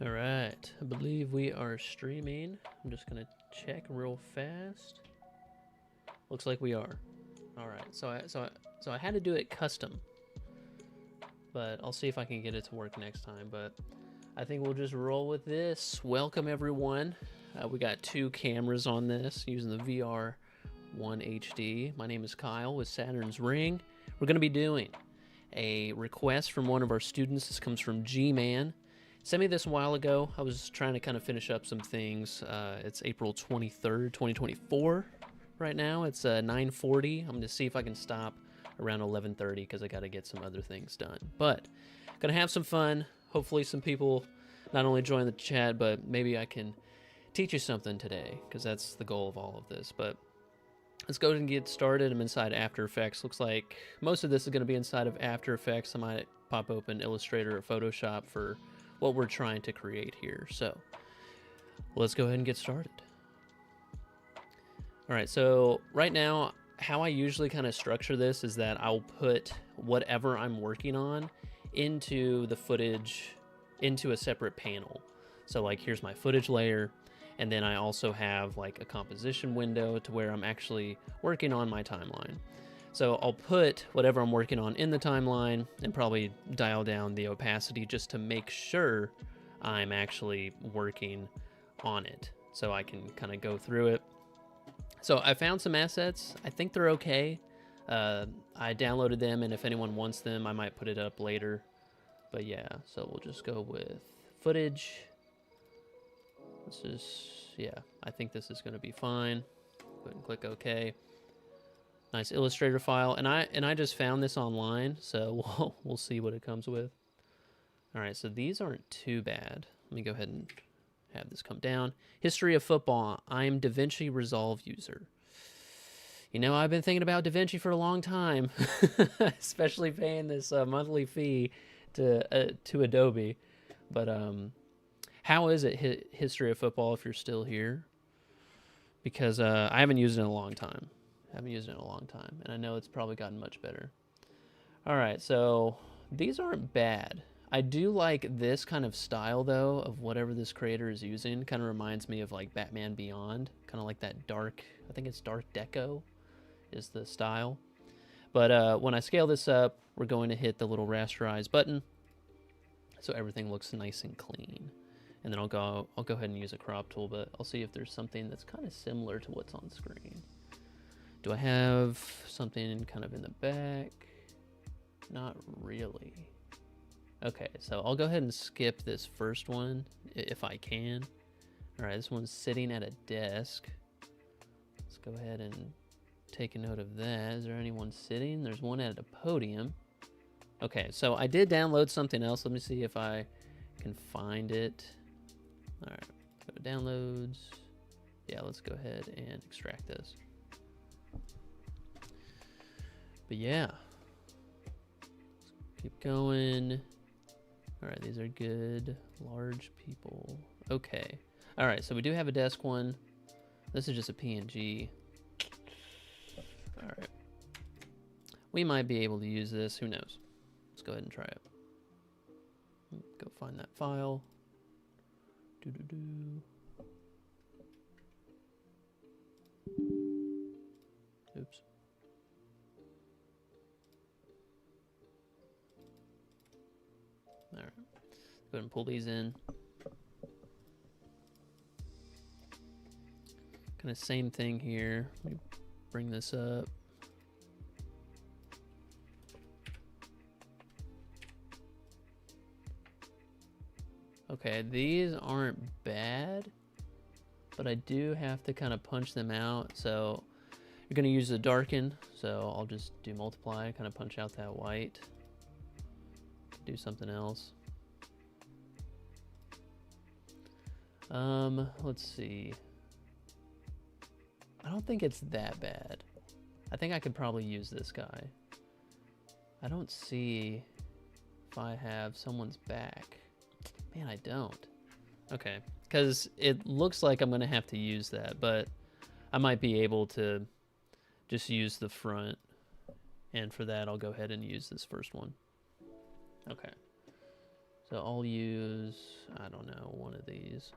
All right, I believe we are streaming. I'm just gonna check real fast. Looks like we are. All right, so I had to do it custom, but I'll see if I can get it to work next time. But I think we'll just roll with this. Welcome everyone. We got 2 cameras on this using the VR1 HD. My name is Kyle with Saturn's Ring. We're gonna be doing a request from one of our students. This comes from G-Man. Sent me this a while ago. I was trying to kind of finish up some things. It's April 23rd, 2024 right now. It's 9:40. I'm going to see if I can stop around 11:30 because I got to get some other things done. But going to have some fun. Hopefully some people not only join the chat, but maybe I can teach you something today because that's the goal of all of this. But let's go ahead and get started. I'm inside After Effects. Looks like most of this is going to be inside of After Effects. I might pop open Illustrator or Photoshop for what we're trying to create here. So let's go ahead and get started. All right, so right now, how I usually kind of structure this is that I'll put whatever I'm working on into the footage, into a separate panel. So like here's my footage layer, and then I also have like a composition window to where I'm actually working on my timeline. So I'll put whatever I'm working on in the timeline and probably dial down the opacity just to make sure I'm actually working on it so I can kind of go through it. So I found some assets. I think they're okay. I downloaded them, and if anyone wants them, I might put it up later. But yeah, so we'll just go with footage. This is, yeah, I think this is going to be fine. Go ahead and click OK. Nice Illustrator file, and I just found this online, so we'll see what it comes with. All right, so these aren't too bad. Let me go ahead and have this come down. History of football. I'm DaVinci Resolve user. You know, I've been thinking about DaVinci for a long time, especially paying this monthly fee to Adobe. But how is it, History of Football, if you're still here? Because I haven't used it in a long time. And I know it's probably gotten much better. All right, so these aren't bad. I do like this kind of style, though, of whatever this creator is using. Kind of reminds me of like Batman Beyond, kind of like that dark, I think it's dark deco is the style. But when I scale this up, we're going to hit the little rasterize button so everything looks nice and clean. And then I'll go ahead and use a crop tool, but I'll see if there's something that's kind of similar to what's on screen. Do I have something kind of in the back? Not really. Okay, so I'll go ahead and skip this first one if I can. All right, this one's sitting at a desk. Let's go ahead and take a note of that. Is there anyone sitting? There's one at a podium. Okay, so I did download something else. Let me see if I can find it. All right, go to downloads. Yeah, let's go ahead and extract this. But yeah, keep going. All right, these are good. Large people. Okay. All right, so we do have a desk one. This is just a PNG. All right. We might be able to use this. Who knows? Let's go ahead and try it. Go find that file. Oops. All right, go ahead and pull these in. Kind of same thing here. Let me bring this up. Okay, these aren't bad, but I do have to kind of punch them out. So you're going to use the darken, so I'll just do multiply, kind of punch out that white. Do something else. Let's see. I don't think it's that bad. I think I could probably use this guy. I don't see if I have someone's back. Man, I don't. Okay, because it looks like I'm gonna have to use that, but I might be able to just use the front. And for that, I'll go ahead and use this first one. Okay. So I'll use, I don't know, one of these.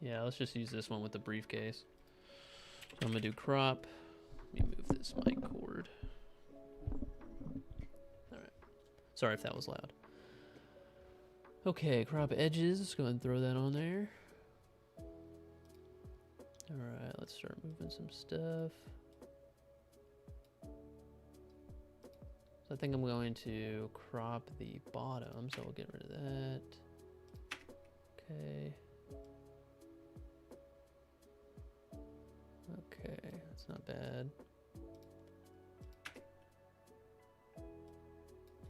Yeah, let's just use this one with the briefcase. So I'm gonna do crop. Let me move this mic cord. All right. Sorry if that was loud. Okay, crop edges. Let's go ahead and throw that on there. All right, let's start moving some stuff. So I think I'm going to crop the bottom, so we'll get rid of that. Okay. Okay, that's not bad.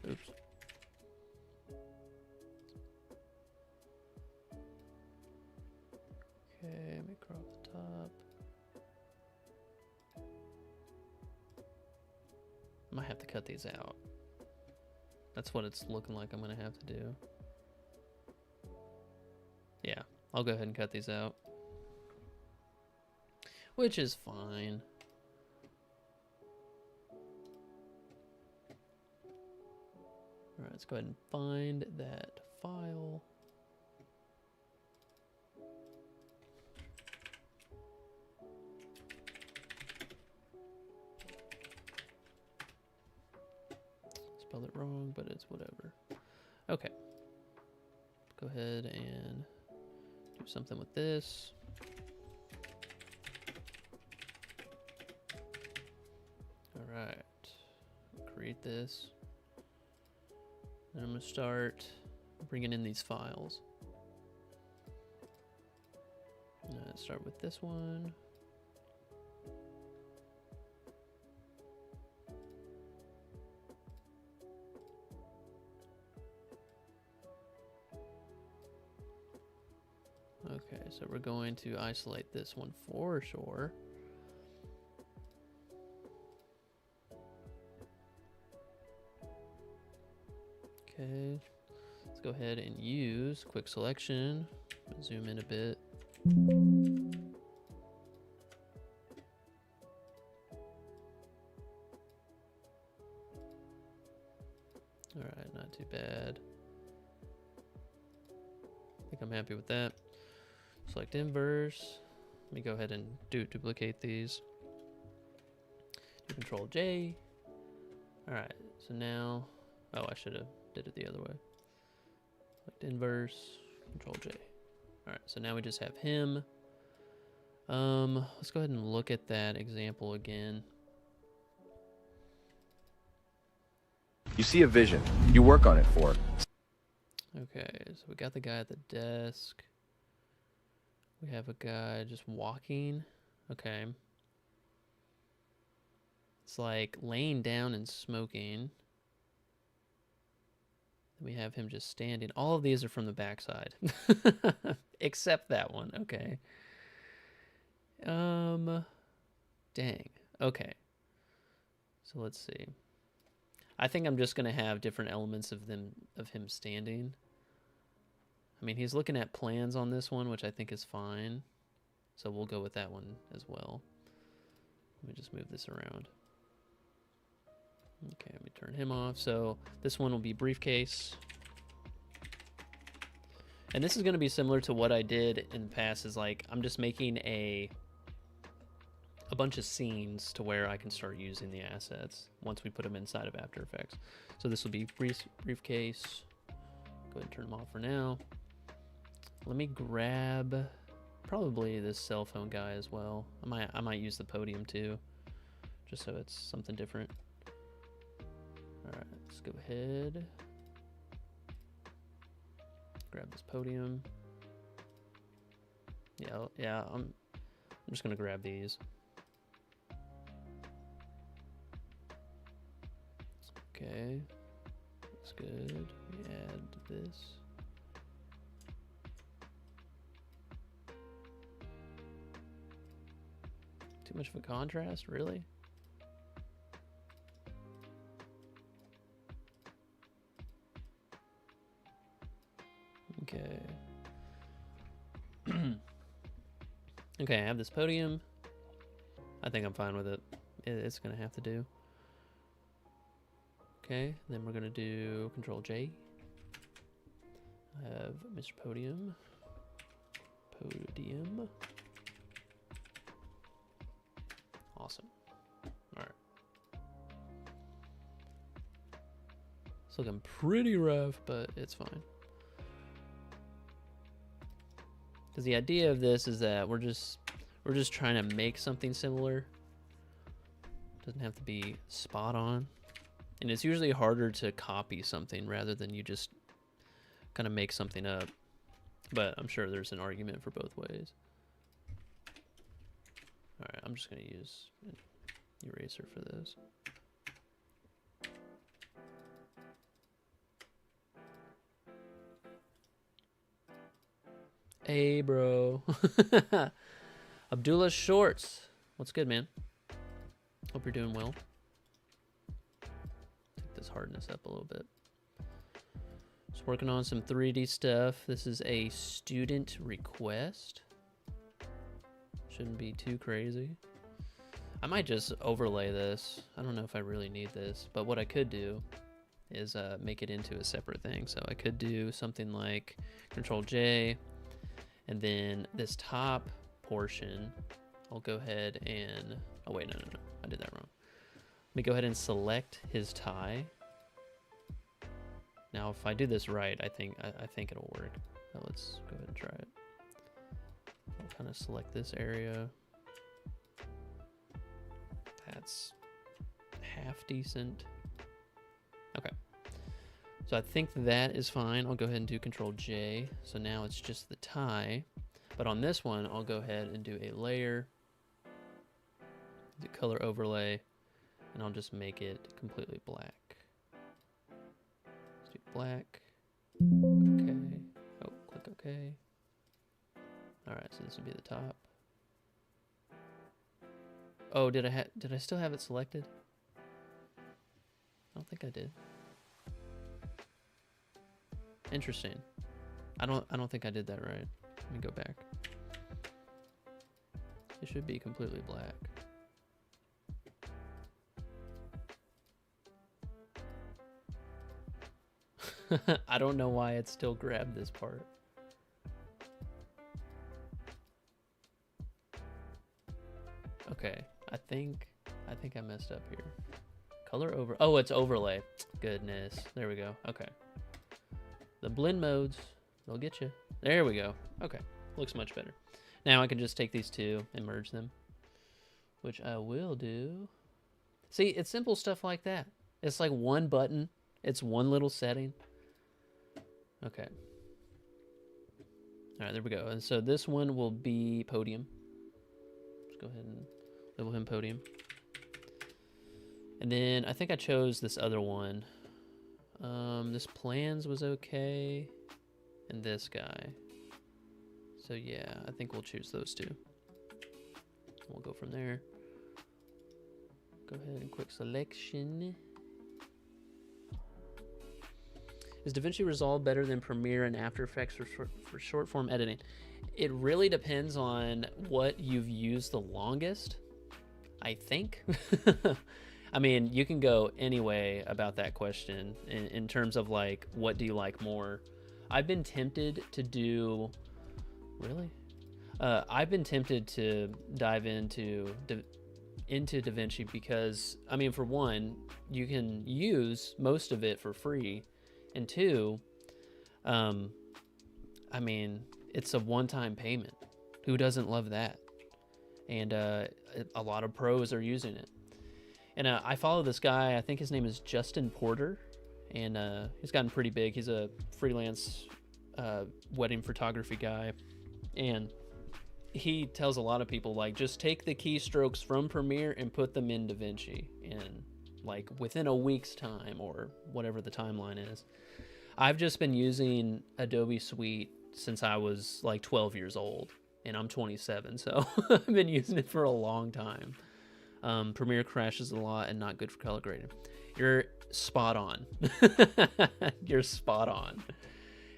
Oops. Okay, let me crop the top. I might have to cut these out. That's what it's looking like I'm gonna have to do. Yeah, I'll go ahead and cut these out. Which is fine. All right, let's go ahead and find that file. Spelled it wrong, but it's whatever. Okay. Go ahead and do something with this. All right. Create this. And I'm going to start bringing in these files. Let's start with this one. Okay, so we're going to isolate this one for sure. Okay, let's go ahead and use quick selection. Zoom in a bit. All right, not too bad. I think I'm happy with that. Select inverse. Let me go ahead and duplicate these. Do Control J. All right, so now, oh, I should have did it the other way. Select inverse, Control J. All right, so now we just have him. Let's go ahead and look at that example again. You see a vision. You work on it for. Okay, so we got the guy at the desk. We have a guy just walking. Okay. It's like laying down and smoking. Then we have him just standing. All of these are from the backside. Except that one. Okay. Dang. Okay. So let's see. I think I'm just going to have different elements of him standing. I mean, he's looking at plans on this one, which I think is fine. So we'll go with that one as well. Let me just move this around. Okay, let me turn him off. So this one will be briefcase. And this is going to be similar to what I did in the past, is like I'm just making a bunch of scenes to where I can start using the assets once we put them inside of After Effects. So this will be briefcase. Go ahead and turn them off for now. Let me grab probably this cell phone guy as well. I might use the podium too, just so it's something different. All right, let's go ahead. Grab this podium. Yeah, I'm just gonna grab these. Okay, that's good. We add this. Too much of a contrast, really? Okay. Okay, I have this podium. I think I'm fine with it. It's gonna have to do. Okay, then we're gonna do Control J. I have Mr. Podium. Awesome. All right. It's looking pretty rough, but it's fine. Because the idea of this is that we're just trying to make something similar. Doesn't have to be spot on. And it's usually harder to copy something rather than you just kind of make something up. But I'm sure there's an argument for both ways. All right, I'm just going to use an eraser for this. Hey, bro. Abdullah Shorts. What's good, man? Hope you're doing well. Take this hardness up a little bit. Just working on some 3D stuff. This is a student request. Shouldn't be too crazy. I might just overlay this. I don't know if I really need this, but what I could do is make it into a separate thing. So I could do something like Control J, and then this top portion, I'll go ahead and, oh wait, no, I did that wrong. Let me go ahead and select his tie. Now, if I do this right, I think it'll work. So let's go ahead and try it. I'll kind of select this area. That's half decent. Okay. So I think that is fine. I'll go ahead and do Control J. So now it's just the tie. But on this one, I'll go ahead and do a layer, do color overlay, and I'll just make it completely black. Let's do black. Okay. Oh, click OK. All right, so this would be the top. Oh, did I still have it selected? I don't think I did. Interesting. I don't think I did that right. Let me go back. It should be completely black. I don't know why it still grabbed this part. Okay, I think I messed up here. Color over. Oh, it's overlay. Goodness. There we go. Okay. The blend modes, they'll get you. There we go. Okay, looks much better. Now I can just take these two and merge them, which I will do. See, it's simple stuff like that. It's like one button. It's one little setting. Okay. All right, there we go. And so this one will be Podium. Let's go ahead and label him Podium. And then I think I chose this other one. This plans was okay. And this guy. So yeah, I think we'll choose those two. We'll go from there. Go ahead and quick selection. Is DaVinci Resolve better than Premiere and After Effects for short form editing? It really depends on what you've used the longest, I think. I mean, you can go any way about that question in terms of like, what do you like more? I've been tempted to do, really? I've been tempted to dive into DaVinci because, I mean, for one, you can use most of it for free. And two, I mean, it's a one-time payment. Who doesn't love that? And a lot of pros are using it. And I follow this guy, I think his name is Justin Porter, and he's gotten pretty big. He's a freelance wedding photography guy, and he tells a lot of people, like, just take the keystrokes from Premiere and put them in DaVinci, and like within a week's time, or whatever the timeline is. I've just been using Adobe Suite since I was like 12 years old, and I'm 27, so I've been using it for a long time. Premiere crashes a lot and not good for color grading. You're spot on. You're spot on.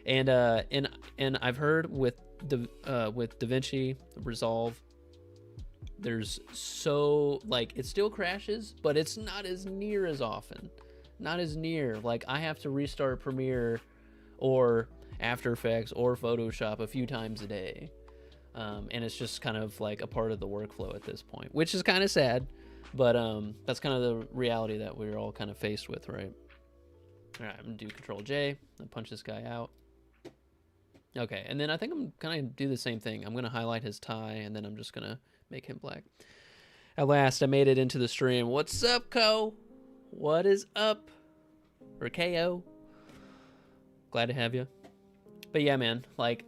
And I've heard with DaVinci Resolve, there's so, like, it still crashes, but it's not as near as often. not as near. Like, I have to restart Premiere or After Effects or Photoshop a few times a day. And it's just kind of like a part of the workflow at this point, which is kind of sad, but that's kind of the reality that we're all kind of faced with, right? All right, I'm gonna do Control J and punch this guy out. Okay, and then I think I'm gonna do the same thing. I'm gonna highlight his tie, and then I'm just gonna make him black. At last, I made it into the stream. What's up, Co? What is up? Or KO? Glad to have you. But yeah, man, like,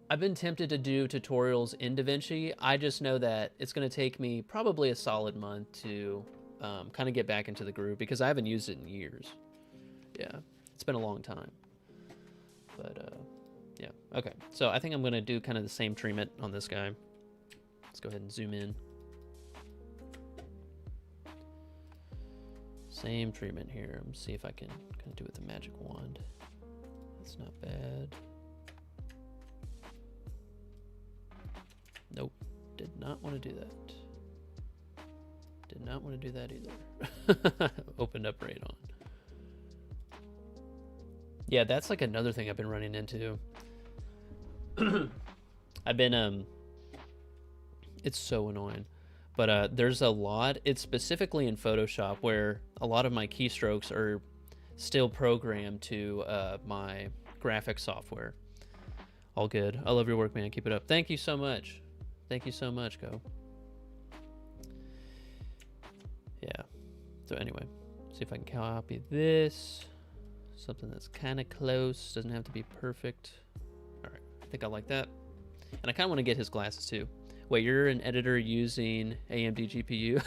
I've been tempted to do tutorials in DaVinci. I just know that it's going to take me probably a solid month to kind of get back into the groove because I haven't used it in years. Yeah, it's been a long time. But yeah, okay. So I think I'm going to do kind of the same treatment on this guy. Let's go ahead and zoom in. Same treatment here. Let's see if I can kind of do it with the magic wand. That's not bad. Nope, did not want to do that. Did not want to do that either. Opened up right on. Yeah, that's like another thing I've been running into. I've been, it's so annoying. But there's a lot, it's specifically in Photoshop where a lot of my keystrokes are still programmed to my graphics software. All good. I love your work, man. Keep it up. Thank you so much. Thank you so much, Go. Yeah. So anyway, see if I can copy this. Something that's kind of close. Doesn't have to be perfect. All right. I think I like that. And I kind of want to get his glasses too. Wait, you're an editor using AMD GPU?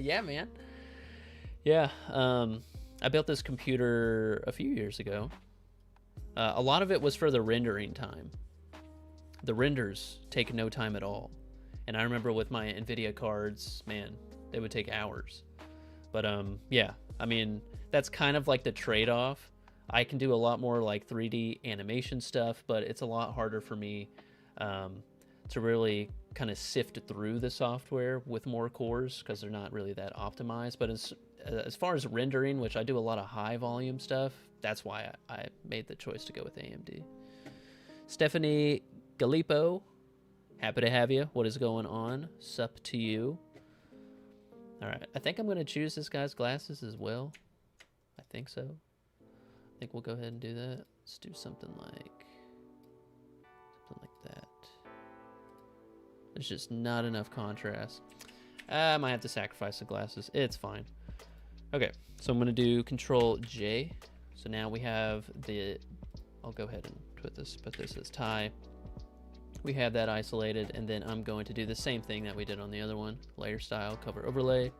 Yeah, man. Yeah. I built this computer a few years ago. A lot of it was for the rendering time. The renders take no time at all. And I remember with my NVIDIA cards, man, they would take hours. But yeah, I mean, that's kind of like the trade-off. I can do a lot more like 3D animation stuff, but it's a lot harder for me to really kind of sift through the software with more cores because they're not really that optimized. But as far as rendering, which I do a lot of high volume stuff, that's why I made the choice to go with AMD. Stephanie Galipo, happy to have you. What is going on? Sup to you. All right, I think I'm going to choose this guy's glasses as well. I think so. I think we'll go ahead and do that. Let's do something like that. There's just not enough contrast. I might have to sacrifice the glasses. It's fine. Okay, so I'm going to do Control J. So now we have the, I'll go ahead and put this as tie. We have that isolated, and then I'm going to do the same thing that we did on the other one. Layer style, cover overlay.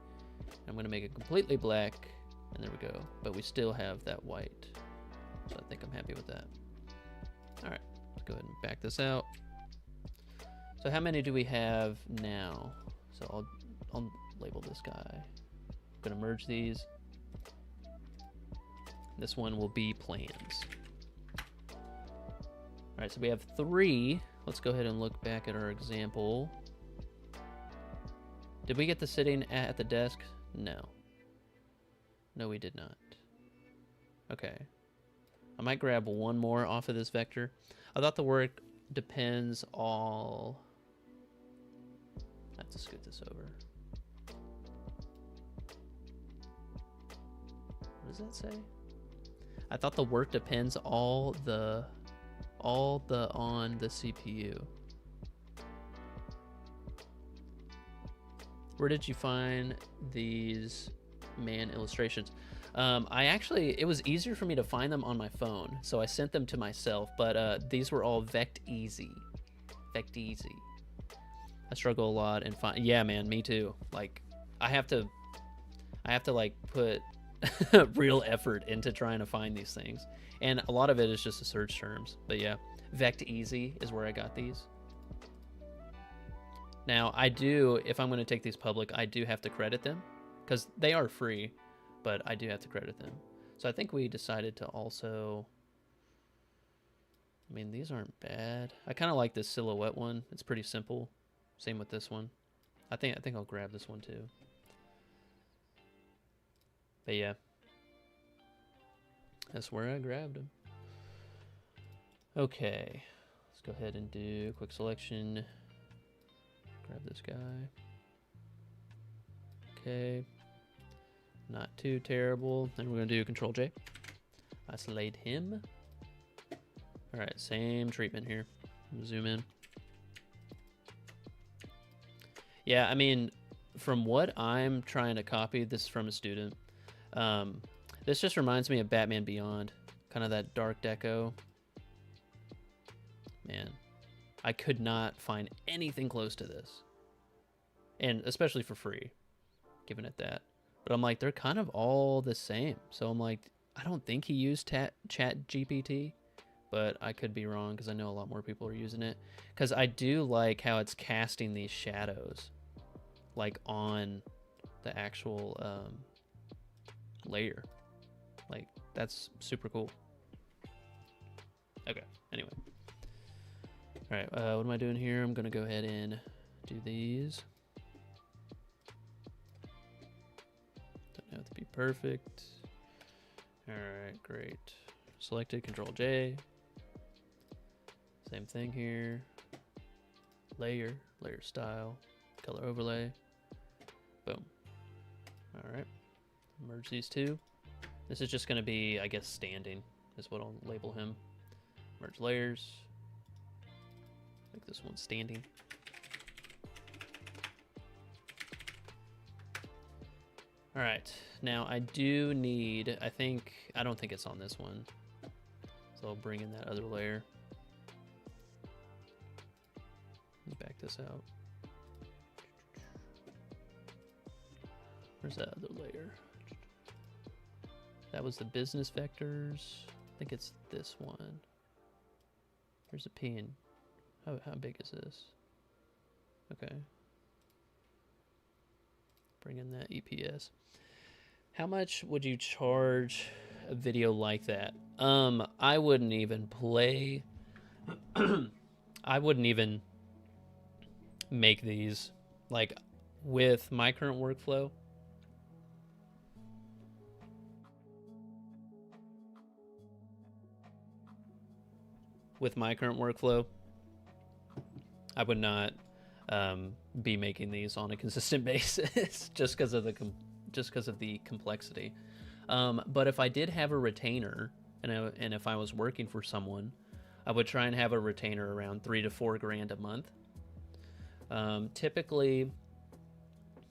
I'm going to make it completely black, and there we go. But we still have that white. So I think I'm happy with that. All right, let's go ahead and back this out. So how many do we have now? So I'll label this guy. I'm going to merge these. This one will be plans. All right, so we have 3. Let's go ahead and look back at our example. Did we get the sitting at the desk? No. No, we did not. Okay. I might grab one more off of this vector. I thought the work depends all... I have to scoot this over. What does that say? I thought the work depends all on the CPU. Where did you find these man illustrations? It was easier for me to find them on my phone, so I sent them to myself, but these were all Vect Easy. Vect Easy. I struggle a lot and find, yeah, man, me too. Like, I have to like put real effort into trying to find these things. And a lot of it is just the search terms. But yeah, Vect Easy is where I got these. Now, I do, if I'm going to take these public, I do have to credit them because they are free, but I do have to credit them. So I think we decided to also, I mean, these aren't bad. I kind of like this silhouette one. It's pretty simple. Same with this one. I think I'll grab this one too. But yeah. That's where I grabbed him. Okay, let's go ahead and do quick selection. Grab this guy. Okay, not too terrible. Then we're gonna do Control J. Isolate him. All right, same treatment here. Zoom in. Yeah, I mean, from what I'm trying to copy, this is from a student. This just reminds me of Batman Beyond, kind of that dark deco. Man, I could not find anything close to this, and especially for free, giving it that. But I'm like, they're kind of all the same. So I'm like, I don't think he used Chat GPT, but I could be wrong because I know a lot more people are using it. Because I do like how it's casting these shadows, like on the actual layer. Like, that's super cool. Okay, anyway. All right, what am I doing here? I'm gonna go ahead and do these. Don't have to be perfect. All right, great. Selected, Control J. Same thing here. Layer, layer style, color overlay. Boom. All right, merge these two. This is just gonna be, I guess, standing is what I'll label him. Merge layers. Make this one standing. All right, now I do need, I don't think it's on this one. So I'll bring in that other layer. Back this out. Where's that other layer? That was the business vectors. I think it's this one. There's a P in. How big is this? Okay. Bring in that EPS. How much would you charge a video like that? I wouldn't even play. I wouldn't even make these. Like, with my current workflow. With my current workflow, I would not be making these on a consistent basis just because of the complexity. But if I did have a retainer, and if I was working for someone, I would try and have a retainer around $3 to $4 grand a month. Typically,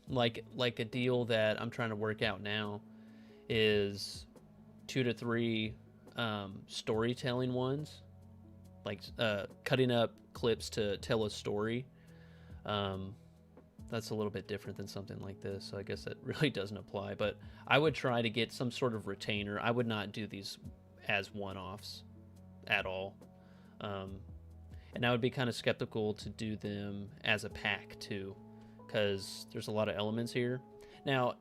like a deal that I'm trying to work out now is 2 to 3 storytelling ones, like cutting up clips to tell a story. That's a little bit different than something like this, so I guess that really doesn't apply. But I would try to get some sort of retainer. I would not do these as one-offs at all. And I would be kind of skeptical to do them as a pack too, because there's a lot of elements here. Now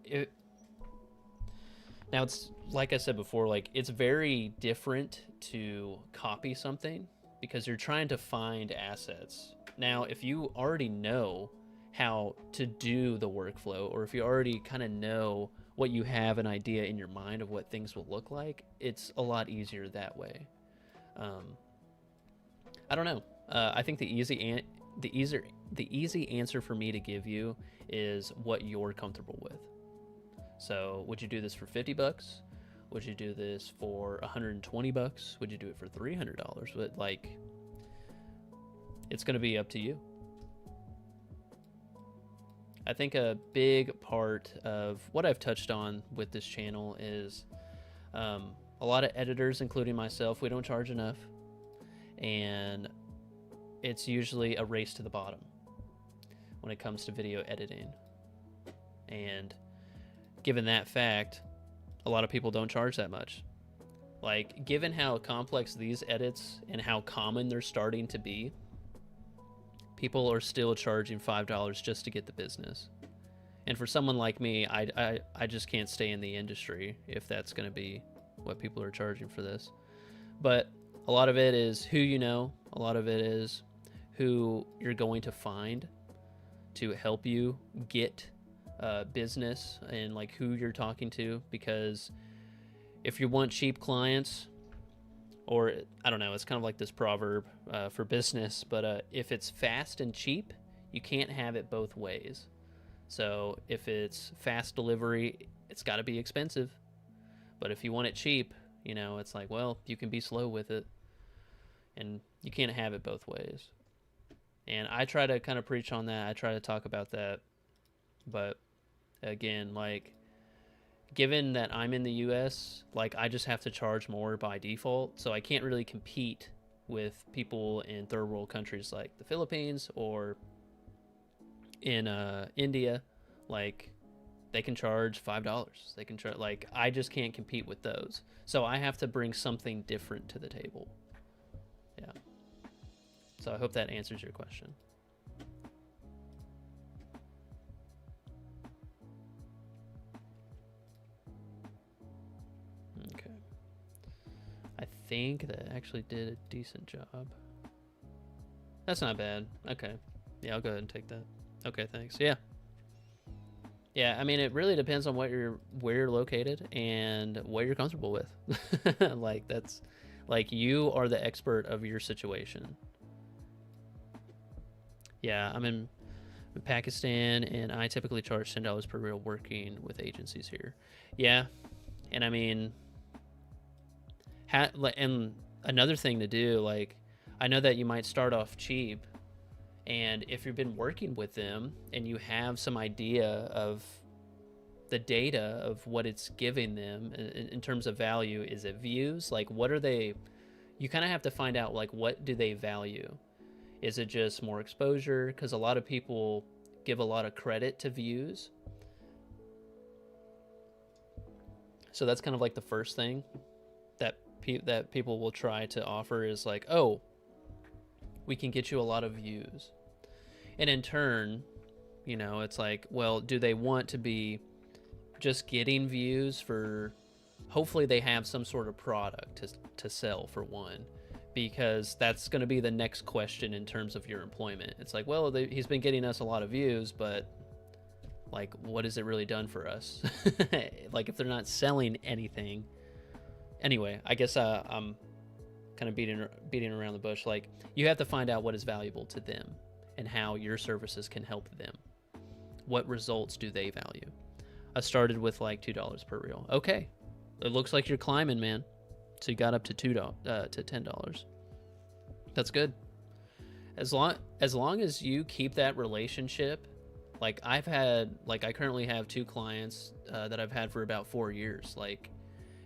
it's like I said before, like, it's very different to copy something because you're trying to find assets. Now, if you already know how to do the workflow, or if you already kind of know what you have an idea in your mind of what things will look like, it's a lot easier that way. I don't know. I think the easy answer for me to give you is what you're comfortable with. So, would you do this for $50? Would you do this for $120? Would you do it for $300? But, like, it's going to be up to you. I think a big part of what I've touched on with this channel is a lot of editors, including myself, we don't charge enough. And it's usually a race to the bottom when it comes to video editing. And given that fact, a lot of people don't charge that much. Like, given how complex these edits and how common they're starting to be, people are still charging $5 just to get the business. And for someone like me, I just can't stay in the industry if that's going to be what people are charging for this. But a lot of it is who you know. A lot of it is who you're going to find to help you get business, and like who you're talking to, because if you want cheap clients, or I don't know, it's kind of like this proverb for business, but if it's fast and cheap, you can't have it both ways. So if it's fast delivery, it's got to be expensive. But if you want it cheap, you know, it's like, well, you can be slow with it, and you can't have it both ways. And I try to kind of preach on that. I try to talk about that. But again, like, given that I'm in the US, like, I just have to charge more by default. So I can't really compete with people in third world countries like the Philippines or in India. Like, they can charge $5. They can charge, like, I just can't compete with those. So I have to bring something different to the table. Yeah. So I hope that answers your question. Okay. I think that actually did a decent job. That's not bad. Okay. Yeah, I'll go ahead and take that. Okay, thanks. Yeah. Yeah, I mean, it really depends on where you're located and what you're comfortable with. Like, that's, like, you are the expert of your situation. Yeah, I'm in Pakistan, and I typically charge $10 per reel working with agencies here. Yeah, and I mean, and another thing to do, like, I know that you might start off cheap, and if you've been working with them and you have some idea of the data of what it's giving them in terms of value, is it views? Like, what are they? You kind of have to find out, like, what do they value? Is it just more exposure? Because a lot of people give a lot of credit to views. So that's kind of like the first thing that people will try to offer is like, oh, we can get you a lot of views. And in turn, you know, it's like, well, do they want to be just getting views for, hopefully they have some sort of product to sell, for one, because that's going to be the next question in terms of your employment. It's like, well, he's been getting us a lot of views, but, like, what has it really done for us? Like, if they're not selling anything. Anyway, I guess I'm kind of beating around the bush. Like, you have to find out what is valuable to them and how your services can help them. What results do they value? I started with like $2 per reel. Okay, it looks like you're climbing, man. So you got up to $10. That's good. As long as you keep that relationship, like I currently have 2 clients that I've had for about 4 years. Like,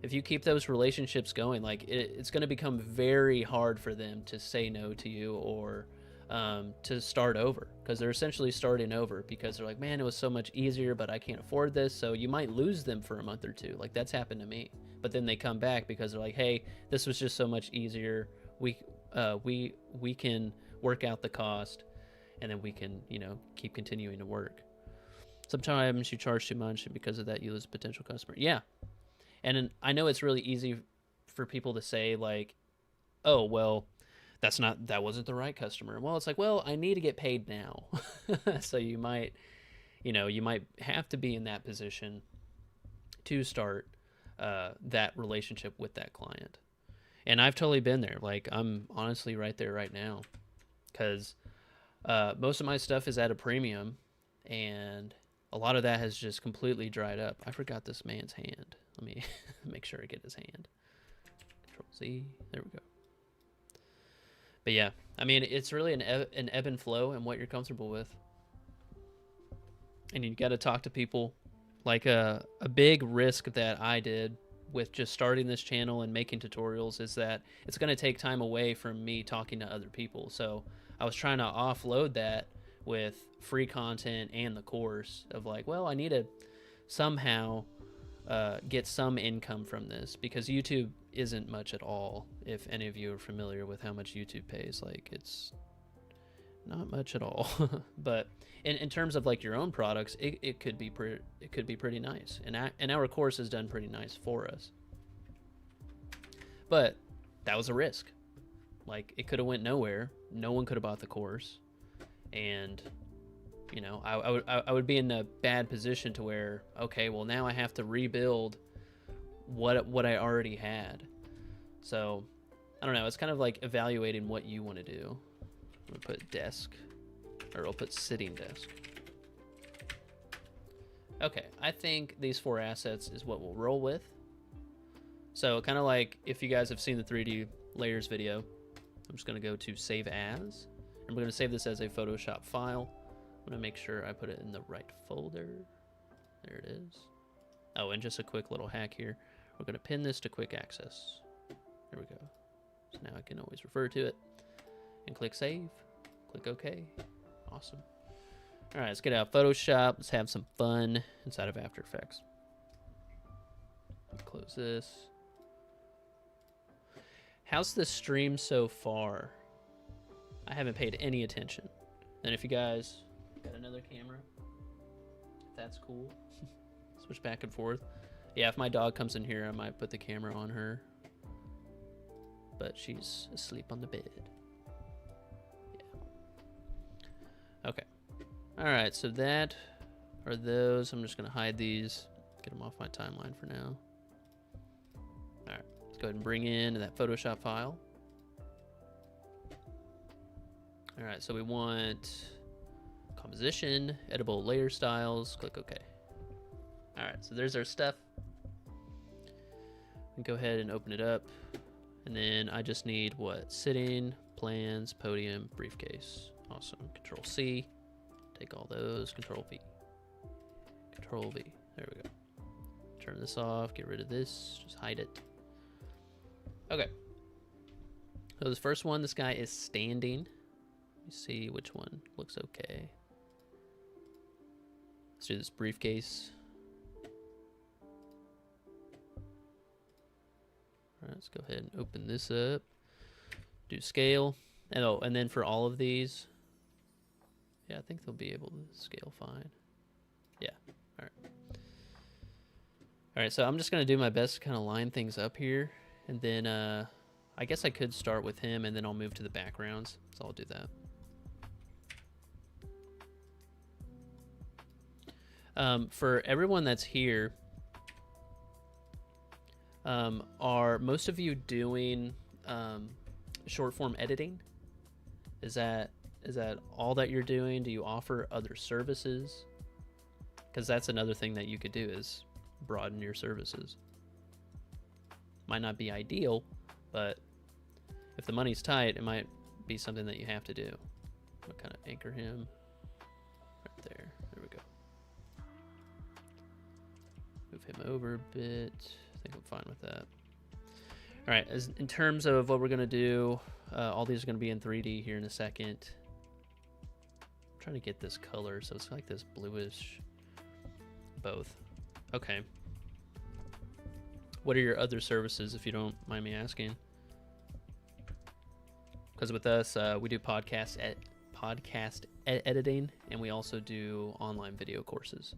if you keep those relationships going, like, it's going to become very hard for them to say no to you or to start over, because they're essentially starting over because they're like, man, it was so much easier, but I can't afford this. So you might lose them for a month or 2. Like, that's happened to me. But then they come back because they're like, hey, this was just so much easier. We can work out the cost, and then we can, you know, keep continuing to work. Sometimes you charge too much, and because of that, you lose a potential customer. Yeah. And I know it's really easy for people to say, like, oh, well, that wasn't the right customer. Well, it's like, well, I need to get paid now. So you might have to be in that position to start that relationship with that client. And I've totally been there. Like, I'm honestly right there right now, because most of my stuff is at a premium, and a lot of that has just completely dried up. I forgot this man's hand. Let me make sure I get his hand. Control Z. There we go. But yeah, I mean, it's really an ebb and flow and what you're comfortable with. And you got to talk to people. Like, a big risk that I did with just starting this channel and making tutorials is that it's going to take time away from me talking to other people. So I was trying to offload that with free content and the course of like, well, I need to somehow get some income from this, because YouTube isn't much at all. If any of you are familiar with how much YouTube pays, like, it's not much at all. But in terms of like your own products, it could be pretty nice, and our course has done pretty nice for us. But that was a risk. Like, it could have went nowhere. No one could have bought the course, and you know, I would be in a bad position to where, okay, well, now I have to rebuild what I already had. So I don't know. It's kind of like evaluating what you want to do. I'm gonna put desk, or I'll put sitting desk. Okay, I think these 4 assets is what we'll roll with. So kind of like if you guys have seen the 3D layers video, I'm just gonna go to save as, and we're gonna save this as a Photoshop file. I'm gonna make sure I put it in the right folder. There it is. Oh, and just a quick little hack here. We're gonna pin this to quick access. There we go. So now I can always refer to it and click save, click OK. Awesome. All right, let's get out Photoshop. Let's have some fun inside of After Effects. Close this. How's the stream so far? I haven't paid any attention. And if you guys got another camera, if that's cool, switch back and forth. Yeah, if my dog comes in here, I might put the camera on her. But she's asleep on the bed. Yeah. Okay. All right, so that are those. I'm just gonna hide these, get them off my timeline for now. All right, let's go ahead and bring in that Photoshop file. All right, so we want composition, editable layer styles, click OK. All right, so there's our stuff. We can go ahead and open it up. And then I just need what? Sitting, plans, podium, briefcase. Awesome, Control C. Take all those, Control V. Control V, there we go. Turn this off, get rid of this, just hide it. Okay. So this first one, this guy is standing. Let me see which one looks okay. Let's do this briefcase. All right, let's go ahead and open this up. Do scale. And, oh, and then for all of these, yeah, I think they'll be able to scale fine. Yeah, all right. All right, so I'm just gonna do my best to kind of line things up here. And then I guess I could start with him and then I'll move to the backgrounds. So I'll do that. For everyone that's here, are most of you doing short form editing? Is that all that you're doing? Do you offer other services? Because that's another thing that you could do, is broaden your services. Might not be ideal, but if the money's tight, it might be something that you have to do. I'm gonna kind of anchor him right there. There we go. Move him over a bit. I think I'm fine with that. All right, in terms of what we're gonna do, all these are gonna be in 3D here in a second. I'm trying to get this color, so it's like this bluish, both. Okay. What are your other services, if you don't mind me asking? Because with us, we do podcast editing, and we also do online video courses.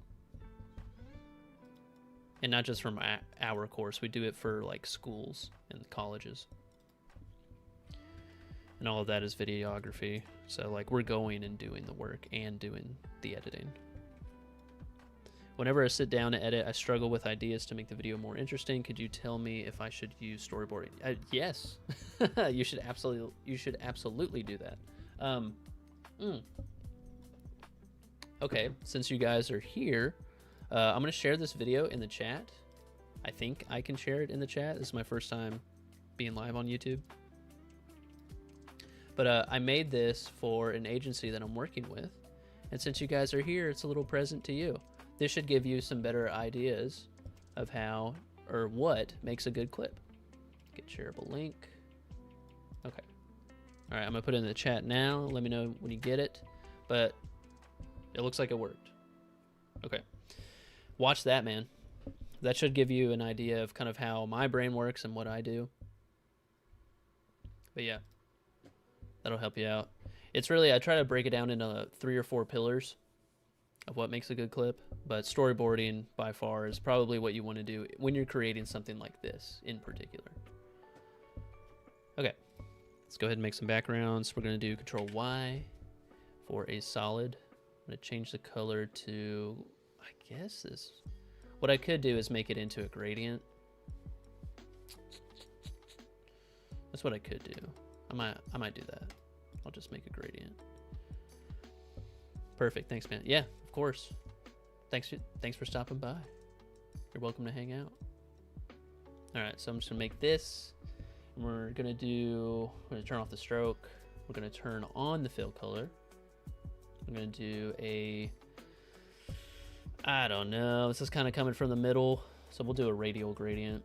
And not just from our course, we do it for like schools and colleges. And all of that is videography. So like we're going and doing the work and doing the editing. Whenever I sit down to edit, I struggle with ideas to make the video more interesting. Could you tell me if I should use storyboarding? Yes, you should absolutely do that. Okay, since you guys are here, I'm gonna share this video in the chat. I think I can share it in the chat. This is my first time being live on YouTube. But I made this for an agency that I'm working with. And since you guys are here, it's a little present to you. This should give you some better ideas of how or what makes a good clip. Get shareable link. Okay. All right, I'm gonna put it in the chat now. Let me know when you get it. But it looks like it worked. Okay. Watch that, man. That should give you an idea of kind of how my brain works and what I do. But yeah, that'll help you out. It's really, I try to break it down into 3 or 4 pillars of what makes a good clip, but storyboarding by far is probably what you want to do when you're creating something like this in particular. Okay, let's go ahead and make some backgrounds. We're going to do Control Y for a solid. I'm going to change the color to, I guess this, what I could do is make it into a gradient. what I could do. I might do that. I'll just make a gradient. Perfect. Thanks, man. Yeah, of course. Thanks for stopping by. You're welcome to hang out. All right, so I'm just gonna make this. We're gonna turn off the stroke. We're gonna turn on the fill color. I'm gonna do I don't know. This is kind of coming from the middle, so we'll do a radial gradient.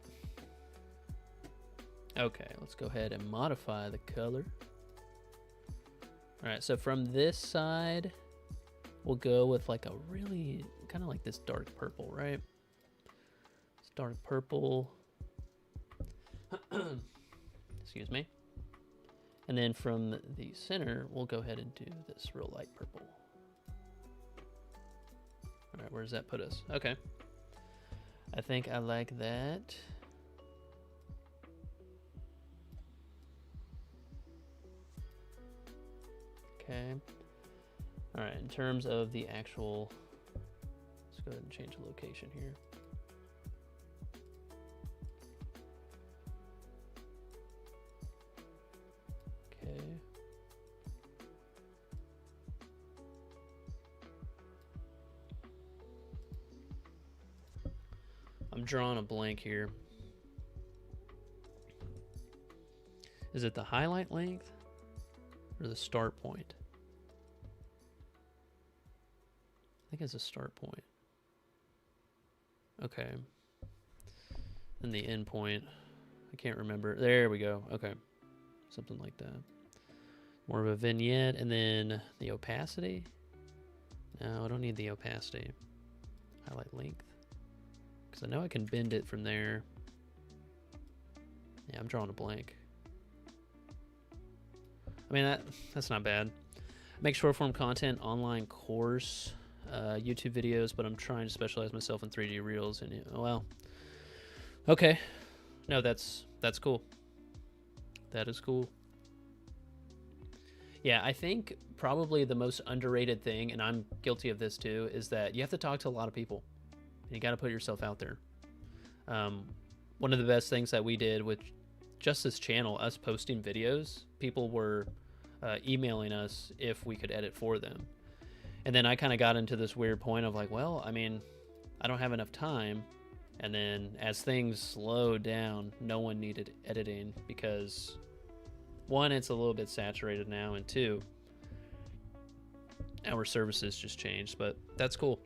Okay, let's go ahead and modify the color. All right, so from this side, we'll go with like a really kind of like this dark purple, right? It's dark purple. Excuse me. And then from the center, we'll go ahead and do this real light purple. All right, where does that put us? Okay. I think I like that. Okay. All right, in terms of the actual, let's go ahead and change the location here. Okay. I'm drawing a blank here. Is it the highlight length or the start point? I think it's a start point. Okay. And the end point, I can't remember. There we go. Okay. Something like that. More of a vignette. And then the opacity. No, I don't need the opacity. Highlight length. Because I know I can bend it from there. Yeah, I'm drawing a blank. I mean, that's not bad. Make short form content, online course, YouTube videos, but I'm trying to specialize myself in 3D reels. And well, okay. No, that's cool. That is cool. Yeah, I think probably the most underrated thing, and I'm guilty of this too, is that you have to talk to a lot of people. You got to put yourself out there. One of the best things that we did with just this channel, us posting videos, people were emailing us if we could edit for them. And then I kind of got into this weird point of like, well, I mean, I don't have enough time. And then as things slowed down, no one needed editing because one, it's a little bit saturated now, and two, our services just changed, but that's cool.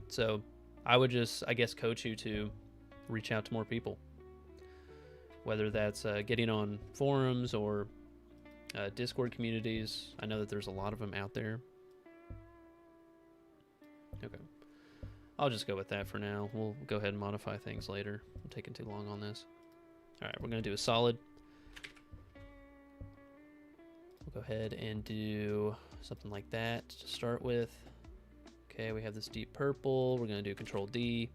So I would just, I guess, coach you to reach out to more people, whether that's getting on forums or Discord communities. I know that there's a lot of them out there. Okay. I'll just go with that for now. We'll go ahead and modify things later. I'm taking too long on this. All right, we're going to do a solid. We'll go ahead and do something like that to start with. Okay, we have this deep purple. We're going to do Control D.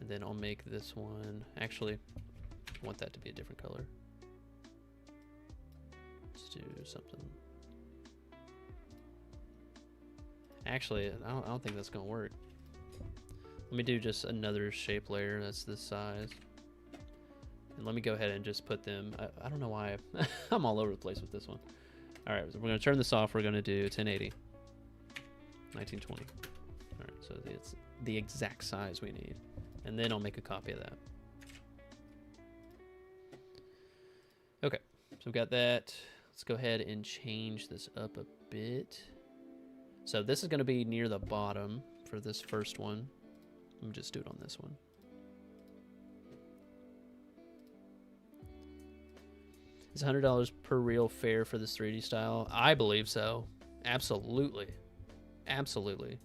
And then I'll make this one. Actually, I want that to be a different color. Let's do something. Actually, I don't think that's going to work. Let me do just another shape layer that's this size. And let me go ahead and just put them. I don't know why. I'm all over the place with this one. All right, so we're going to turn this off. We're going to do 1080. 1920. All right, so it's the exact size we need. And then I'll make a copy of that. Okay, so we've got that. Let's go ahead and change this up a bit. So this is going to be near the bottom for this first one. Let me just do it on this one. Is $100 per reel fair for this 3D style? I believe so. Absolutely. Absolutely.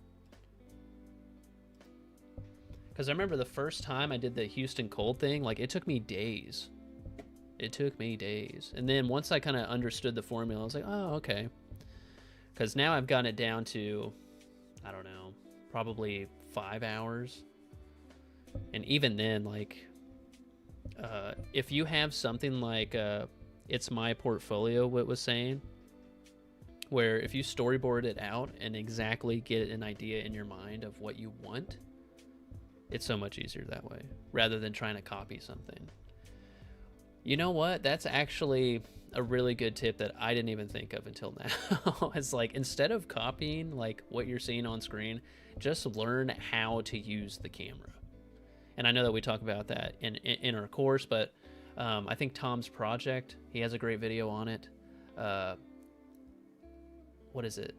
Because I remember the first time I did the Houston cold thing, like it took me days. It took me days. And then once I kind of understood the formula, I was like, oh, okay. Because now I've gotten it down to, I don't know, probably 5 hours. And even then, like, if you have something like It's My Portfolio, what was saying, where if you storyboard it out and exactly get an idea in your mind of what you want, it's so much easier that way, rather than trying to copy something. You know what? That's actually a really good tip that I didn't even think of until now. It's like, instead of copying like what you're seeing on screen, just learn how to use the camera. And I know that we talk about that in our course, but I think Tom's project, he has a great video on it. What is it?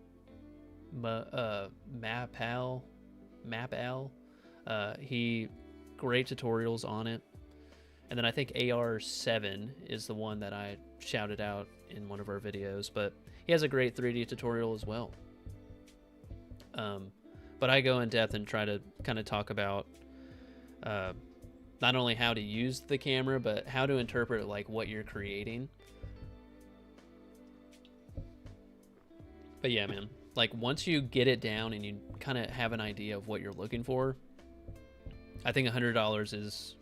Mapal. He great tutorials on it. And then I think AR7 is the one that I shouted out in one of our videos, but he has a great 3D tutorial as well. But I go in depth and try to kind of talk about not only how to use the camera, but how to interpret like what you're creating. But yeah, man, like once you get it down and you kind of have an idea of what you're looking for, I think $100 is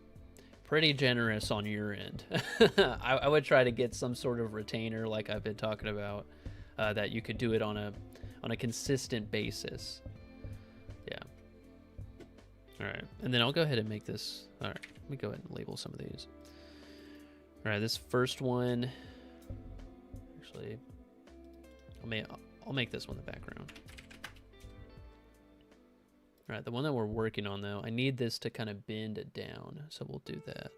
pretty generous on your end. I would try to get some sort of retainer like I've been talking about, that you could do it on a consistent basis. Yeah. All right, and then I'll go ahead and make this. All right, let me go ahead and label some of these. All right, this first one, actually, I'll make this one the background. All right, the one that we're working on though, I need this to kind of bend it down, so we'll do that.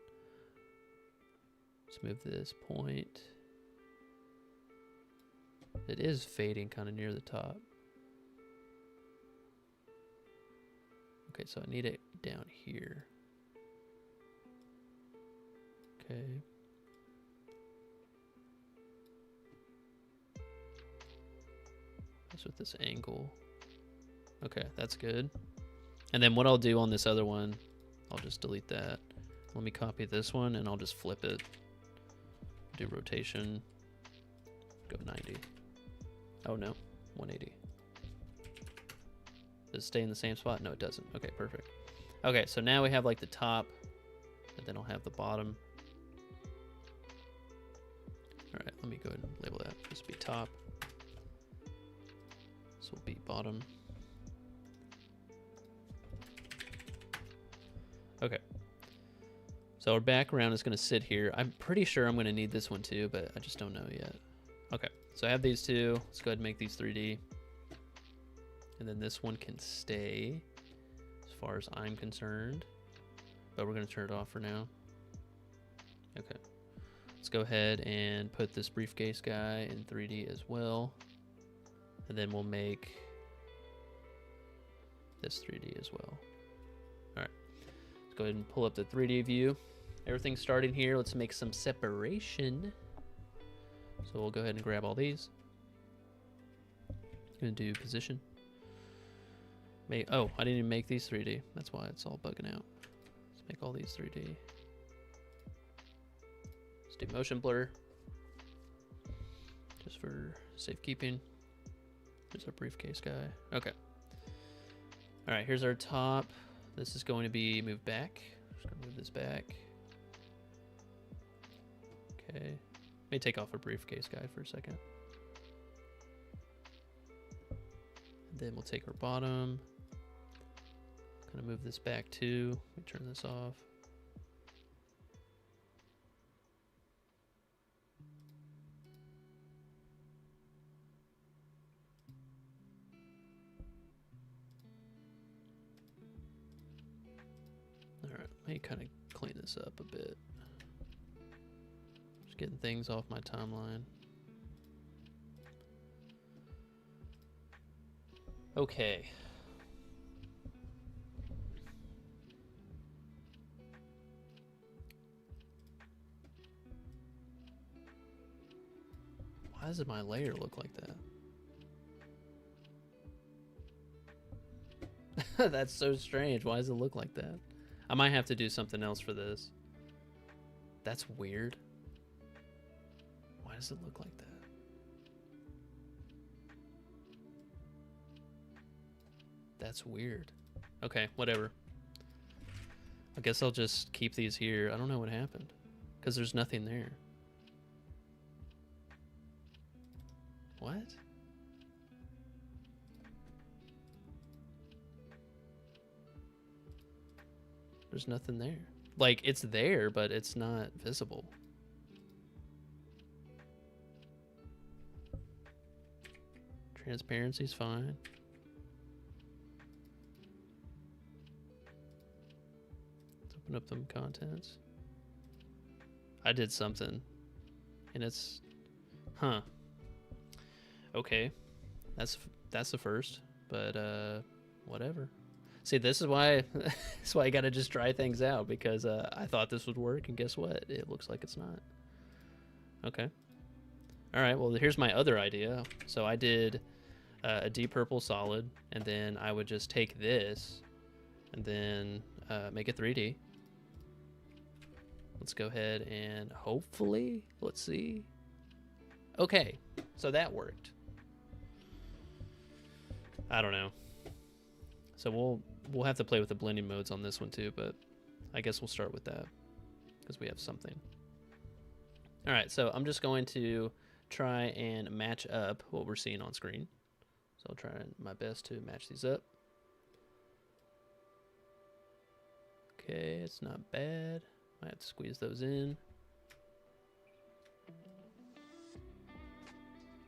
Let's move this point. It is fading kind of near the top. Okay, so I need it down here. Okay. That's with this angle. Okay, that's good. And then what I'll do on this other one, I'll just delete that. Let me copy this one and I'll just flip it. Do rotation. Go 90. Oh no, 180. Does it stay in the same spot? No, it doesn't. Okay, perfect. Okay, so now we have like the top, and then I'll have the bottom. All right, let me go ahead and label that. This will be top. This will be bottom. Okay. So our background is going to sit here. I'm pretty sure I'm going to need this one too, but I just don't know yet. Okay, so I have these two. Let's go ahead and make these 3D. And then this one can stay as far as I'm concerned, but we're going to turn it off for now. Okay. Let's go ahead and put this briefcase guy in 3D as well. And then we'll make this 3D as well. All right. Let's go ahead and pull up the 3D view. Everything's starting here. Let's make some separation. So we'll go ahead and grab all these. Gonna do position. Oh, I didn't even make these 3D. That's why it's all bugging out. Let's make all these 3D. Let's do motion blur. Just for safekeeping. There's our briefcase guy. Okay. All right, here's our top. This is going to be moved back. Just gonna move this back. Okay. Let me take off our briefcase guy for a second. And then we'll take our bottom. Kind of move this back too. Let me turn this off. All right, let me kind of clean this up a bit. Just getting things off my timeline. Okay. Why does my layer look like that? That's so strange. Why does it look like that? I might have to do something else for this. That's weird. Why does it look like that? That's weird. Okay, whatever. I guess I'll just keep these here. I don't know what happened, because there's nothing there. What? There's nothing there. Like, it's there, but it's not visible. Transparency's fine. Let's open up them contents. I did something, and it's, huh. Okay, that's the first, but whatever. See, this is why that's why I gotta just try things out, because I thought this would work, and guess what? It looks like it's not. Okay. All right. Well, here's my other idea. So I did a deep purple solid, and then I would just take this, and then make it 3D. Let's go ahead and hopefully, let's see. Okay, so that worked. I don't know. So we'll have to play with the blending modes on this one too, but I guess we'll start with that because we have something. All right, so I'm just going to try and match up what we're seeing on screen. So I'll try my best to match these up. Okay, it's not bad. I have to squeeze those in.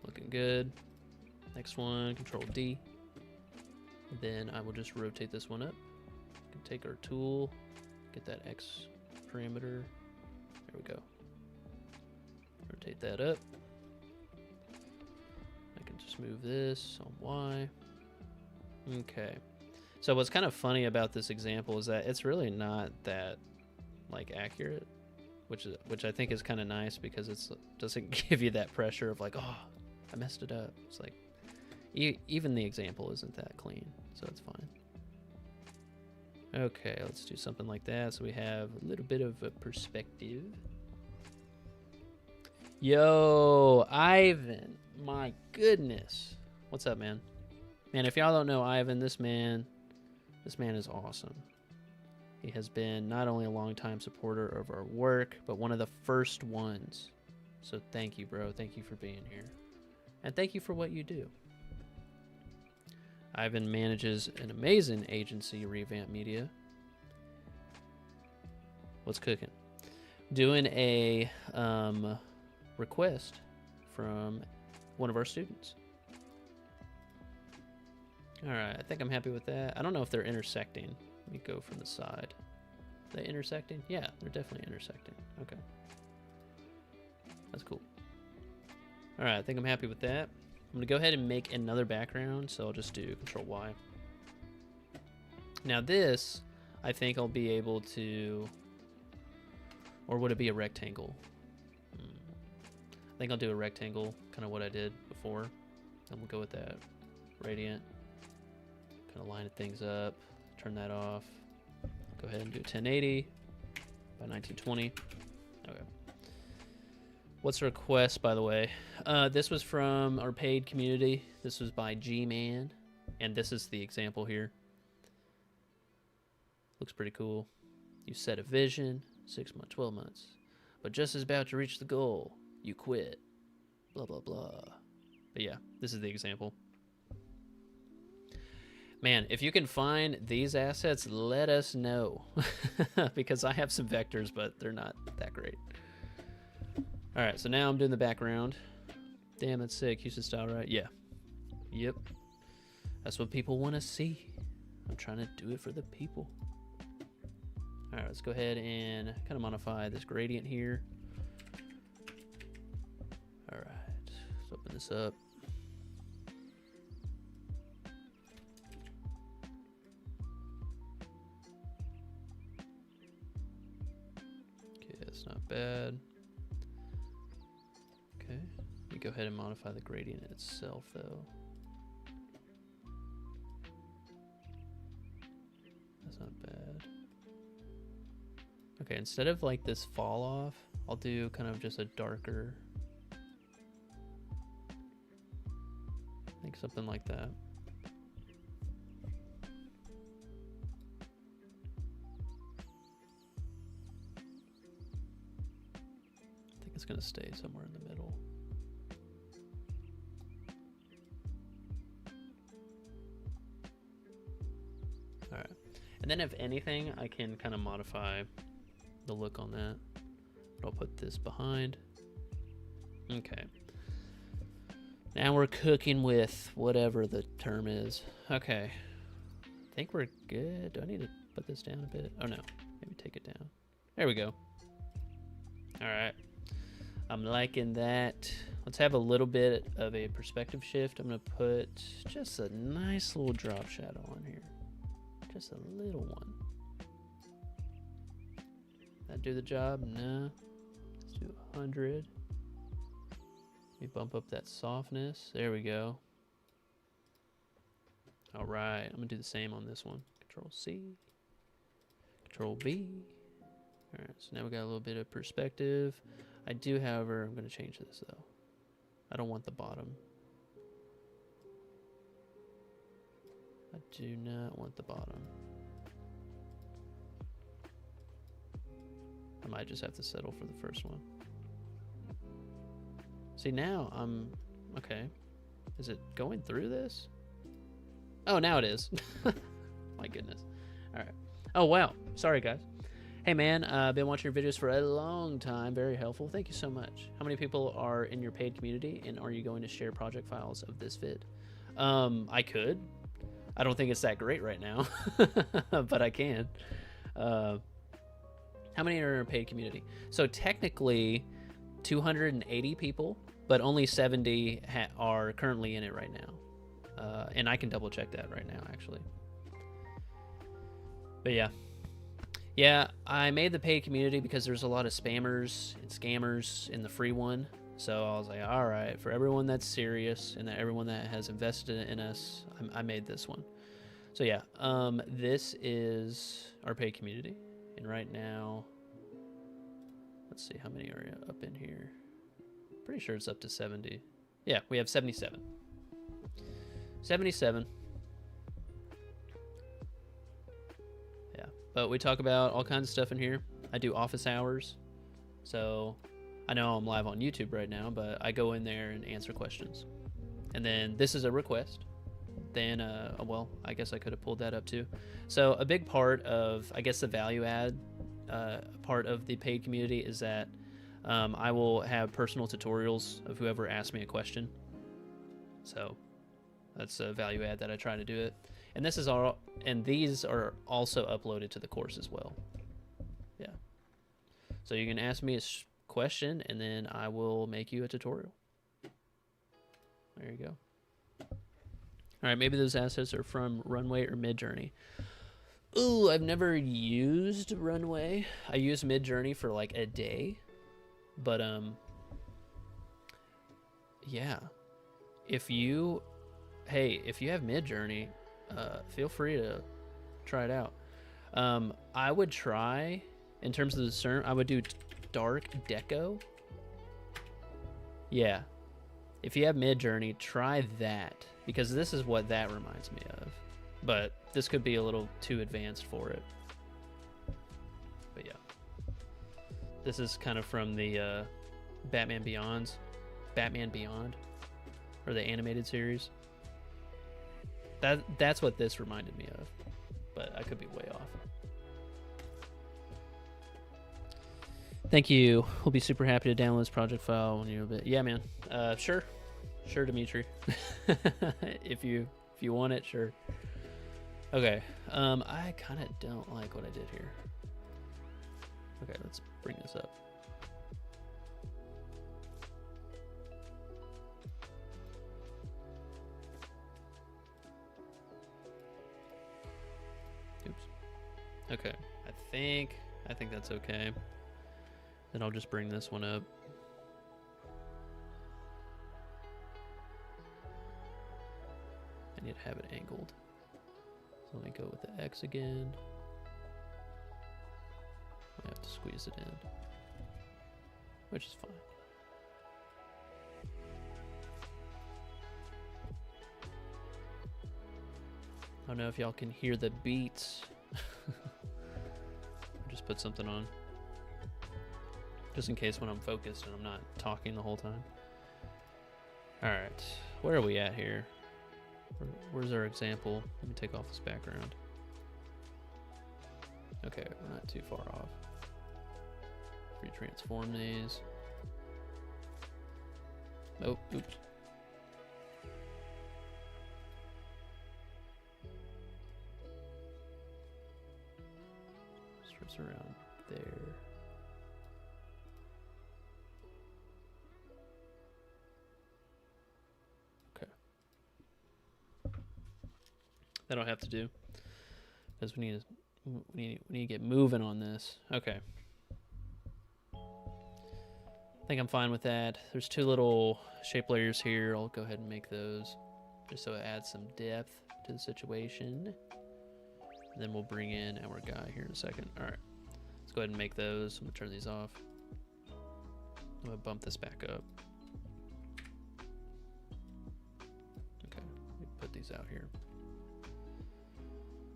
Looking good. Next one, Control D. And then I will just rotate this one up. We can take our tool, get that X parameter. There we go. Rotate that up. I can just move this on Y. Okay. So what's kind of funny about this example is that it's really not that like accurate, which I think is kind of nice because it doesn't give you that pressure of like, oh, I messed it up. It's like even the example isn't that clean, so it's fine. Okay, let's do something like that so we have a little bit of a perspective. Yo, Ivan, my goodness. What's up, man? Man, if y'all don't know Ivan, this man is awesome. He has been not only a longtime supporter of our work, but one of the first ones. So thank you, bro. Thank you for being here. And thank you for what you do. Ivan manages an amazing agency, Revamp Media. What's cooking? Doing a request from one of our students. All right, I think I'm happy with that. I don't know if they're intersecting. Let me go from the side. Are they intersecting? Yeah, they're definitely intersecting. Okay. That's cool. All right, I think I'm happy with that. I'm gonna go ahead and make another background, so I'll just do Control Y. Now this, I think I'll be able to, or would it be a rectangle? I think I'll do a rectangle, kind of what I did before. And we'll go with that radiant. Kind of line things up, turn that off. Go ahead and do 1080 by 1920. Okay. What's the request, by the way? This was from our paid community. This was by G-Man, and this is the example here. Looks pretty cool. You set a vision, 6 months, 12 months, but just as about to reach the goal, you quit. Blah, blah, blah. But yeah, this is the example. Man, if you can find these assets, let us know. Because I have some vectors, but they're not that great. All right, so now I'm doing the background. Damn, that's sick. Houston style, right? Yeah. Yep. That's what people want to see. I'm trying to do it for the people. All right, let's go ahead and kind of modify this gradient here. All right, let's open this up. Okay, that's not bad. Okay, let me go ahead and modify the gradient itself though. That's not bad. Okay, instead of like this fall off, I'll do kind of just a darker, I think something like that. I think it's gonna stay somewhere in the middle. All right, and then if anything, I can kind of modify the look on that. But I'll put this behind. Okay. Now we're cooking with whatever the term is. Okay. I think we're good. Do I need to put this down a bit? Oh no, maybe take it down. There we go. All right. I'm liking that. Let's have a little bit of a perspective shift. I'm gonna put just a nice little drop shadow on here. Just a little one. That do the job? No. Let's do 100. Let me bump up that softness. There we go. All right, I'm gonna do the same on this one. Control C, Control V. All right, so now we got a little bit of perspective. I do, however, I'm gonna change this though. I don't want the bottom. I do not want the bottom. I might just have to settle for the first one. See, now I'm, okay. Is it going through this? Oh, now it is. My goodness. All right. Oh, wow. Sorry, guys. Hey, man, I've been watching your videos for a long time. Very helpful. Thank you so much. How many people are in your paid community, and are you going to share project files of this vid? I could. I don't think it's that great right now, but I can. How many are in our paid community? So technically 280 people, but only 70 are currently in it right now. And I can double check that right now, actually. But yeah. Yeah, I made the paid community because there's a lot of spammers and scammers in the free one. So I was like, all right, for everyone that's serious and everyone that has invested in us, I made this one. So yeah, this is our paid community. And right now, let's see, how many are up in here? Pretty sure it's up to 70. Yeah, we have 77. 77. Yeah, but we talk about all kinds of stuff in here. I do office hours. So I know I'm live on YouTube right now, but I go in there and answer questions. And then this is a request. Then, well, I guess I could have pulled that up too. So a big part of, I guess, the value add part of the paid community is that I will have personal tutorials of whoever asks me a question. So that's a value add that I try to do it. And this is all, and these are also uploaded to the course as well. Yeah. So you can ask me a question and then I will make you a tutorial. There you go. All right, maybe those assets are from Runway or Midjourney. Ooh, I've never used Runway. I used Midjourney for like a day. But yeah. If you have Midjourney, feel free to try it out. I would try, in terms of the CERN, I would do dark deco. Yeah. If you have Midjourney, try that, because this is what that reminds me of. But this could be a little too advanced for it. But yeah. This is kind of from the Batman Beyond, or the animated series. That's what this reminded me of, but I could be way off. Thank you. We'll be super happy to download this project file when you're a bit. Yeah, man. Sure, Dimitri. if you want it, sure. Okay. I kind of don't like what I did here. Okay, let's bring this up. Oops. Okay, I think that's okay. Then I'll just bring this one up. I need to have it angled. So let me go with the X again. I have to squeeze it in, which is fine. I don't know if y'all can hear the beats. Just put something on, just in case when I'm focused and I'm not talking the whole time. All right, where are we at here? Where's our example? Let me take off this background. Okay, we're not too far off. Retransform these. Oh, oops. that I'll have to do because we need to get moving on this. Okay. I think I'm fine with that. There's 2 little shape layers here. I'll go ahead and make those just so it adds some depth to the situation. And then we'll bring in our guy here in a second. All right, let's go ahead and make those. I'm gonna turn these off. I'm gonna bump this back up. Okay, let me put these out here.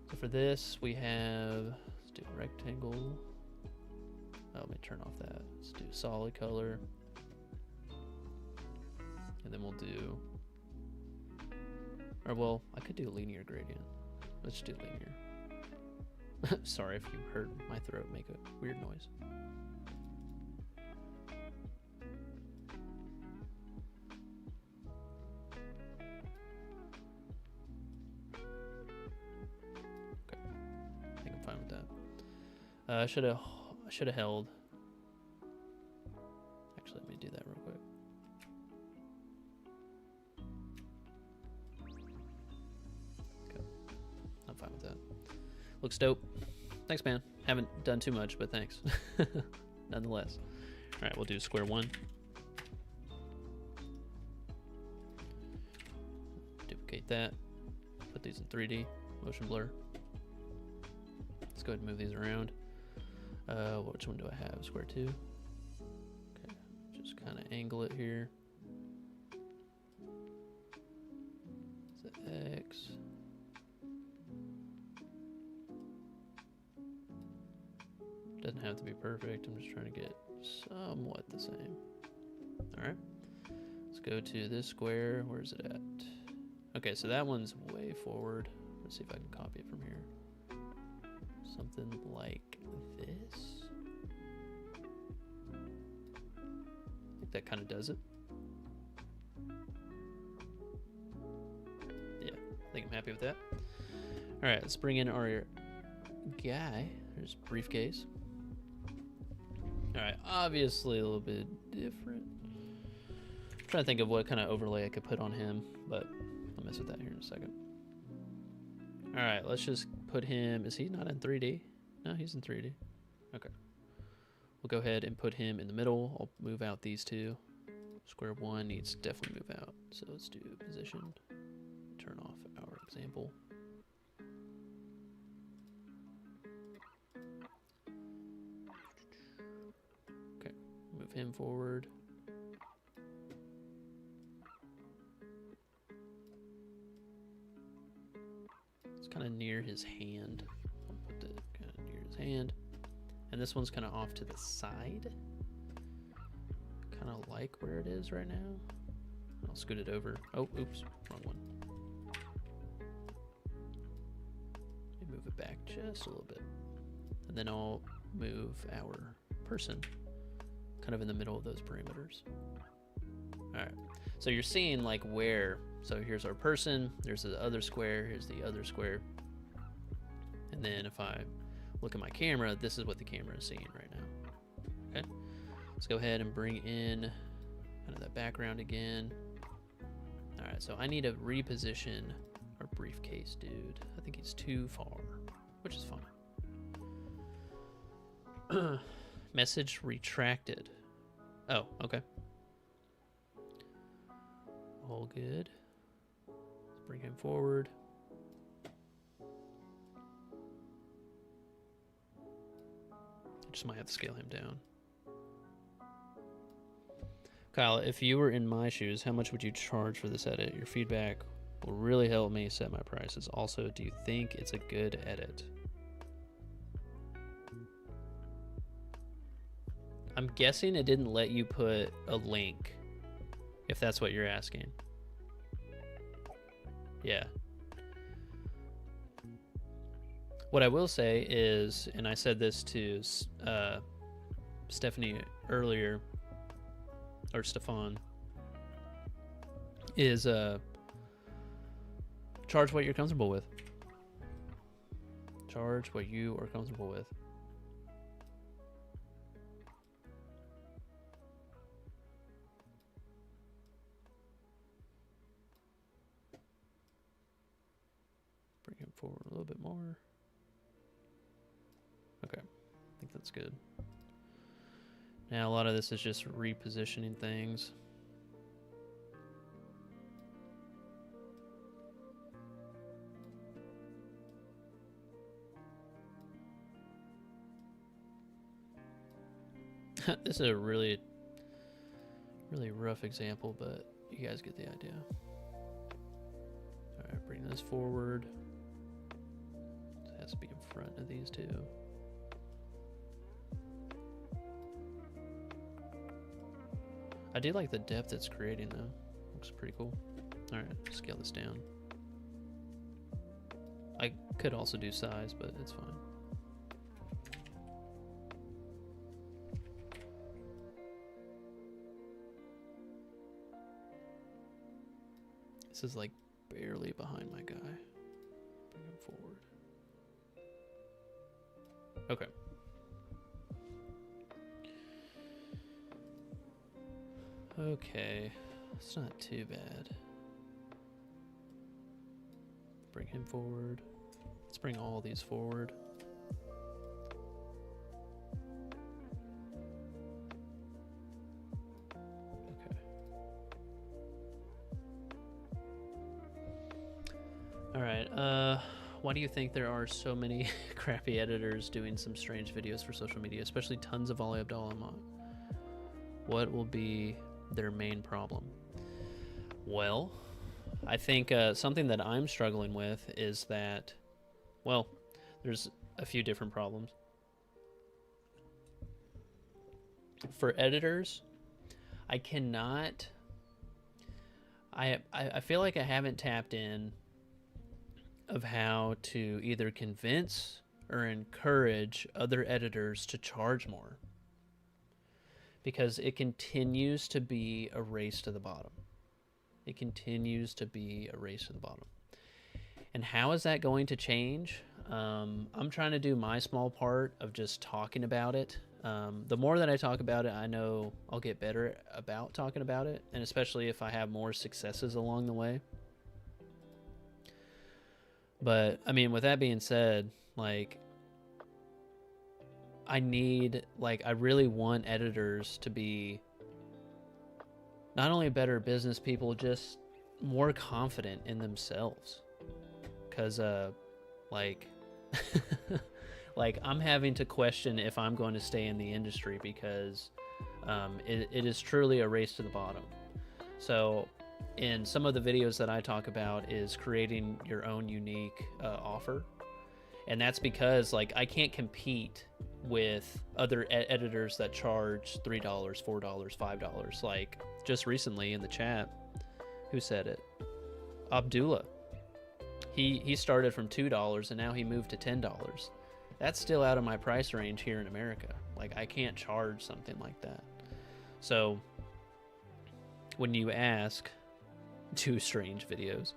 So for this, we have, let's do a rectangle. Oh, let me turn off that. Let's do solid color. And then we'll do, or well, I could do a linear gradient. Let's do linear. Sorry if you heard my throat make a weird noise. Okay, I think I'm fine with that. I should have held. Actually, let me do that real quick. Okay, I'm fine with that. Looks dope. Thanks, man. Haven't done too much, but thanks. Nonetheless. All right, we'll do square 1. Duplicate that. Put these in 3D. Motion blur. Let's go ahead and move these around. Which one do I have? Square 2. Okay, just kind of angle it here. It's an X. Doesn't have to be perfect. I'm just trying to get somewhat the same. All right, let's go to this square. Where's it at? Okay, so that one's way forward. Let's see if I can copy it from here. Something like this. I think that kind of does it. Yeah, I think I'm happy with that. All right, let's bring in our guy. There's briefcase. All right, obviously a little bit different. I'm trying to think of what kind of overlay I could put on him, but I'll mess with that here in a second. All right, let's just put him, is he not in 3D? No, he's in 3D. Okay. We'll go ahead and put him in the middle. I'll move out these 2. Square 1 needs to definitely move out. So let's do position. Turn off our example. Okay, move him forward. Kind of near his hand. I'll put it kind of near his hand. And this one's kind of off to the side. Kind of like where it is right now. I'll scoot it over. Oh, oops, wrong one. Let me move it back just a little bit. And then I'll move our person kind of in the middle of those parameters. All right, so you're seeing like where, so here's our person, there's the other square, here's the other square. And then if I look at my camera, this is what the camera is seeing right now. Okay, let's go ahead and bring in kind of that background again. All right, so I need to reposition our briefcase dude. I think he's too far, which is fine. Message retracted. Oh, okay. All good. Let's bring him forward. I just might have to scale him down. Kyle, if you were in my shoes, how much would you charge for this edit? Your feedback will really help me set my prices. Also, do you think it's a good edit? I'm guessing it didn't let you put a link, if that's what you're asking. Yeah. What I will say is, and I said this to Stephanie earlier, or Stefan, is charge what you're comfortable with. Charge what you are comfortable with. bring him forward a little bit more. Okay, I think that's good. Now a lot of this is just repositioning things. This is a really rough example, but you guys get the idea. All right, bring this forward. It has to be in front of these two. I do like the depth it's creating though. Looks pretty cool. All right, scale this down. I could also do size, but it's fine. This is like barely behind my guy. Bring him forward. Okay. Okay, it's not too bad. Bring him forward. Let's bring all these forward. Okay. All right, why do you think there are so many crappy editors doing some strange videos for social media, especially tons of Ali Abdallah? What will be their main problem? Well, I think something that I'm struggling with is that, well, there's a few different problems. For editors, I cannot, I feel like I haven't tapped in of how to either convince or encourage other editors to charge more, because it continues to be a race to the bottom. It continues to be a race to the bottom. And how is that going to change? I'm trying to do my small part of just talking about it. The more that I talk about it, I know I'll get better about talking about it, and especially if I have more successes along the way. But, I mean, with that being said, like, I really want editors to be not only better business people, just more confident in themselves. Because, like, like, I'm having to question if I'm going to stay in the industry, because it is truly a race to the bottom. So, in some of the videos that I talk about is creating your own unique offer. And that's because, like, I can't compete with other editors that charge $3, $4, $5. Like, just recently in the chat, who said it? Abdullah. He started from $2 and now he moved to $10. That's still out of my price range here in America. Like, I can't charge something like that. So, when you ask, two strange videos,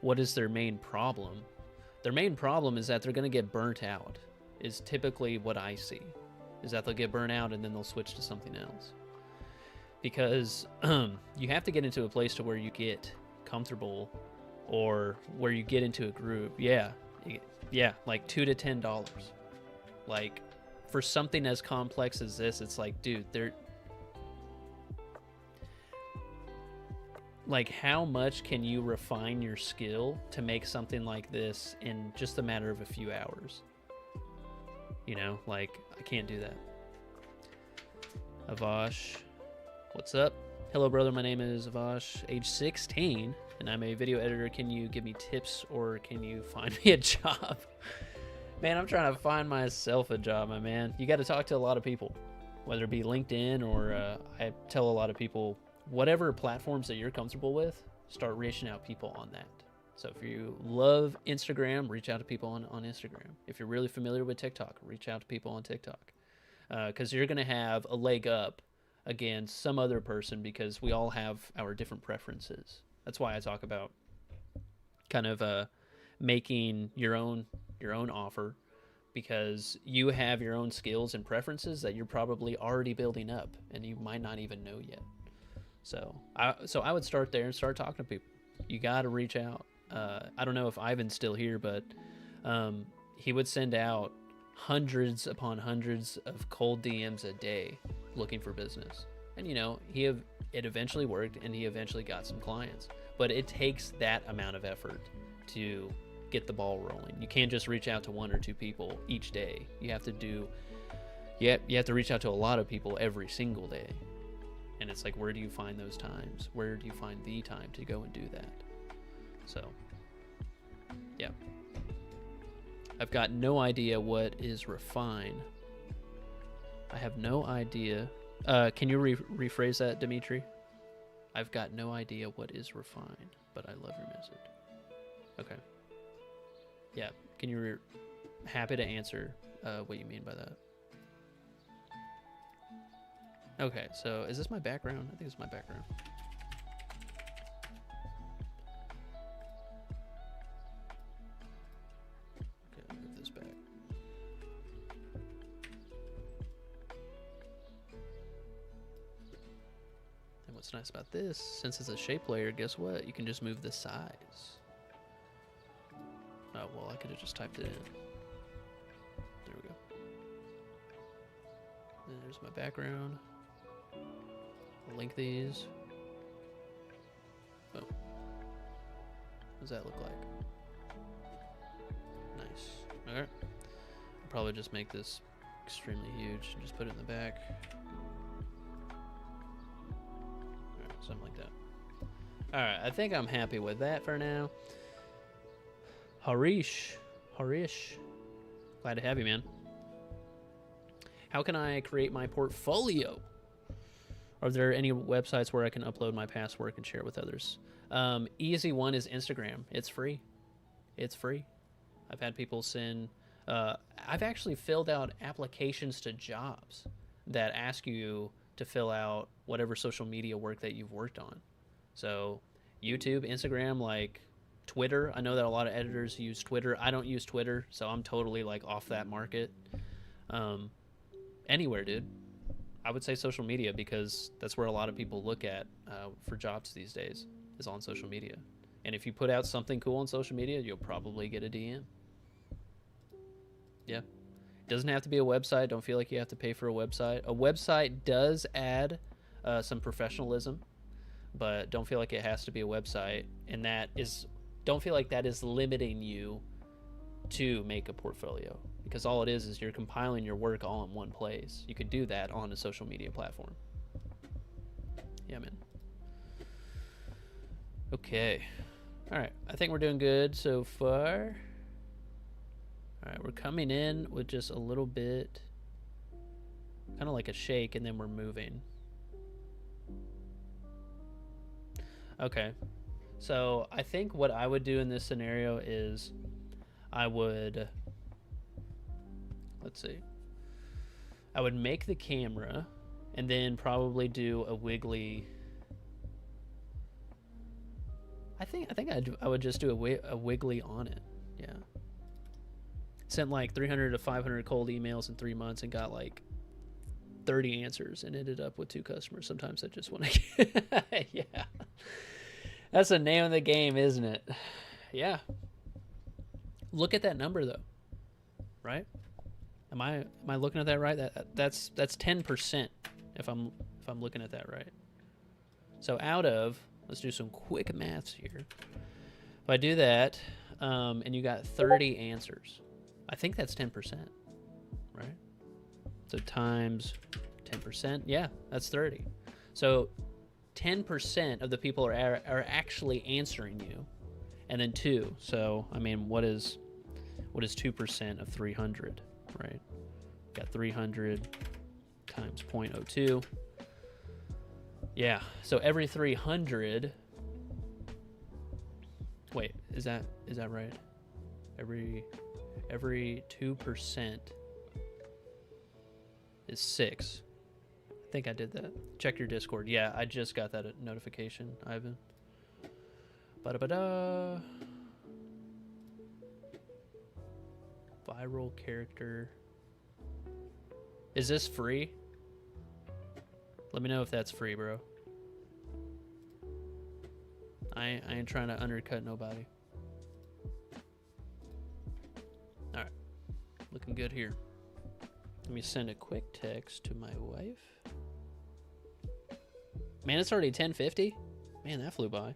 what is their main problem? Their main problem is that they're going to get burnt out, is typically what I see, is that they'll get burnt out and then they'll switch to something else. Because you have to get into a place to where you get comfortable, or where you get into a groove. Yeah, like $2 to $10. Like, for something as complex as this, it's like, dude, like, how much can you refine your skill to make something like this in just a matter of a few hours? You know, like, I can't do that. Avash, what's up? Hello, brother. My name is Avash, age 16, and I'm a video editor. Can you give me tips, or can you find me a job? Man, I'm trying to find myself a job, my man. You got to talk to a lot of people, whether it be LinkedIn or I tell a lot of people, whatever platforms that you're comfortable with, start reaching out people on that. So if you love Instagram, reach out to people on Instagram. If you're really familiar with TikTok, reach out to people on TikTok. Because you're going to have a leg up against some other person, because we all have our different preferences. That's why I talk about kind of making your own offer, because you have your own skills and preferences that you're probably already building up and you might not even know yet. So I would start there and start talking to people. You got to reach out. I don't know if Ivan's still here, but he would send out hundreds upon hundreds of cold DMs a day looking for business. And, you know, it eventually worked, and he eventually got some clients. But it takes that amount of effort to get the ball rolling. You can't just reach out to 1 or 2 people each day. You have to reach out to a lot of people every single day. And it's like, where do you find those times? Where do you find the time to go and do that? So, yeah. I've got no idea what is refine. I have no idea. Can you rephrase that, Dimitri? I've got no idea what is refine, but I love your message. Okay. Yeah. Can you happy to answer what you mean by that? Okay, so is this my background? I think it's my background. Okay, I'll move this back. And what's nice about this, since it's a shape layer, guess what? You can just move the size. Oh, well, I could have just typed it in. There we go. And there's my background. I'll link these. Oh. What does that look like? Nice. Alright. I'll probably just make this extremely huge and just put it in the back. Alright, something like that. Alright, I think I'm happy with that for now. Harish. Glad to have you, man. How can I create my portfolio? Are there any websites where I can upload my past work and share it with others? Easy one is Instagram. It's free. It's free. I've had people send... I've actually filled out applications to jobs that ask you to fill out whatever social media work that you've worked on. So YouTube, Instagram, like Twitter. I know that a lot of editors use Twitter. I don't use Twitter, so I'm totally like off that market. Anywhere, dude. I would say social media, because that's where a lot of people look at for jobs these days, is on social media. And if you put out something cool on social media, you'll probably get a DM. Yeah. It doesn't have to be a website. Don't feel like you have to pay for a website. A website does add some professionalism, but don't feel like it has to be a website. And don't feel like that is limiting you to make a portfolio. Because all it is you're compiling your work all in one place. You could do that on a social media platform. Yeah, man. Okay. All right. I think we're doing good so far. All right. We're coming in with just a little bit, kind of like a shake, and then we're moving. Okay. So I think what I would do in this scenario is I would... Let's see. I would make the camera and then probably do a wiggly. I think I would just do a wiggly on it. Yeah. Sent like 300 to 500 cold emails in 3 months and got like 30 answers and ended up with 2 customers. Sometimes I just want to. Yeah. That's the name of the game, isn't it? Yeah. Look at that number though. Right? Am I looking at that right? That's 10% if I'm looking at that right. So out of, let's do some quick maths here. If I do that, and you got 30 answers, I think that's 10%, right? So times 10%, yeah, that's 30. So 10% of the people are actually answering you, and then 2. So I mean, what is 2% of 300? Right, got 300 times 0.02. Yeah, so every 300. Wait, is that right? Every 2% is 6. I think I did that. Check your Discord. Yeah, I just got that notification, Ivan. Ba-da-ba-da. Viral character. Is this free? Let me know if that's free, bro. I ain't trying to undercut nobody. Looking good here. Let me send a quick text to my wife. Man, it's already 10:50. Man, that flew by.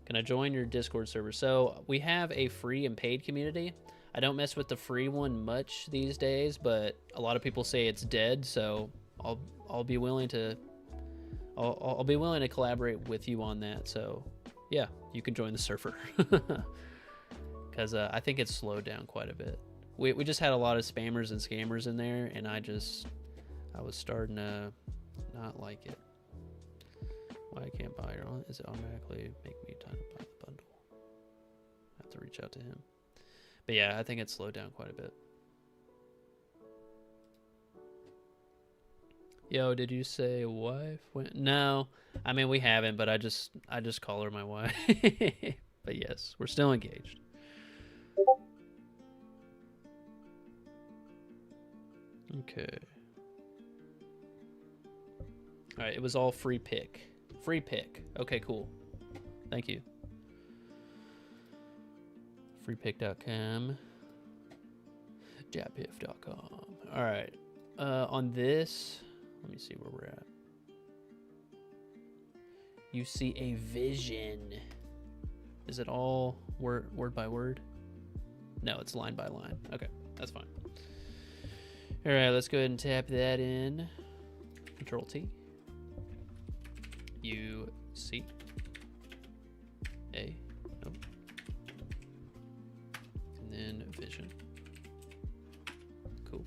Can I join your Discord server? So we have a free and paid community. I don't mess with the free one much these days, but a lot of people say it's dead. So I'll be willing to I'll be willing to collaborate with you on that. So yeah, you can join the server because I think it's slowed down quite a bit. We just had a lot of spammers and scammers in there, and I was starting to not like it. Why I can't buy it? Is it automatically make me time to buy the bundle? I have to reach out to him. But yeah, I think it's slowed down quite a bit. Yo, did you say wife? No, I mean we haven't, but I just call her my wife. But yes, we're still engaged. Okay. All right, it was all free pick. Free pick. Okay, cool. Thank you. Freepick.com. Jappiff.com. All right. On this, let me see where we're at. You see a vision. Is it all word by word? No, it's line by line. Okay, that's fine. All right, let's go ahead and tap that in. Control T. U C A. Nope. And then vision. Cool.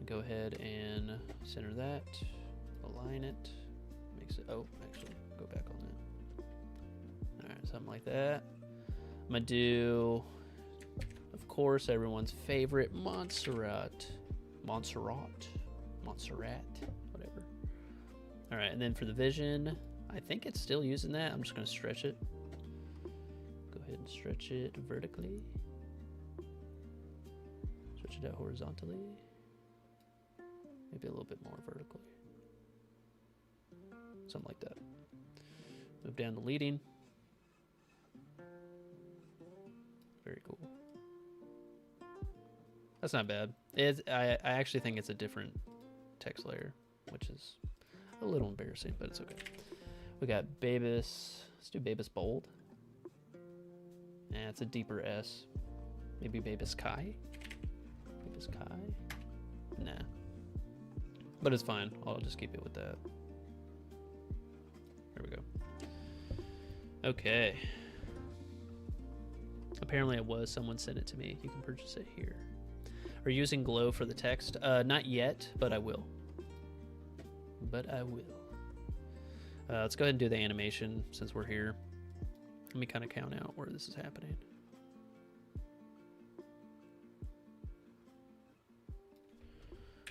Go ahead and center that. Align it. Makes it. Oh, actually, go back on that. All right, something like that. I'm gonna do, of course, everyone's favorite Montserrat, whatever. All right, and then for the vision, I think it's still using that. I'm just gonna stretch it. Go ahead and stretch it vertically. Stretch it out horizontally. Maybe a little bit more vertically. Something like that. Move down the leading. Very cool. That's not bad. I actually think it's a different text layer, which is a little embarrassing, but it's okay. We got Babus. Let's do Babus Bold. Nah, it's a deeper S. Maybe Babus Kai? Babus Kai? Nah. But it's fine. I'll just keep it with that. There we go. Okay. Apparently it was. Someone sent it to me. You can purchase it here. Are you using Glow for the text? Not yet, but I will. Let's go ahead and do the animation since we're here. Let me kind of count out where this is happening.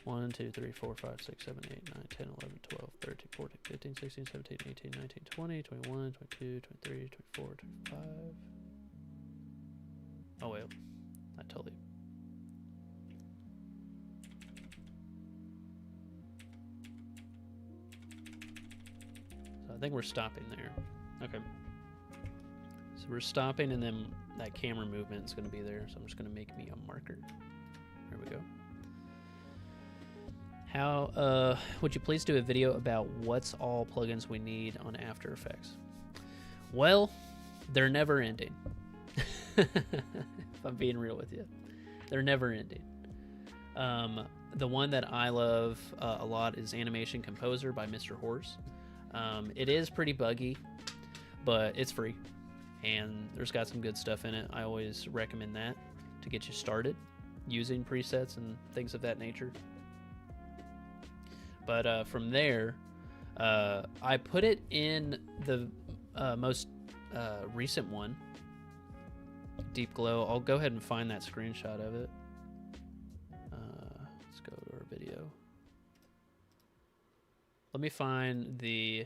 One, 2, 3, 4, 5, 6, 7, 8, 9, 10, 11, 12, 13, 14, 15, 16, 17, 18, 19, 20, 21, 22, 23, 24, 25. Oh, wait. I totally... So I think we're stopping there. Okay. So we're stopping, and then that camera movement is going to be there. So I'm just going to make me a marker. There we go. How would you please do a video about what's all plugins we need on After Effects? Well, they're never ending. If I'm being real with you, they're never ending. The one that I love a lot is Animation Composer by Mr. Horse. It is pretty buggy, but it's free, and there's got some good stuff in it. I always recommend that to get you started using presets and things of that nature. But from there, I put it in the most recent one, Deep Glow. I'll go ahead and find that screenshot of it. Let's go to our video. Let me find the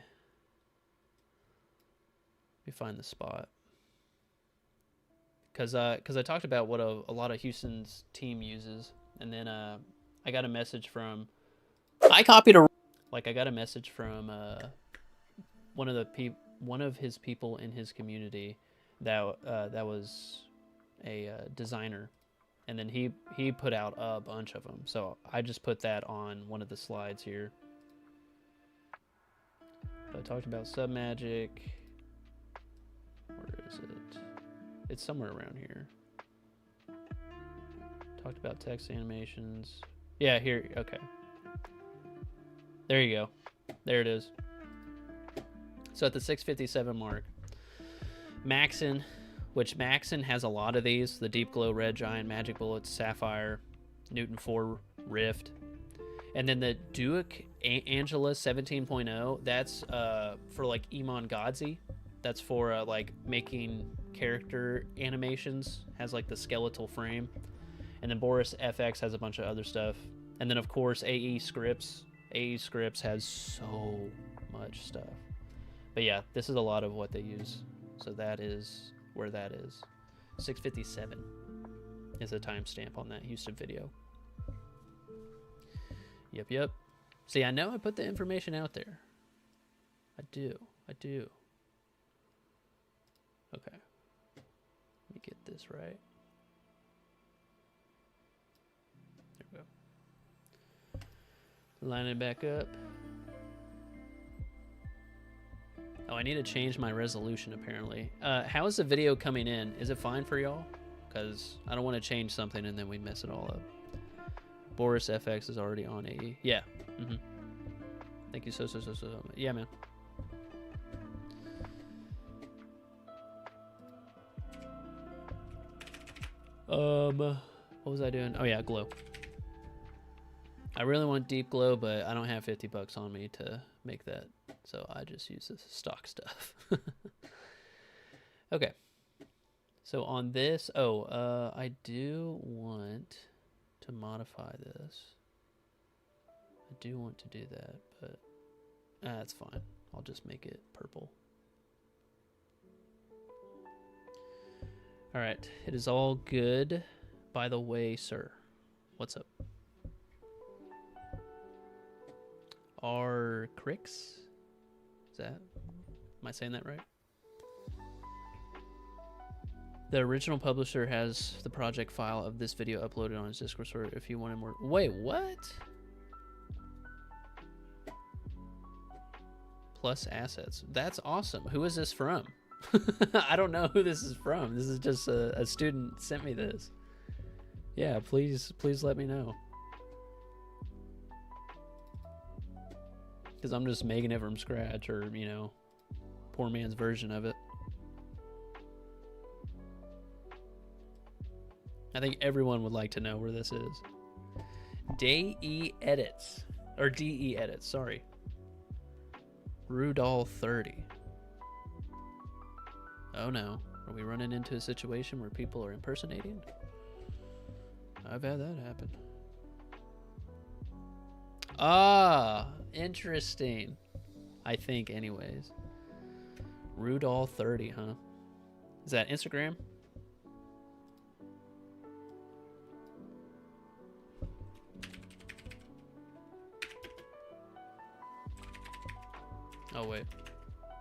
spot. Because I talked about what a lot of Houston's team uses, and then I got a message from... I got a message from one of his people in his community that was a designer And then he put out a bunch of them. So I just put that on one of the slides here. So I talked about Submagic. Where is it? It's somewhere around here. Talked about text animations. Yeah, here. Okay. There you go. There it is. So at the 657 mark, Maxon, which Maxon has a lot of these, the Deep Glow Red Giant, Magic Bullets, Sapphire, Newton 4 Rift. And then the Duke Angela 17.0, that's for like Iman Godzi. That's for like making character animations, has like the skeletal frame. And then Boris FX has a bunch of other stuff. And then of course AE Scripts. AE Scripts has so much stuff. But yeah, this is a lot of what they use. So that is where that is. 657 is a timestamp on that Houston video. Yep. See, I know I put the information out there. I do. Okay. Let me get this right. There we go. Line it back up. Oh, I need to change my resolution, apparently. How is the video coming in? Is it fine for y'all? Because I don't want to change something and then we mess it all up. Boris FX is already on AE. Yeah. Thank you so. Yeah, man. What was I doing? Oh, yeah, glow. I really want deep glow, but I don't have 50 bucks on me to make that. So I just use this stock stuff. Okay. So on this, I do want to modify this. I do want to do that, but that's fine. I'll just make it purple. All right. It is all good. By the way, sir, what's up? R Crix? Is that, am I saying that right? The original publisher has the project file of this video uploaded on his Discord server if you wanted more. Wait, what? Plus assets. That's awesome. Who is this from? I don't know who this is from. This is just a student sent me this. Yeah, please let me know. Because I'm just making it from scratch, or, you know, poor man's version of it. I think everyone would like to know where this is. DE Edits. Or DE Edits, sorry. Rudol 30. Oh no. Are we running into a situation where people are impersonating? I've had that happen. Ah, interesting. I think, anyways. Rudol 30, huh? Is that Instagram? Oh, wait.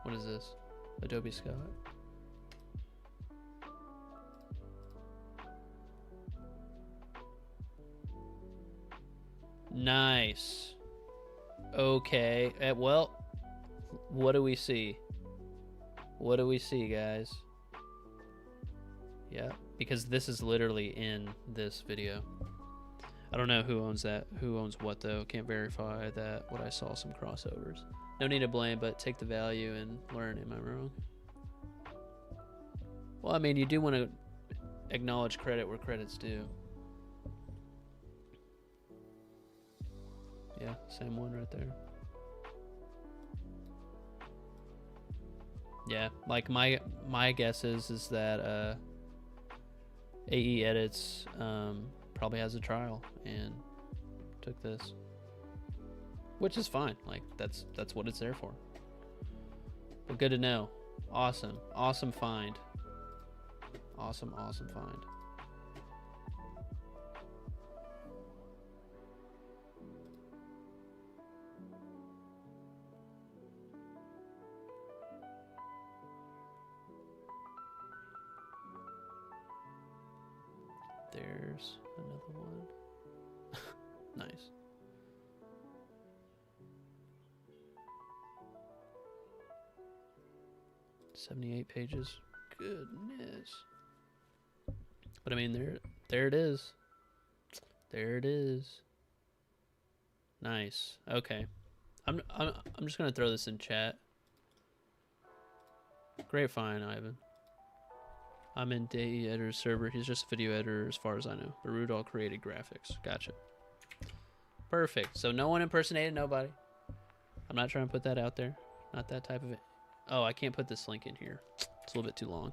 What is this? Adobe Scout? Nice. Okay. Well, what do we see? What do we see, guys? Yeah, because this is literally in this video. I don't know who owns that. Who owns what, though? Can't verify that. What I saw some crossovers. No need to blame, but take the value and learn. Am I wrong? Well, I mean, you do want to acknowledge credit where credit's due. Yeah, same one right there. Yeah, like my guess is that AE Edits probably has a trial and took this, which is fine. Like that's what it's there for. But good to know. Awesome find. Awesome find. There Here's another one. Nice. $78 pages. Goodness. But I mean, there it is. There it is. Nice. Okay. I'm just gonna throw this in chat. Great find, Ivan. I'm in Day Editor's server. He's just a video editor as far as I know. But Rudolph created graphics. Gotcha. Perfect. So no one impersonated nobody. I'm not trying to put that out there. Not that type of it. Oh, I can't put this link in here. It's a little bit too long.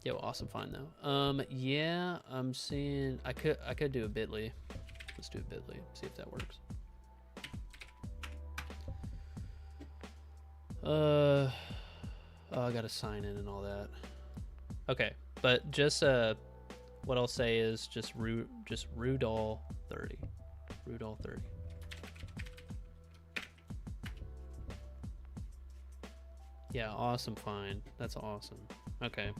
Yo, awesome find though. Yeah, I'm seeing I could do a bit.ly. Let's do a bit.ly. See if that works. Oh, I gotta sign in and all that. Okay, but just what I'll say is just Rudolph 30. Rudolph 30. Yeah, awesome find. That's awesome. Okay.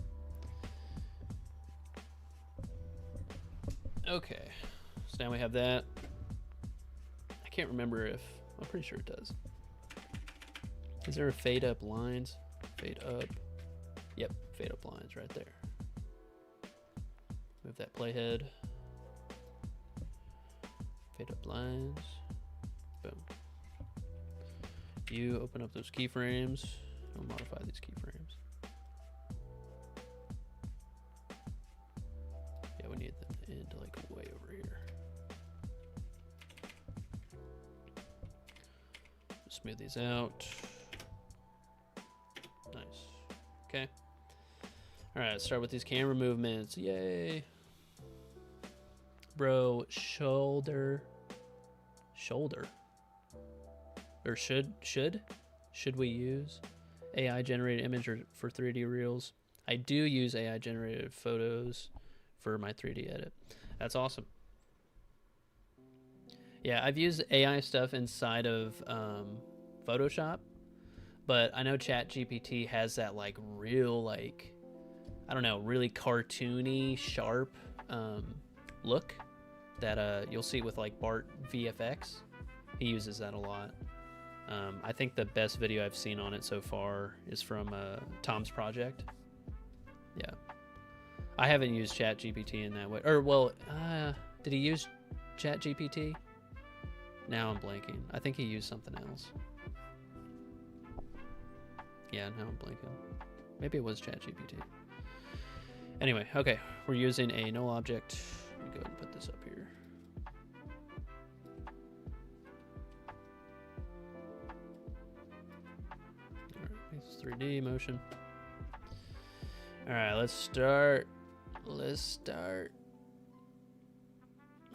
Okay. So now we have that. I can't remember if I'm pretty sure it does. Is there a fade up lines? Fade up. Yep, fade up lines right there. Move that playhead. Fade up lines. Boom. You open up those keyframes. I'll modify these keyframes. Yeah, we need them to end like way over here. Smooth these out. Nice. Okay. All right, let's start with these camera movements. Yay. Bro, shoulder. Or should we use AI generated image for 3D reels? I do use AI generated photos for my 3D edit. That's awesome. Yeah, I've used AI stuff inside of Photoshop, but I know ChatGPT has that like real, like, I don't know, really cartoony, sharp look that you'll see with like Bart VFX. He uses that a lot. I think the best video I've seen on it so far is from Tom's project. Yeah. I haven't used ChatGPT in that way. Or, well, did he use ChatGPT? Now I'm blanking. I think he used something else. Yeah, now I'm blanking. Maybe it was ChatGPT. Anyway, okay. We're using a null object. Let me go ahead and put this up here. It's 3D motion. All right, let's start. All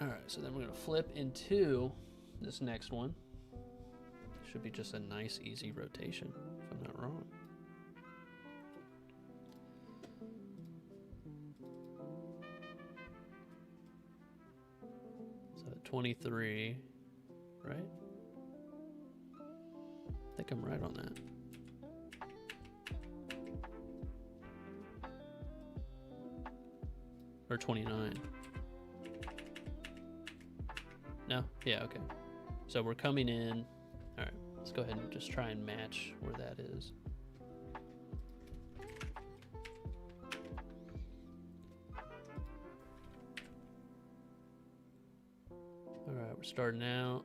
right, so then we're gonna flip into this next one. Should be just a nice, easy rotation, if I'm not wrong. So 23, right? I think I'm right on that. Or 29. No? Yeah, okay. So we're coming in. All right, let's go ahead and just try and match where that is. All right, we're starting out.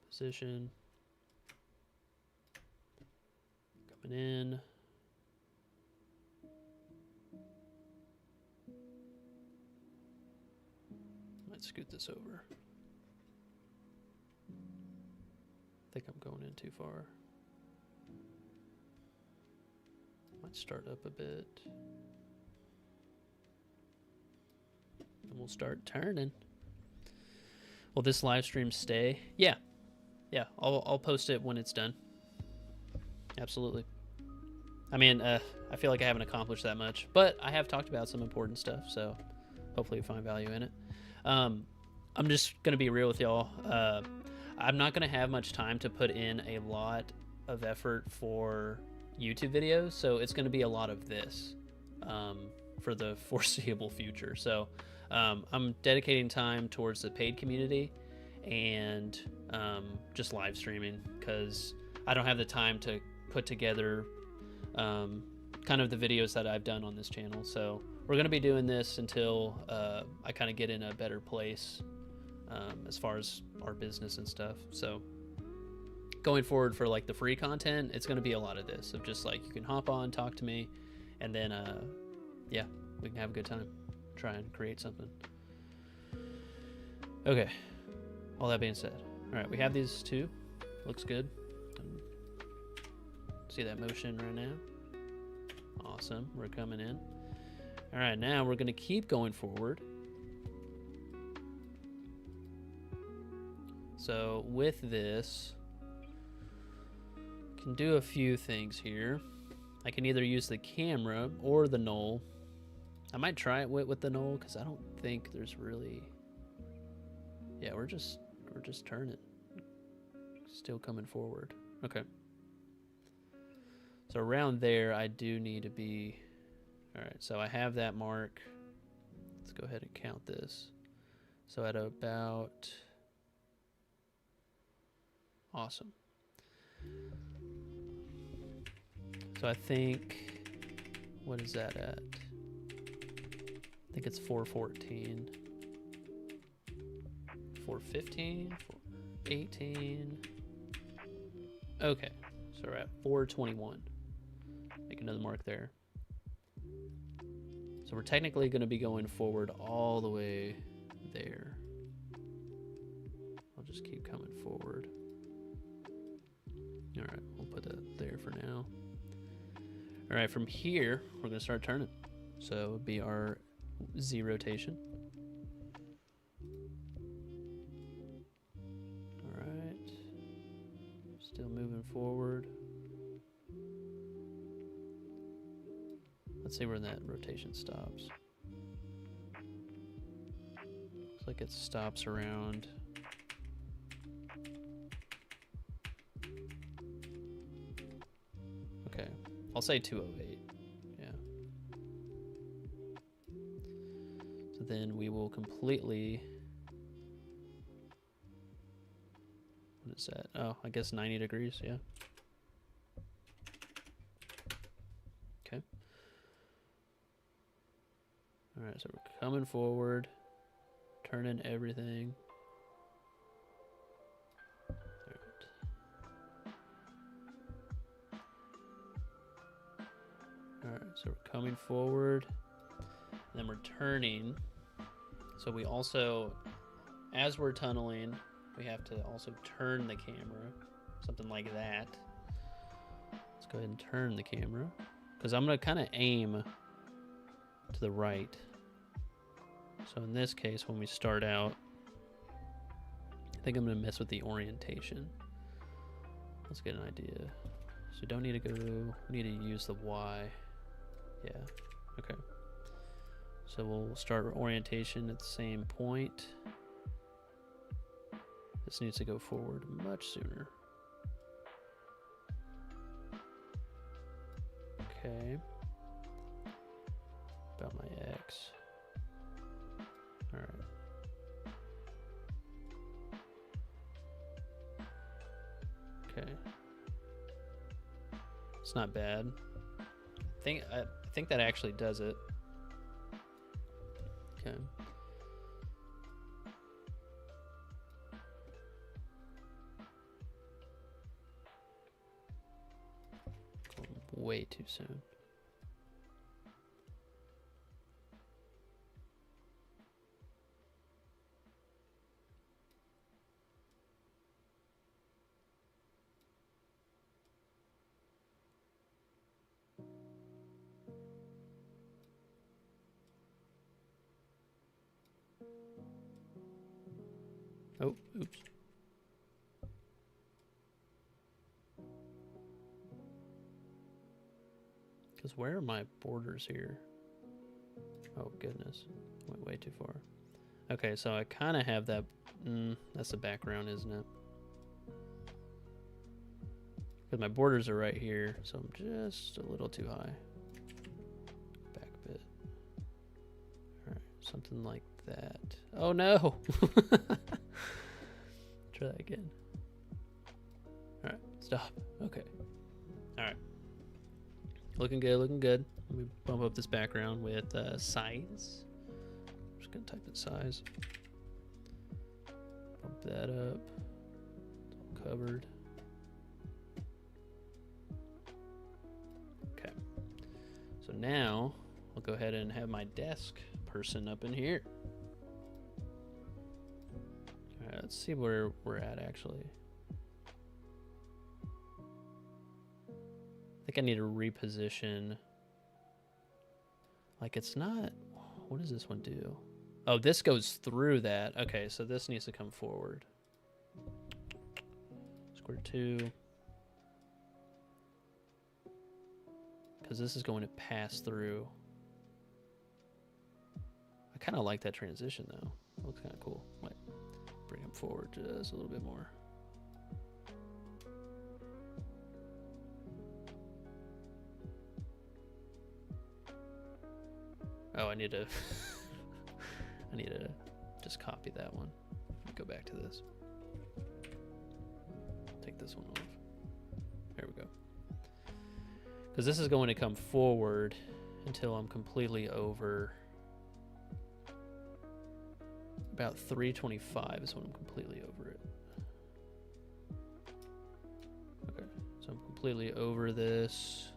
Position. Coming in. Scoot this over. I think I'm going in too far. Might start up a bit. And we'll start turning. Will this live stream stay? Yeah. Yeah, I'll post it when it's done. Absolutely. I mean, I feel like I haven't accomplished that much, but I have talked about some important stuff, so hopefully you find value in it. I'm just going to be real with y'all. I'm not going to have much time to put in a lot of effort for YouTube videos, so it's going to be a lot of this. for the foreseeable future. So I'm dedicating time towards the paid community and just live streaming, because I don't have the time to put together kind of the videos that I've done on this channel. So we're going to be doing this until I kind of get in a better place as far as our business and stuff. So going forward, for like the free content, it's going to be a lot of this, of just like, you can hop on, talk to me, and then yeah, we can have a good time, try and create something. Okay, all that being said, all right, we have these two. Looks good. See that motion right now? Awesome, we're coming in. All right, now we're going to keep going forward. So with this, can do a few things here. I can either use the camera or the null. I might try it with the null, because I don't think there's really... Yeah, we're just turning. Still coming forward. Okay. So around there, I do need to be... All right, so I have that mark. Let's go ahead and count this. So at about... Awesome. So I think, what is that at? I think it's 414. 415, 418. Okay, so we're at 421. Make another mark there. So we're technically going to be going forward all the way there. I'll just keep coming forward. All right, we'll put that there for now. All right, from here, we're going to start turning. So it would be our Z rotation. All right. Still moving forward. Let's see where that rotation stops. Looks like it stops around... Okay, I'll say 208. Yeah. So then we will completely... What is that? Oh, I guess 90 degrees, yeah. Okay. All right, so we're coming forward, turning everything. All right, so we're coming forward, and then we're turning. So we also, as we're tunneling, we have to also turn the camera, something like that. Let's go ahead and turn the camera, because I'm going to kind of aim to the right. So in this case, when we start out, I think I'm going to mess with the orientation. Let's get an idea. So we don't need to go, we need to use the Y. Yeah, okay. So we'll start orientation at the same point. This needs to go forward much sooner. Okay. About my X. All right. Okay. It's not bad. I think that actually does it. Okay. Way too soon. Oh, oops. Because where are my borders here? Oh, goodness. Went way too far. Okay, so I kind of have that. That's the background, isn't it? Because my borders are right here, so I'm just a little too high. Something like that. Oh no! Try that again. Alright, stop. Okay. Alright. Looking good, looking good. Let me bump up this background with size. I'm just gonna type in size. Bump that up. It's all covered. Okay. So now I'll go ahead and have my desk person up in here. Alright, let's see where we're at actually. I think I need to reposition. Like it's not, what does this one do? Oh, this goes through that. Okay, so this needs to come forward. Square 2. Because this is going to pass through. I kind of like that transition though. It looks kind of cool. Might bring him forward just a little bit more. Oh, I need to I need to just copy that one. Let me go back to this. Take this one off. There we go. Because this is going to come forward until I'm completely over. About 325 is when I'm completely over it. Okay, so I'm completely over this.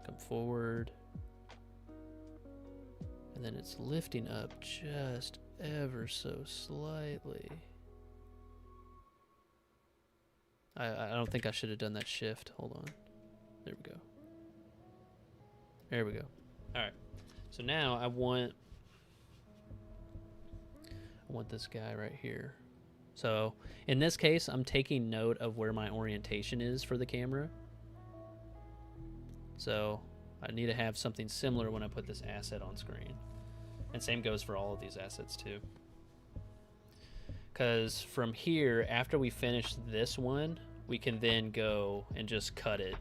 Come forward. And then it's lifting up just ever so slightly. I don't think I should have done that shift. Hold on. There we go. There we go. All right. So now I want this guy right here. So in this case, I'm taking note of where my orientation is for the camera. So I need to have something similar when I put this asset on screen. And same goes for all of these assets too. Because from here, after we finish this one, we can then go and just cut it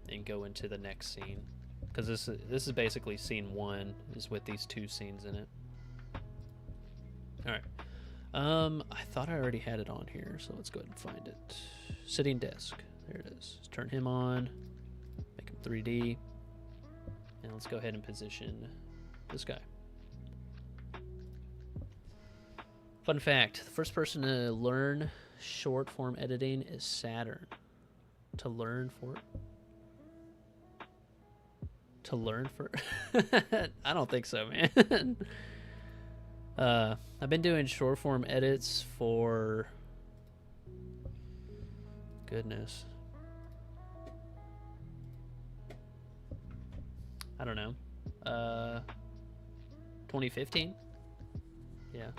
and go into the next scene. Because this is basically scene 1 is with these 2 scenes in it. All right. I thought I already had it on here, so let's go ahead and find it. Sitting desk. There it is. Let's turn him on. Make him 3D. And let's go ahead and position this guy. Fun fact, the first person to learn short form editing is Saturn. To learn for I don't think so, man. I've been doing short form edits for goodness, I don't know, 2015. Yeah.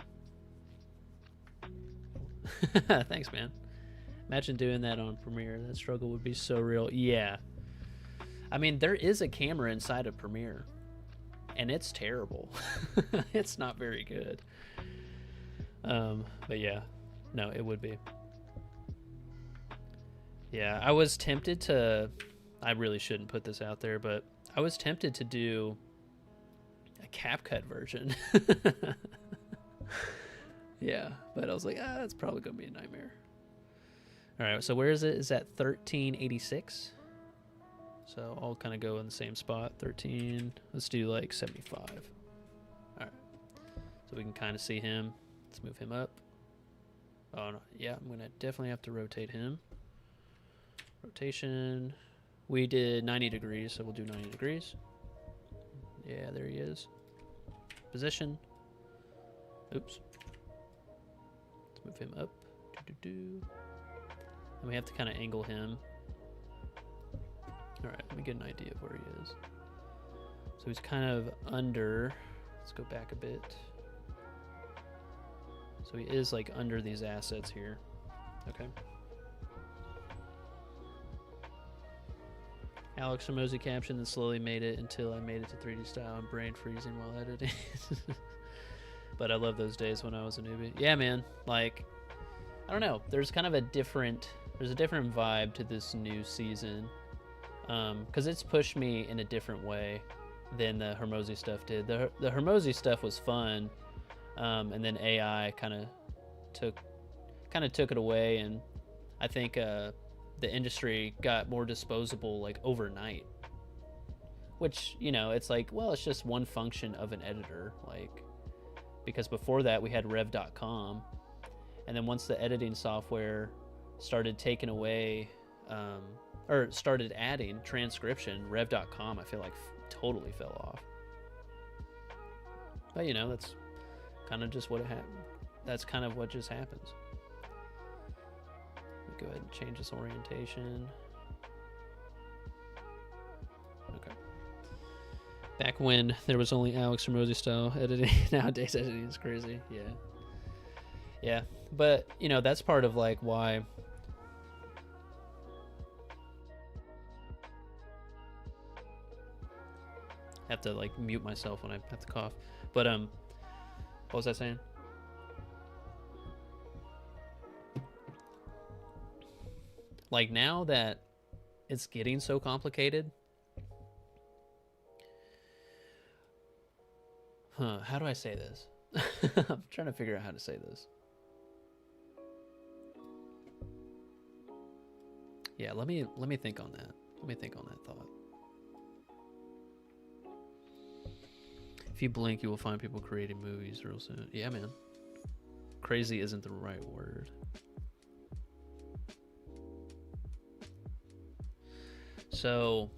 Thanks, man. Imagine doing that on Premiere. That struggle would be so real. Yeah. I mean, there is a camera inside of Premiere, and it's terrible. It's not very good. But yeah, no, it would be. Yeah, I was tempted to, I really shouldn't put this out there, but I was tempted to do a CapCut version. Yeah, but I was like, it's probably going to be a nightmare. All right, so where is it? Is that 1386? So I'll kind of go in the same spot. 13, let's do like 75. All right, so we can kind of see him. Let's move him up. Oh, no. Yeah, I'm going to definitely have to rotate him. Rotation. We did 90 degrees, so we'll do 90 degrees. Yeah, there he is. Position. Oops. Let's move him up. And we have to kind of angle him. All right, let me get an idea of where he is. So he's kind of under. Let's go back a bit. So he is like under these assets here. Okay. Alex Ramosi captioned and slowly made it until I made it to 3D style and brain freezing while editing. But I love those days when I was a newbie. Yeah, man. Like, I don't know. There's kind of a different vibe to this new season. Because it's pushed me in a different way than the Hermosi stuff did. The Hermosi stuff was fun and then AI kind of took it away, and I think the industry got more disposable like overnight. Which, you know, it's like, well, it's just one function of an editor, like, because before that we had rev.com, and then once the editing software started taking away or started adding transcription, rev.com I feel like totally fell off. But you know, that's kind of just what it happened. That's kind of what just happens. Let me go ahead and change this orientation. Okay. Back when there was only Alex Ramosi style editing, nowadays editing is crazy. Yeah. Yeah. But, you know, that's part of like why I have to like mute myself when I have to cough. But what was I saying? Like now that it's getting so complicated, how do I say this? I'm trying to figure out how to say this. Yeah, let me think on that. Let me think on that thought. If you blink, you will find people creating movies real soon. Yeah, man. Crazy isn't the right word. So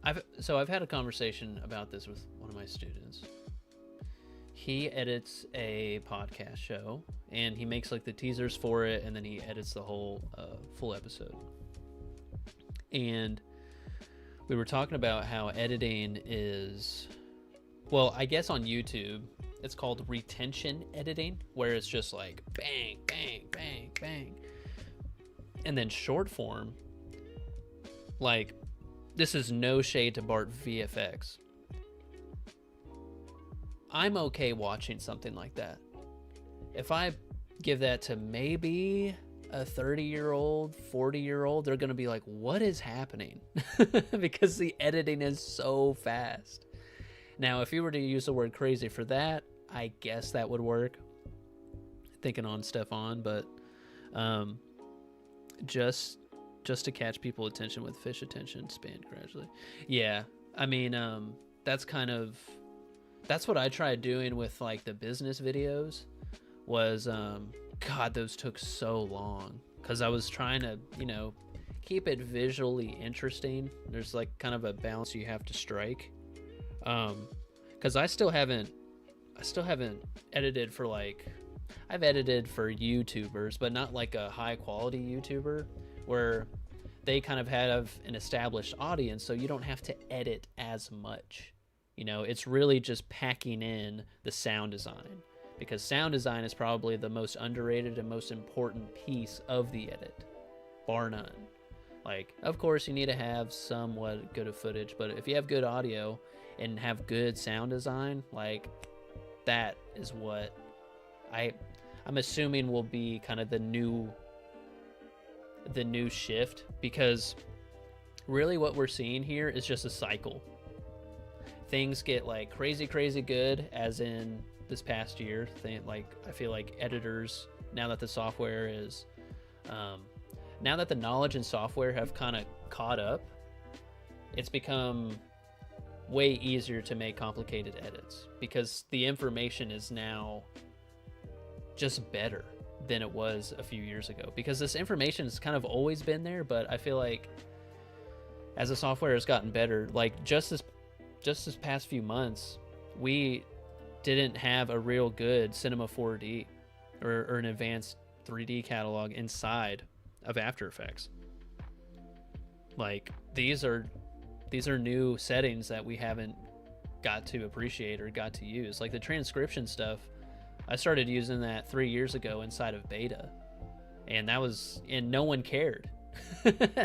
I've had a conversation about this with one of my students. He edits a podcast show, and he makes like the teasers for it, and then he edits the whole full episode. And we were talking about how editing is, well, I guess on YouTube it's called retention editing, where it's just like bang, bang, bang, bang. And then short form, like, this is no shade to Bart VFX. I'm okay watching something like that. If I give that to maybe a 30-year-old, 40-year-old, they're going to be like, what is happening? Because the editing is so fast. Now, if you were to use the word crazy for that, I guess that would work. Thinking on Stefan, but just to catch people's attention with fish attention span gradually. Yeah, I mean, that's what I tried doing with like the business videos was, God, those took so long because I was trying to, you know, keep it visually interesting. There's like kind of a balance you have to strike. Because I still haven't edited for like, I've edited for YouTubers, but not like a high quality YouTuber where they kind of have an established audience, so you don't have to edit as much. You know, it's really just packing in the sound design, because sound design is probably the most underrated and most important piece of the edit, bar none. Like, of course, you need to have somewhat good footage, but if you have good audio and have good sound design, like, that is what I'm assuming will be kind of the new shift, because really what we're seeing here is just a cycle. Things get like crazy good, as in this past year. Like, I feel like editors, now that the software is now that the knowledge and software have kind of caught up, it's become way easier to make complicated edits because the information is now just better than it was a few years ago, because this information has kind of always been there, but I feel like as the software has gotten better, like just this past few months, we didn't have a real good Cinema 4D or an advanced 3D catalog inside of After Effects. Like, these are new settings that we haven't got to appreciate or got to use. Like the transcription stuff, I started using that 3 years ago inside of beta, and no one cared.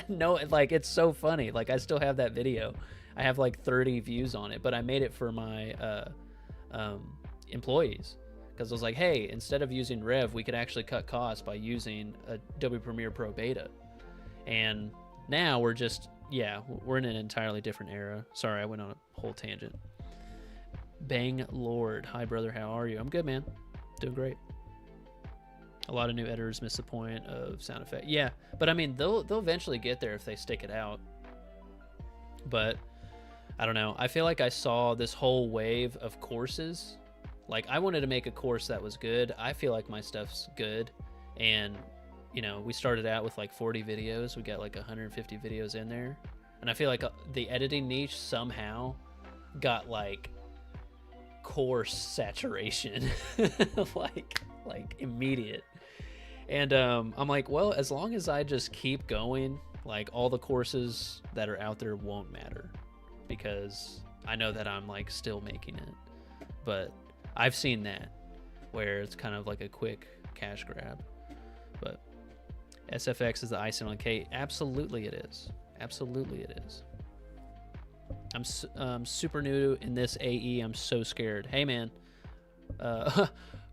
No, like, it's so funny. Like, I still have that video. I have like 30 views on it, but I made it for my employees, because I was like, hey, instead of using Rev, we could actually cut costs by using Adobe Premiere Pro Beta. And now we're in an entirely different era. Sorry, I went on a whole tangent. Bang Lord, hi brother, how are you? I'm good, man. Doing great. A lot of new editors miss the point of sound effect. Yeah, but I mean, they'll eventually get there if they stick it out. But I don't know. I feel like I saw this whole wave of courses. Like, I wanted to make a course that was good. I feel like my stuff's good. And, you know, we started out with like 40 videos. We got like 150 videos in there. And I feel like the editing niche somehow got like course saturation. like immediate. And I'm like, well, as long as I just keep going, like, all the courses that are out there won't matter, because I know that I'm like still making it. But I've seen that where it's kind of like a quick cash grab. But SFX is the icing on the cake. Absolutely it is. Absolutely it is. I'm super new in this AE. I'm so scared. Hey man,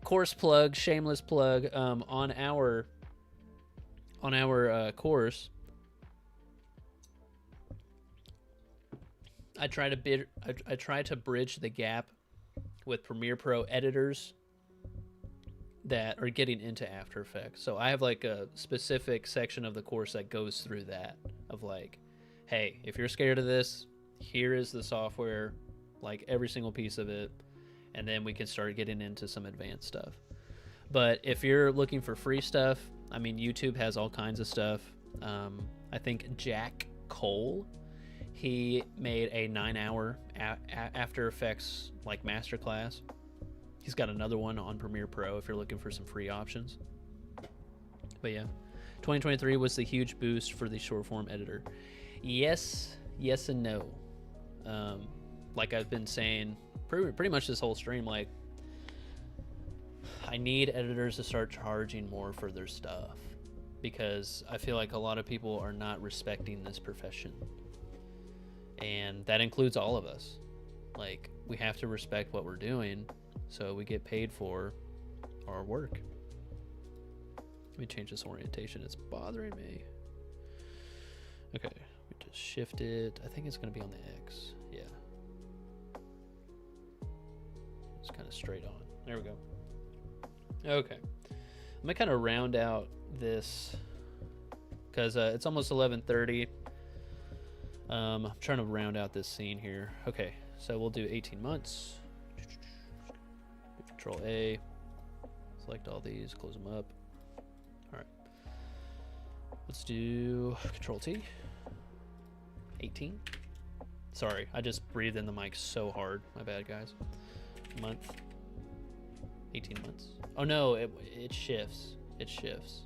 course plug, shameless plug. On our course, I try to bridge the gap with Premiere Pro editors that are getting into After Effects. So I have like a specific section of the course that goes through that, of like, hey, if you're scared of this, here is the software, like every single piece of it, and then we can start getting into some advanced stuff. But if you're looking for free stuff, I mean, YouTube has all kinds of stuff. I think Jack Cole, he made a 9-hour After Effects like masterclass. He's got another one on Premiere Pro if you're looking for some free options. But yeah, 2023 was the huge boost for the short form editor. Yes and no. Like I've been saying pretty much this whole stream, like, I need editors to start charging more for their stuff, because I feel like a lot of people are not respecting this profession. And that includes all of us. Like, we have to respect what we're doing so we get paid for our work. Let me change this orientation. It's bothering me. Okay, we just shift it. I think it's going to be on the X. Yeah. It's kind of straight on. There we go. Okay. I'm going to kind of round out this because it's almost 11:30. I'm trying to round out this scene here. Okay, so we'll do 18 months. Control A. Select all these, close them up. All right. Let's do Control T. 18. Sorry, I just breathed in the mic so hard. My bad, guys. Month. 18 months. Oh no, it shifts. It shifts.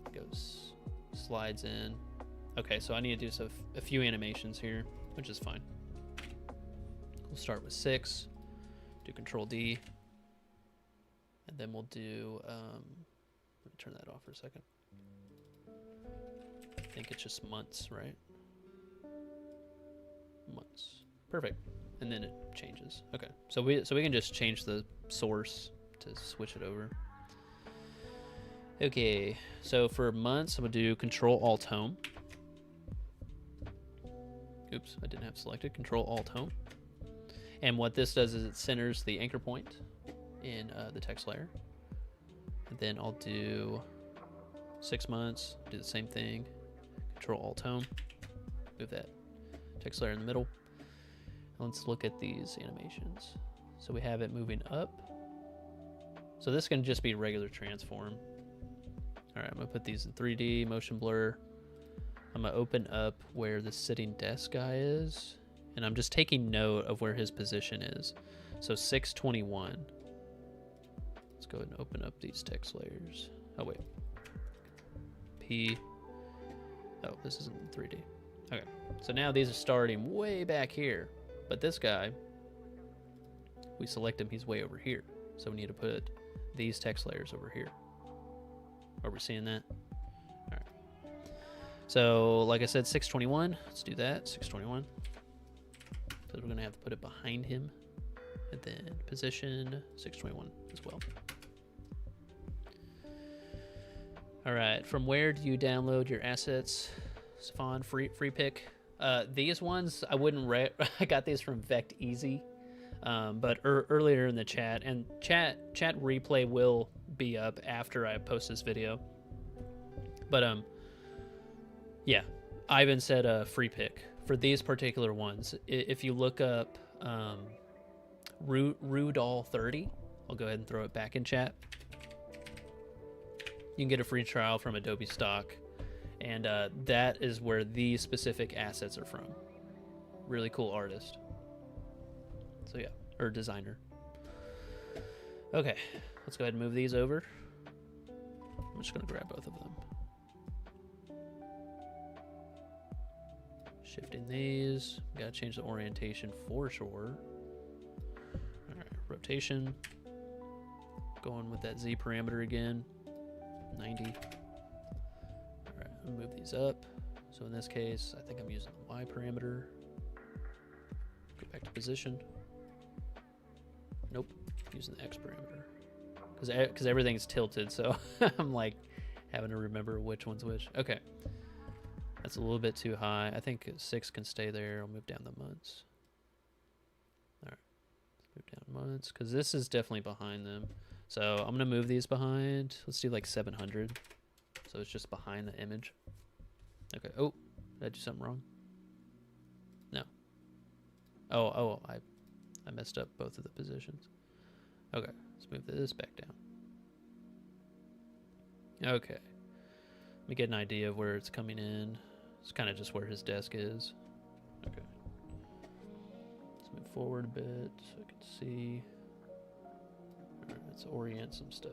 It goes, slides in. Okay, so I need to do a few animations here, which is fine. We'll start with 6. Do Control D. And then we'll do, let me turn that off for a second. I think it's just months, right? Months. Perfect. And then it changes. Okay, so we can just change the source to switch it over. Okay, so for months, I'm gonna do Control Alt Home. Oops, I didn't have selected. Control Alt Home. And what this does is it centers the anchor point in the text layer. And then I'll do 6 months, do the same thing. Control Alt Home. Move that text layer in the middle. Let's look at these animations. So we have it moving up. So this can just be regular transform. All right, I'm gonna put these in 3D, motion blur. I'm gonna open up where the sitting desk guy is, and I'm just taking note of where his position is. So 621. Let's go ahead and open up these text layers. Oh wait. P. Oh, this isn't in 3D. Okay, so now these are starting way back here. But this guy, we select him, he's way over here. So we need to put these text layers over here. Are we seeing that? All right. So like I said, 621, let's do that, 621. So we're gonna have to put it behind him. And then position 621 as well. All right, from where do you download your assets? Stefan, free pick. These ones I wouldn't I got these from Vect Easy. But earlier in the chat, and chat replay will be up after I post this video. But yeah, Ivan said a free pick for these particular ones. If you look up Rudall 30, I'll go ahead and throw it back in chat. You can get a free trial from Adobe Stock, and that is where these specific assets are from. Really cool artist. So yeah, or designer. Okay, let's go ahead and move these over. I'm just gonna grab both of them. Shifting these. Gotta change the orientation for sure. All right, rotation. Going with that Z parameter again. 90. All right, I'll move these up. So in this case, I think I'm using the Y parameter. Go back to position. Nope, using the X parameter. Because everything's tilted, so I'm like having to remember which one's which. Okay. That's a little bit too high. I think 6 can stay there. I'll move down the months. All right, let's move down months because this is definitely behind them. So I'm gonna move these behind. Let's do like 700. So it's just behind the image. Okay. Oh, did I do something wrong? No. Oh, I messed up both of the positions. Okay, let's move this back down. Okay. Let me get an idea of where it's coming in. It's kind of just where his desk is. Okay. Let's move forward a bit so I can see. All right, let's orient some stuff.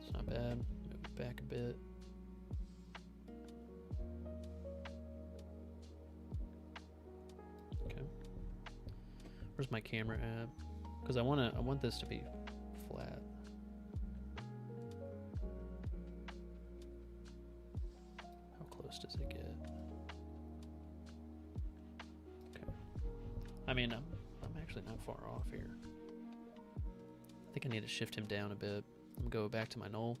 It's not bad. Move it back a bit. Where's my camera at? Because I want this to be flat. How close does it get? Okay. I mean, I'm actually not far off here. I think I need to shift him down a bit. I'm gonna go back to my null.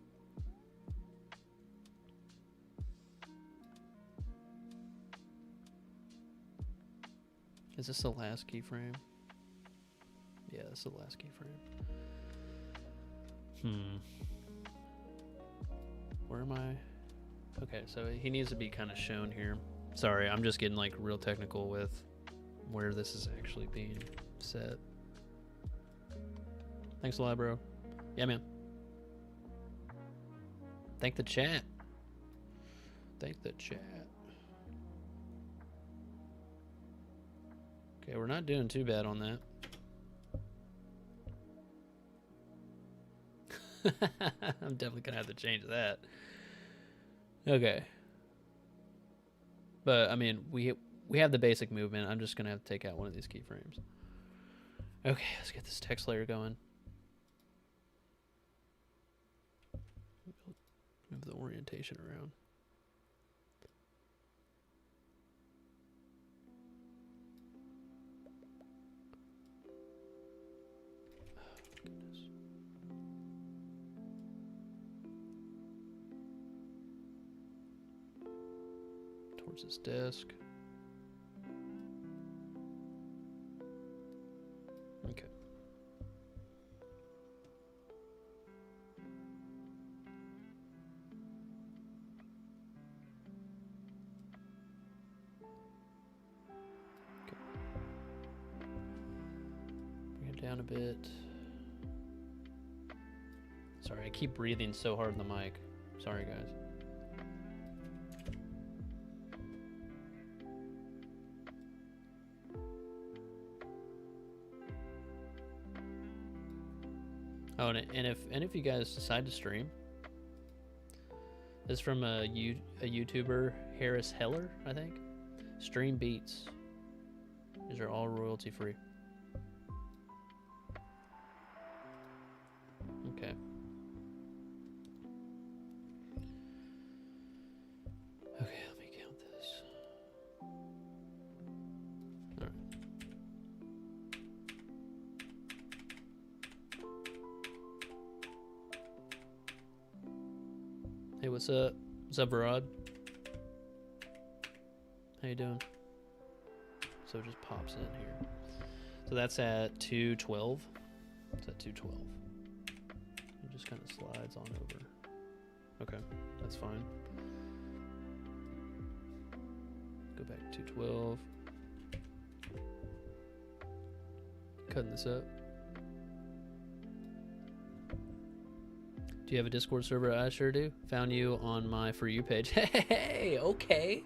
Is this the last keyframe? Yeah, this is the last keyframe. Where am I? Okay, so he needs to be kind of shown here. Sorry, I'm just getting like real technical with where this is actually being set. Thanks a lot, bro. Yeah, man. Thank the chat. Thank the chat. Okay, we're not doing too bad on that. I'm definitely gonna have to change that. Okay. But I mean, we have the basic movement. I'm just gonna have to take out one of these keyframes. Okay, let's get this text layer going. Move the orientation around. Towards his desk. Okay. Bring it down a bit. Sorry, I keep breathing so hard in the mic. Sorry, guys. Oh, and if you guys decide to stream, this is from a YouTuber, Harris Heller, I think. Stream beats. These are all royalty free. Okay. Okay, let me count this. All right. Hey, what's up? What's up, Varad? How you doing? So it just pops in here. So that's at 212. It's at 212. It just kind of slides on over. Okay, that's fine. Go back to 212. Cutting this up. Do you have a Discord server? I sure do. Found you on my For You page. Hey, okay.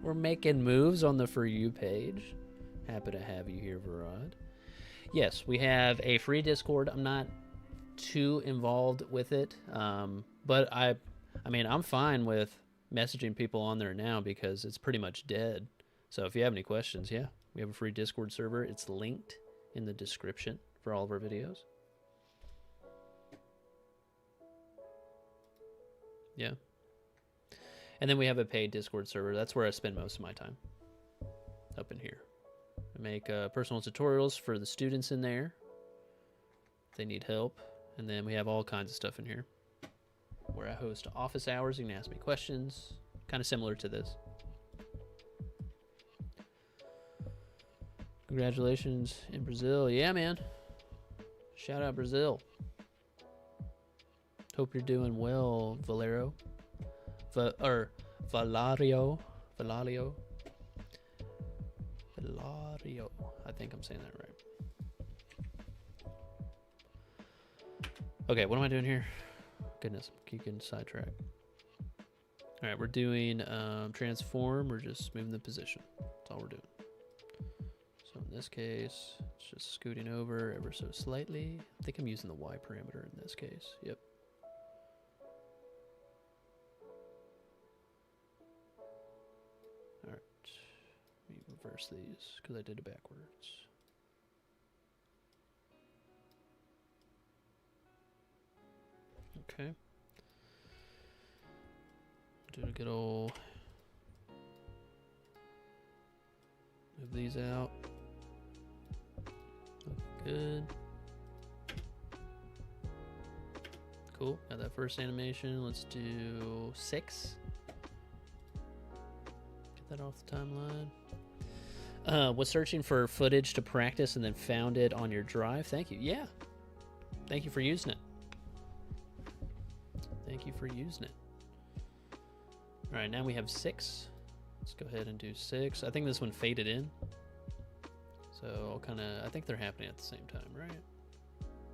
We're making moves on the For You page. Happy to have you here, Varad. Yes, we have a free Discord. I'm not too involved with it, but I mean, I'm fine with messaging people on there now because it's pretty much dead. So if you have any questions, yeah, we have a free Discord server. It's linked in the description for all of our videos. Yeah. And then we have a paid Discord server. That's where I spend most of my time. Up in here. I make personal tutorials for the students in there. If they need help. And then we have all kinds of stuff in here. Where I host office hours. You can ask me questions. Kind of similar to this. Congratulations in Brazil. Yeah, man. Shout out Brazil. Hope you're doing well, Valero. Valario. I think I'm saying that right. Okay, what am I doing here? Goodness, keep getting sidetracked. All right, we're doing transform. We're just moving the position. That's all we're doing. So in this case, it's just scooting over ever so slightly. I think I'm using the Y parameter in this case. Yep. All right, let me reverse these because I did it backwards. Okay. Do a good old move these out. Good. Cool. Got that first animation. Let's do 6. Get that off the timeline. Was searching for footage to practice and then found it on your drive. Thank you. Yeah. Thank you for using it. Thank you for using it. All right, now we have 6. Let's go ahead and do 6. I think this one faded in. So I'll kind of, I think they're happening at the same time, right?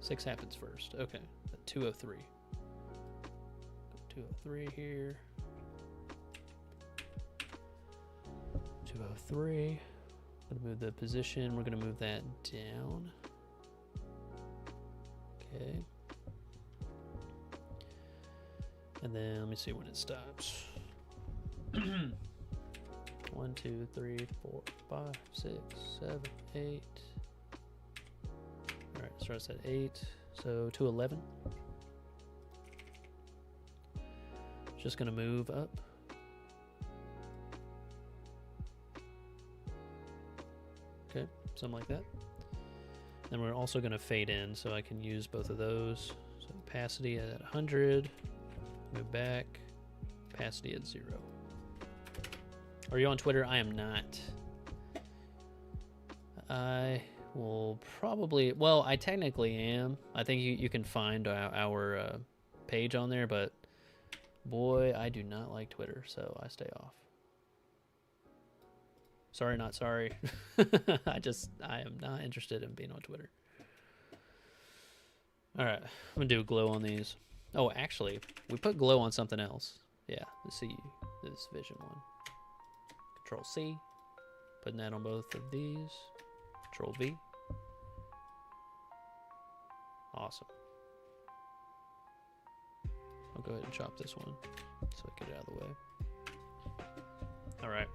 6 happens first. Okay, 203. 203 here. 203. I'm gonna move the position. We're gonna move that down. Okay. And then let me see when it stops. 1, 2, 3, 4, 5, 6, 7, 8. All right, starts at 8. So 211. Just gonna move up. Okay, something like that. Then we're also gonna fade in, so I can use both of those. So opacity at 100. Move back. Opacity at 0. Are you on Twitter? I am not. I will probably, well, I technically am. I think you can find our page on there, but boy, I do not like Twitter, so I stay off. Sorry, not sorry. I am not interested in being on Twitter. All right, I'm gonna do a glow on these. Oh, actually, we put glow on something else. Yeah, let's see this vision one. Control C, putting that on both of these. Control V. Awesome. I'll go ahead and chop this one so I get it out of the way. All right.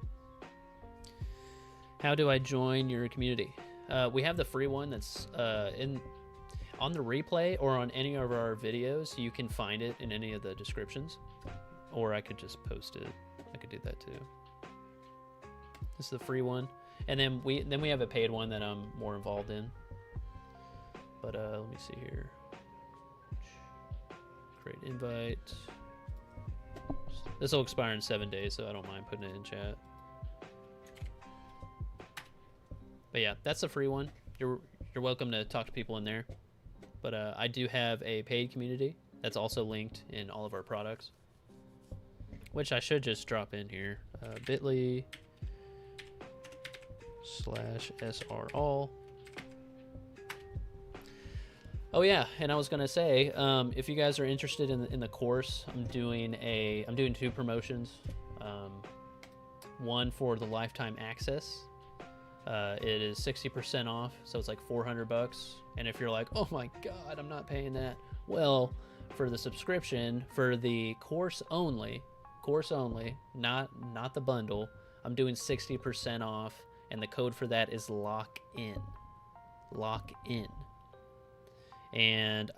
How do I join your community? We have the free one that's on the replay or on any of our videos. You can find it in any of the descriptions, or I could just post it. I could do that too. This is the free one, and then we have a paid one that I'm more involved in. But let me see here. Create invite. This will expire in 7 days, so I don't mind putting it in chat. But yeah, that's a free one. You're welcome to talk to people in there. But I do have a paid community that's also linked in all of our products, which I should just drop in here. bit.ly/srall. Oh yeah, and I was gonna say, if you guys are interested in the course, I'm doing 2 promotions. One for the lifetime access. It is 60% off, so it's like $400. And if you're like, oh my god, I'm not paying that, well, for the subscription, for the course only, not the bundle, I'm doing 60% off, and the code for that is lock in. And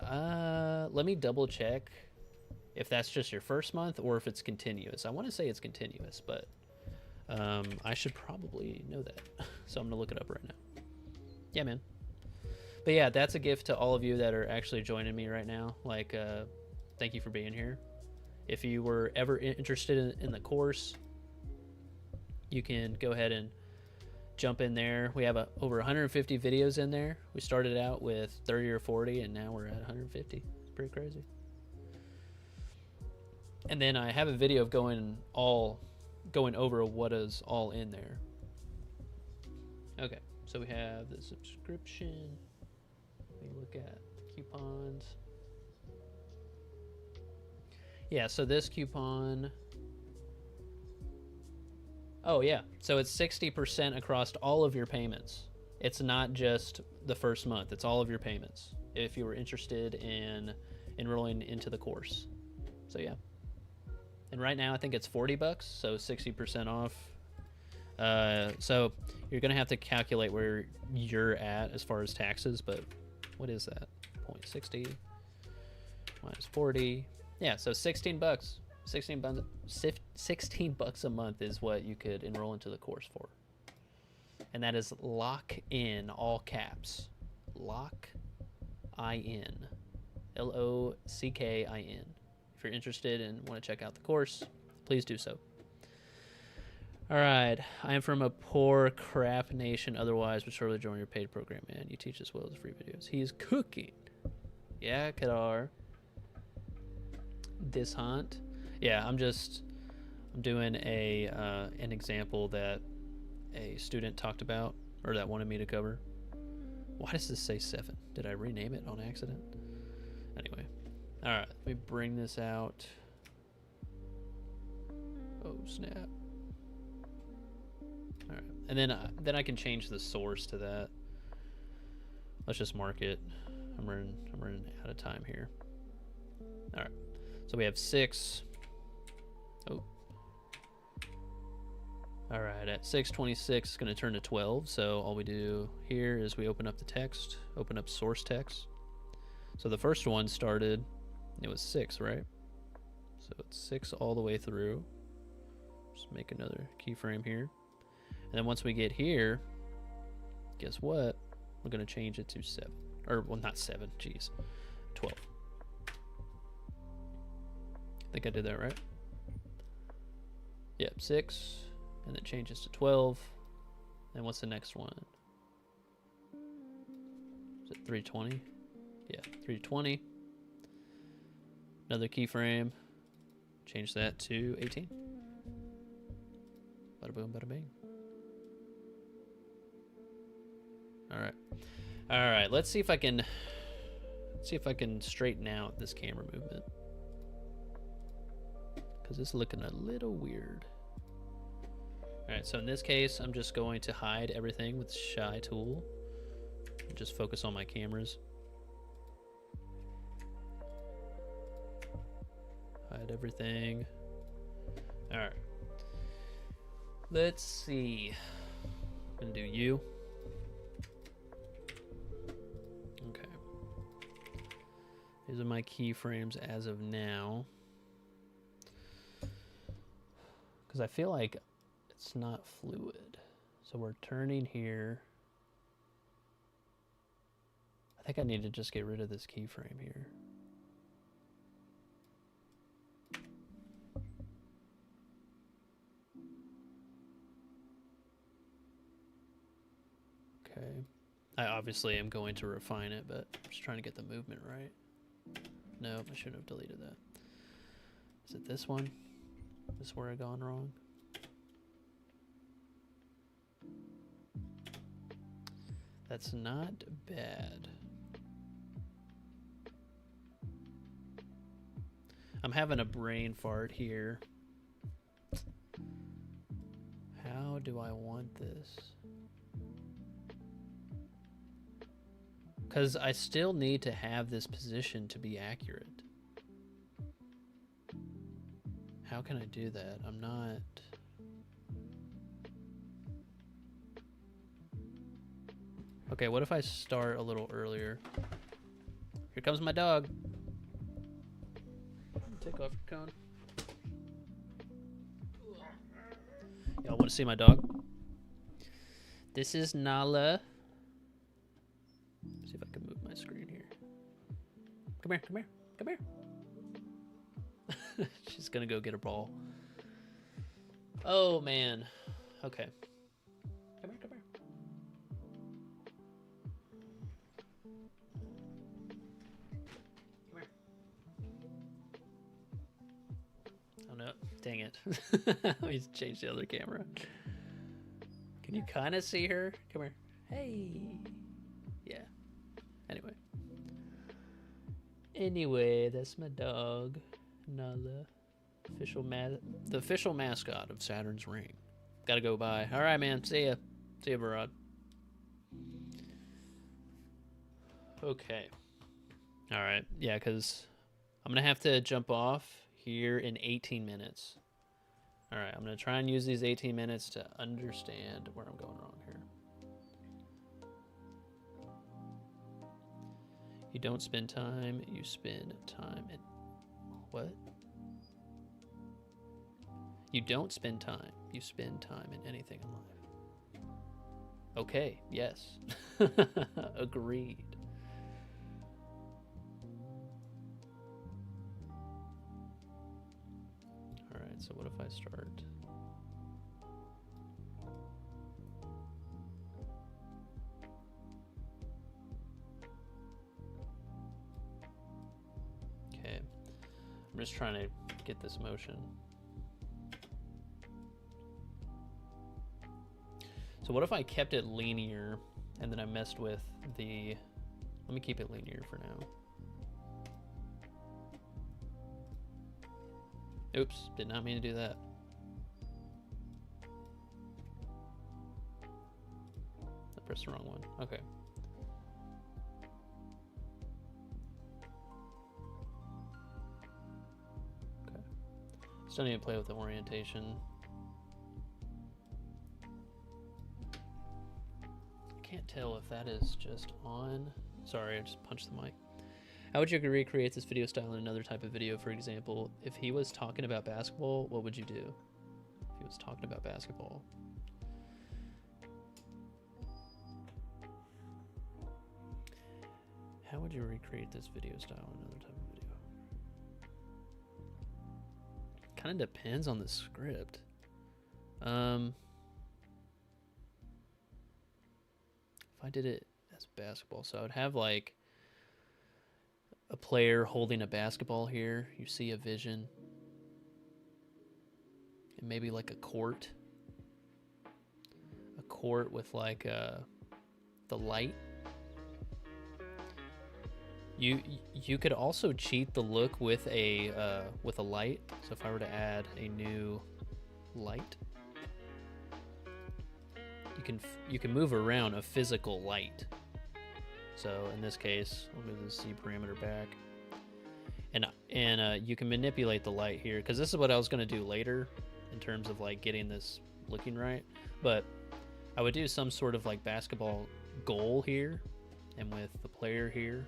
let me double check if that's just your first month or if it's continuous. I want to say it's continuous, but I should probably know that. So I'm gonna look it up right now. Yeah, man. But yeah, that's a gift to all of you that are actually joining me right now. Like, thank you for being here. If you were ever interested in the course, you can go ahead and jump in there. We have over 150 videos in there. We started out with 30 or 40, and now we're at 150. It's pretty crazy. And then I have a video of going over what is all in there. Okay, so we have the subscription. We look at coupons. Yeah, so this coupon. Oh yeah, so it's 60% across all of your payments. It's not just the first month, it's all of your payments if you were interested in enrolling into the course. So yeah. And right now I think it's $40, so 60% off. So you're gonna have to calculate where you're at as far as taxes, but what is that? 0.60 minus 40. Yeah, so $16. 16 bucks a month is what you could enroll into the course for. And that is lock in, all caps. Lock in. LOCKIN. If you're interested and want to check out the course, please do so. All right, I am from a poor crap nation. Otherwise, would surely join your paid program, man. You teach as well as free videos. He's cooking. Yeah, Kadar. This hunt. Yeah, I'm doing an example that a student talked about, or that wanted me to cover. Why does this say 7? Did I rename it on accident? Anyway. All right, let me bring this out. Oh, snap. All right, and then I can change the source to that. Let's just mark it. I'm running out of time here. All right, so we have 6. Oh. All right, at 6:26, it's going to turn to 12. So all we do here is we open up the text, open up source text. So the first one started, it was 6, right? So it's 6 all the way through. Just make another keyframe here. And then once we get here, guess what? We're going to change it to 7. Or, well, not 7, geez. 12. I think I did that right. Yep, 6. And then changes to 12. And what's the next one? Is it 320? Yeah, 320. Another keyframe. Change that to 18. Bada boom, bada bing. All right. Let's see if I can straighten out this camera movement, because it's looking a little weird. All right, so in this case, I'm just going to hide everything with the shy tool and just focus on my cameras. Hide everything. All right. Let's see. I'm gonna do you. Okay. These are my keyframes as of now. Because I feel like it's not fluid. So we're turning here. I think I need to just get rid of this keyframe here. Okay. I obviously am going to refine it, but I'm just trying to get the movement right. No, I shouldn't have deleted that. Is it this one? Is this where I gone wrong? That's not bad. I'm having a brain fart here. How do I want this? Because I still need to have this position to be accurate. How can I do that? I'm not... Okay, what if I start a little earlier? Here comes my dog. Take off your cone. Y'all want to see my dog? This is Nala. See if I can move my screen here. Come here, come here, come here. She's gonna go get a ball. Oh man. Okay. Come here, come here. Come here. Oh no, dang it. Let me change the other camera. Can you kind of see her? Come here. Hey. Yeah. Anyway, that's my dog, Nala. The official mascot of Saturn's ring. Gotta go by. All right, man. See ya. See ya, Barad. Okay. All right. Yeah, because I'm going to have to jump off here in 18 minutes. All right. I'm going to try and use these 18 minutes to understand where I'm going wrong here. You don't spend time, you spend time in... What? You don't spend time, you spend time in anything in life. Okay, yes. Agreed. Alright, so what if I start... I'm just trying to get this motion. So what if I kept it linear and then I messed with the... Let me keep it linear for now. Oops, did not mean to do that. I pressed the wrong one. Okay. Still need to play with the orientation. I can't tell if that is just on. Sorry, I just punched the mic. How would you recreate this video style in another type of video? For example, if he was talking about basketball, what would you do? If he was talking about basketball. How would you recreate this video style in another type of video? Kind of depends on the script. If I did it as basketball, so I would have like a player holding a basketball here. You see a vision. And maybe like a court. A court with like the light. You could also cheat the look with a light. So if I were to add a new light, you can move around a physical light. So in this case, I'll move the Z parameter back, and you can manipulate the light here, because this is what I was going to do later in terms of like getting this looking right. But I would do some sort of like basketball goal here, and with the player here.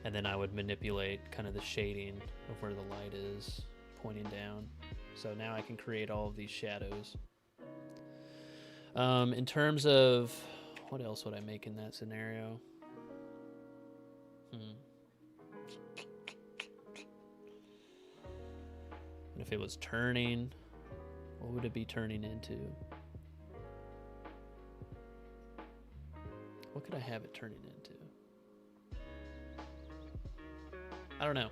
And then I would manipulate kind of the shading of where the light is pointing down. So now I can create all of these shadows. In terms of, what else would I make in that scenario? And if it was turning, what would it be turning into? What could I have it turning into? I don't know.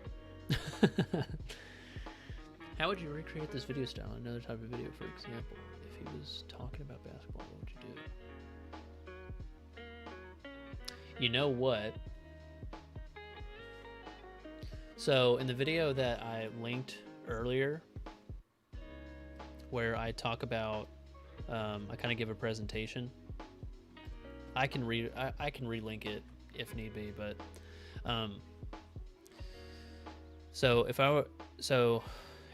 How would you recreate this video style in another type of video, for example? If he was talking about basketball, what would you do? You know what? So in the video that I linked earlier, where I talk about, I kind of give a presentation. I can relink it if need be, but so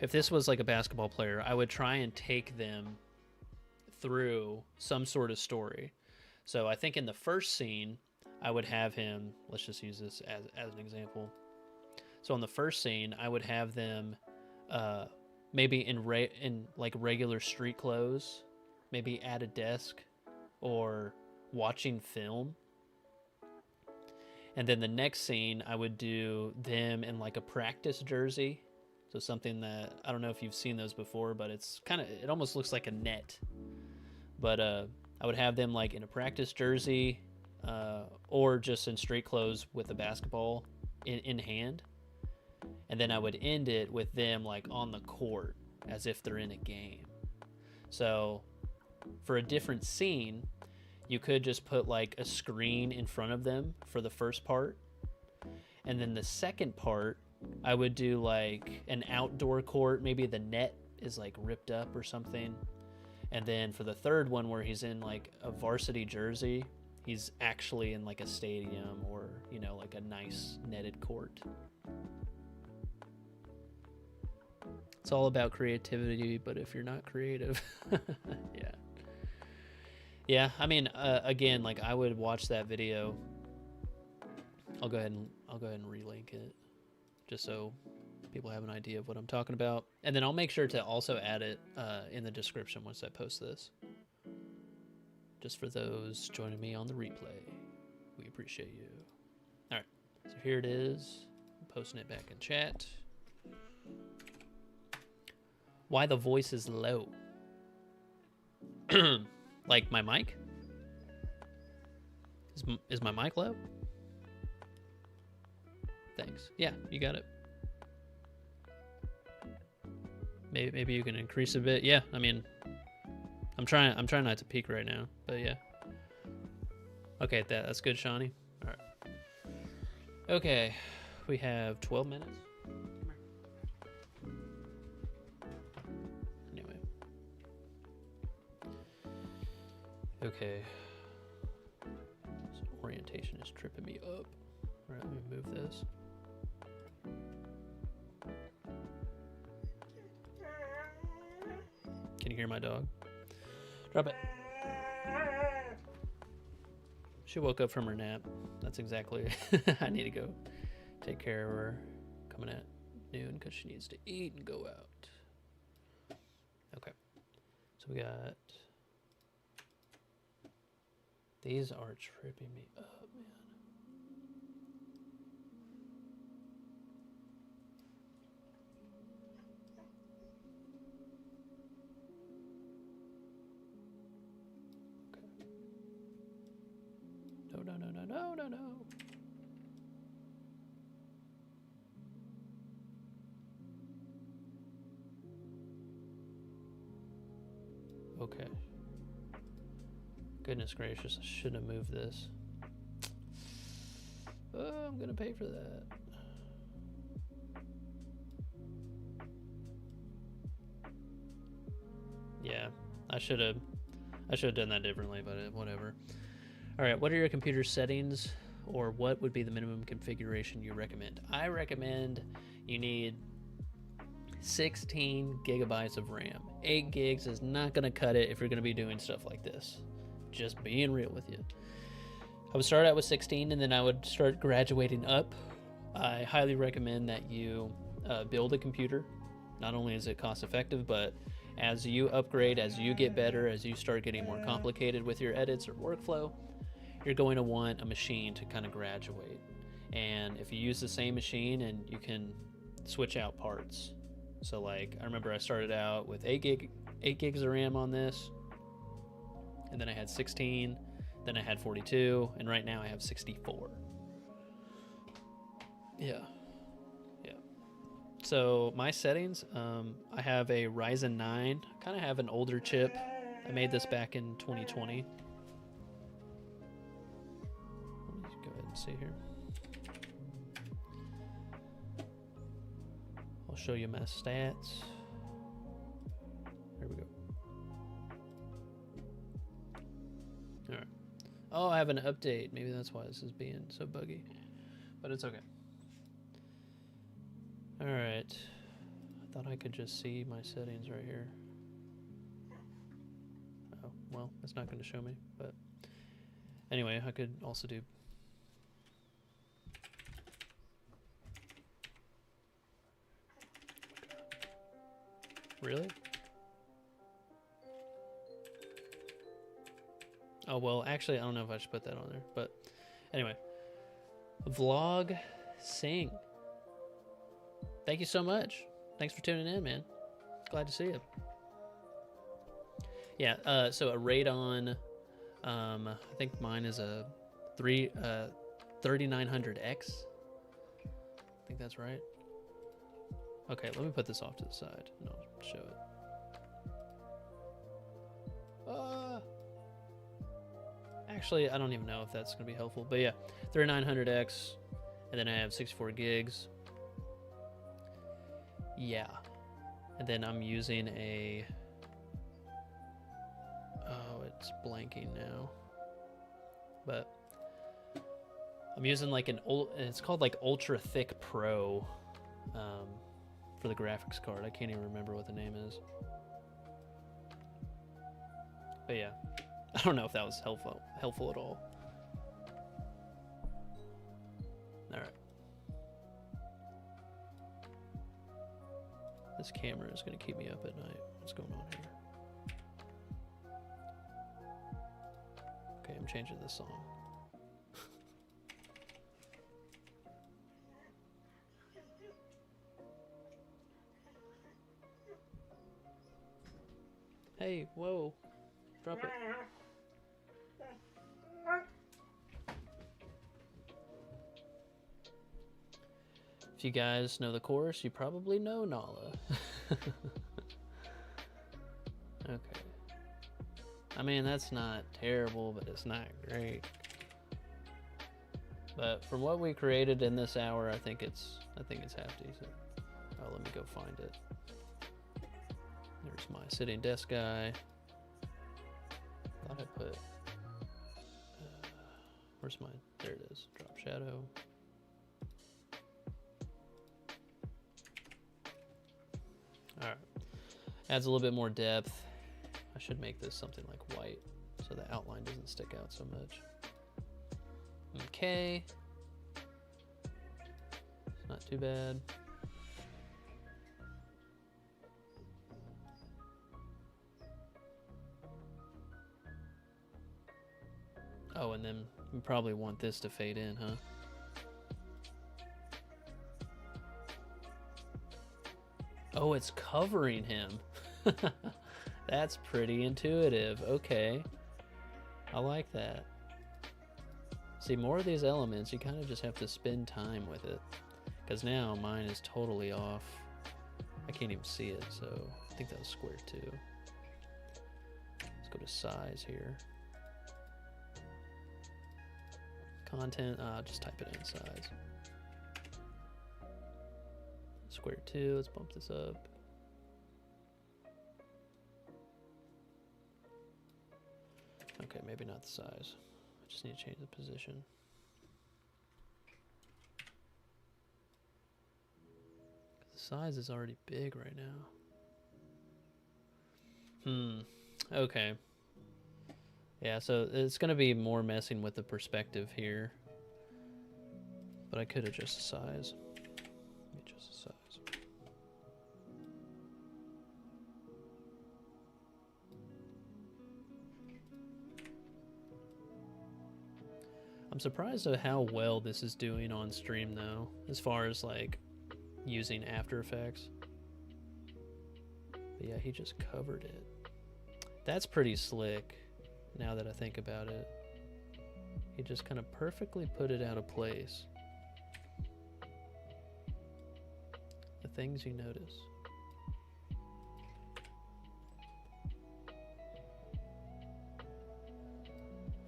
if this was like a basketball player, I would try and take them through some sort of story. So I think in the first scene, I would have him, let's just use this as an example. So in the first scene, I would have them maybe in like regular street clothes, maybe at a desk or watching film. And then the next scene, I would do them in like a practice jersey. So something that, I don't know if you've seen those before, but it's kind of, it almost looks like a net. But I would have them like in a practice jersey or just in street clothes with a basketball in hand. And then I would end it with them like on the court as if they're in a game. So for a different scene, you could just put like a screen in front of them for the first part. And then the second part, I would do like an outdoor court. Maybe the net is like ripped up or something. And then for the third one where he's in like a varsity jersey, he's actually in like a stadium or, you know, like a nice netted court. It's all about creativity, but if you're not creative, yeah. Yeah, I mean, again, like I would watch that video. I'll go ahead and relink it, just so people have an idea of what I'm talking about. And then I'll make sure to also add it in the description once I post this. Just for those joining me on the replay, we appreciate you. All right, so here it is. I'm posting it back in chat. Why the voice is low? Like my mic? Is my mic low? Thanks. Yeah, you got it. Maybe you can increase a bit. Yeah, I mean, I'm trying not to peak right now, but yeah. Okay, that's good, Shawnee. All right. Okay, we have 12 minutes. Okay, so orientation is tripping me up. All right, let me move this. Can you hear my dog? Drop it. She woke up from her nap. That's exactly I need to go take care of her coming at noon because she needs to eat and go out. Okay, so we got... These are tripping me up, man. Okay. No. Okay. Goodness gracious, I shouldn't have moved this. Oh, I'm gonna pay for that. Yeah, I should have done that differently, but whatever. All right, what are your computer settings, or what would be the minimum configuration you recommend? I recommend you need 16 gigabytes of RAM. 8 gigs is not gonna cut it if you're gonna be doing stuff like this. Just being real with you. I would start out with 16 and then I would start graduating up. I highly recommend that you build a computer. Not only is it cost effective, but as you upgrade, as you get better, as you start getting more complicated with your edits or workflow, you're going to want a machine to kind of graduate. And if you use the same machine, and you can switch out parts. So like, I remember I started out with 8 gigs of RAM on this, and then I had 16, Then I had 42, and right now I have 64. Yeah. Yeah. So my settings, I have a Ryzen 9. I kind of have an older chip. I made this back in 2020. Let me go ahead and see here. I'll show you my stats. There we go. All right. Oh, I have an update. Maybe that's why this is being so buggy, but it's okay. All right. I thought I could just see my settings right here. Oh, well, it's not going to show me, but anyway, I could also do. Really? Oh, well, actually, I don't know if I should put that on there, but anyway. Vlog Sing. Thank you so much. Thanks for tuning in, man. Glad to see you. Yeah, so a Radeon, I think mine is a 3900X. I think that's right. Okay, let me put this off to the side and I'll show it. Actually, I don't even know if that's going to be helpful, but yeah, 3900X, and then I have 64 gigs. Yeah, and then I'm using a, oh, it's blanking now, but I'm using like it's called like Ultra Thick Pro for the graphics card. I can't even remember what the name is, but yeah. I don't know if that was helpful at all. All right. This camera is going to keep me up at night. What's going on here? Okay, I'm changing this song. Hey, whoa. Drop it. If you guys know the chorus, you probably know Nala. Okay. I mean, that's not terrible, but it's not great. But from what we created in this hour, I think it's half decent. Oh, let me go find it. There's my sitting desk guy. Thought I put. Where's mine? There it is. Drop shadow. All right. Adds a little bit more depth. I should make this something like white so the outline doesn't stick out so much. Okay. It's not too bad. Oh, and then we probably want this to fade in, huh? Oh, it's covering him. That's pretty intuitive. Okay. I like that. See, more of these elements, you kind of just have to spend time with it. Because now mine is totally off. I can't even see it, so I think that was square too. Let's go to size here. Content, just type it in size. Square 2, let's bump this up. Okay, maybe not the size. I just need to change the position. The size is already big right now. Okay. Yeah, so it's going to be more messing with the perspective here. But I could adjust the size. Let me adjust the size. I'm surprised at how well this is doing on stream though, as far as like using After Effects. But yeah, he just covered it. That's pretty slick now that I think about it. he just kind of perfectly put it out of place. The things you notice.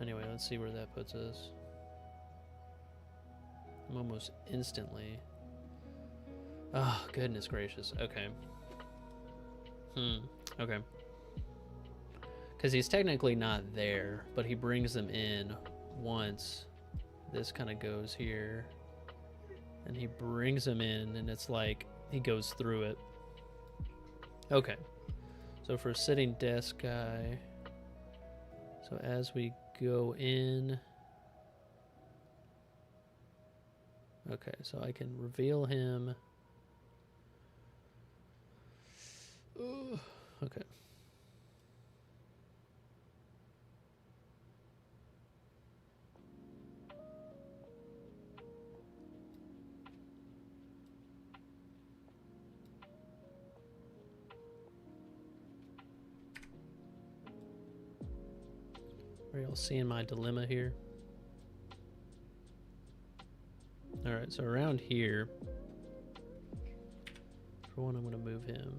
Anyway, let's see where that puts us. I'm almost instantly. Oh, goodness gracious. Okay. Okay. Because he's technically not there, but he brings them in once. This kind of goes here. And he brings them in, and it's like he goes through it. Okay. So for sitting desk guy. So as we go in. Okay, so I can reveal him. Ooh, okay. Are y'all seeing my dilemma here? All right, so around here, for one, I'm going to move him.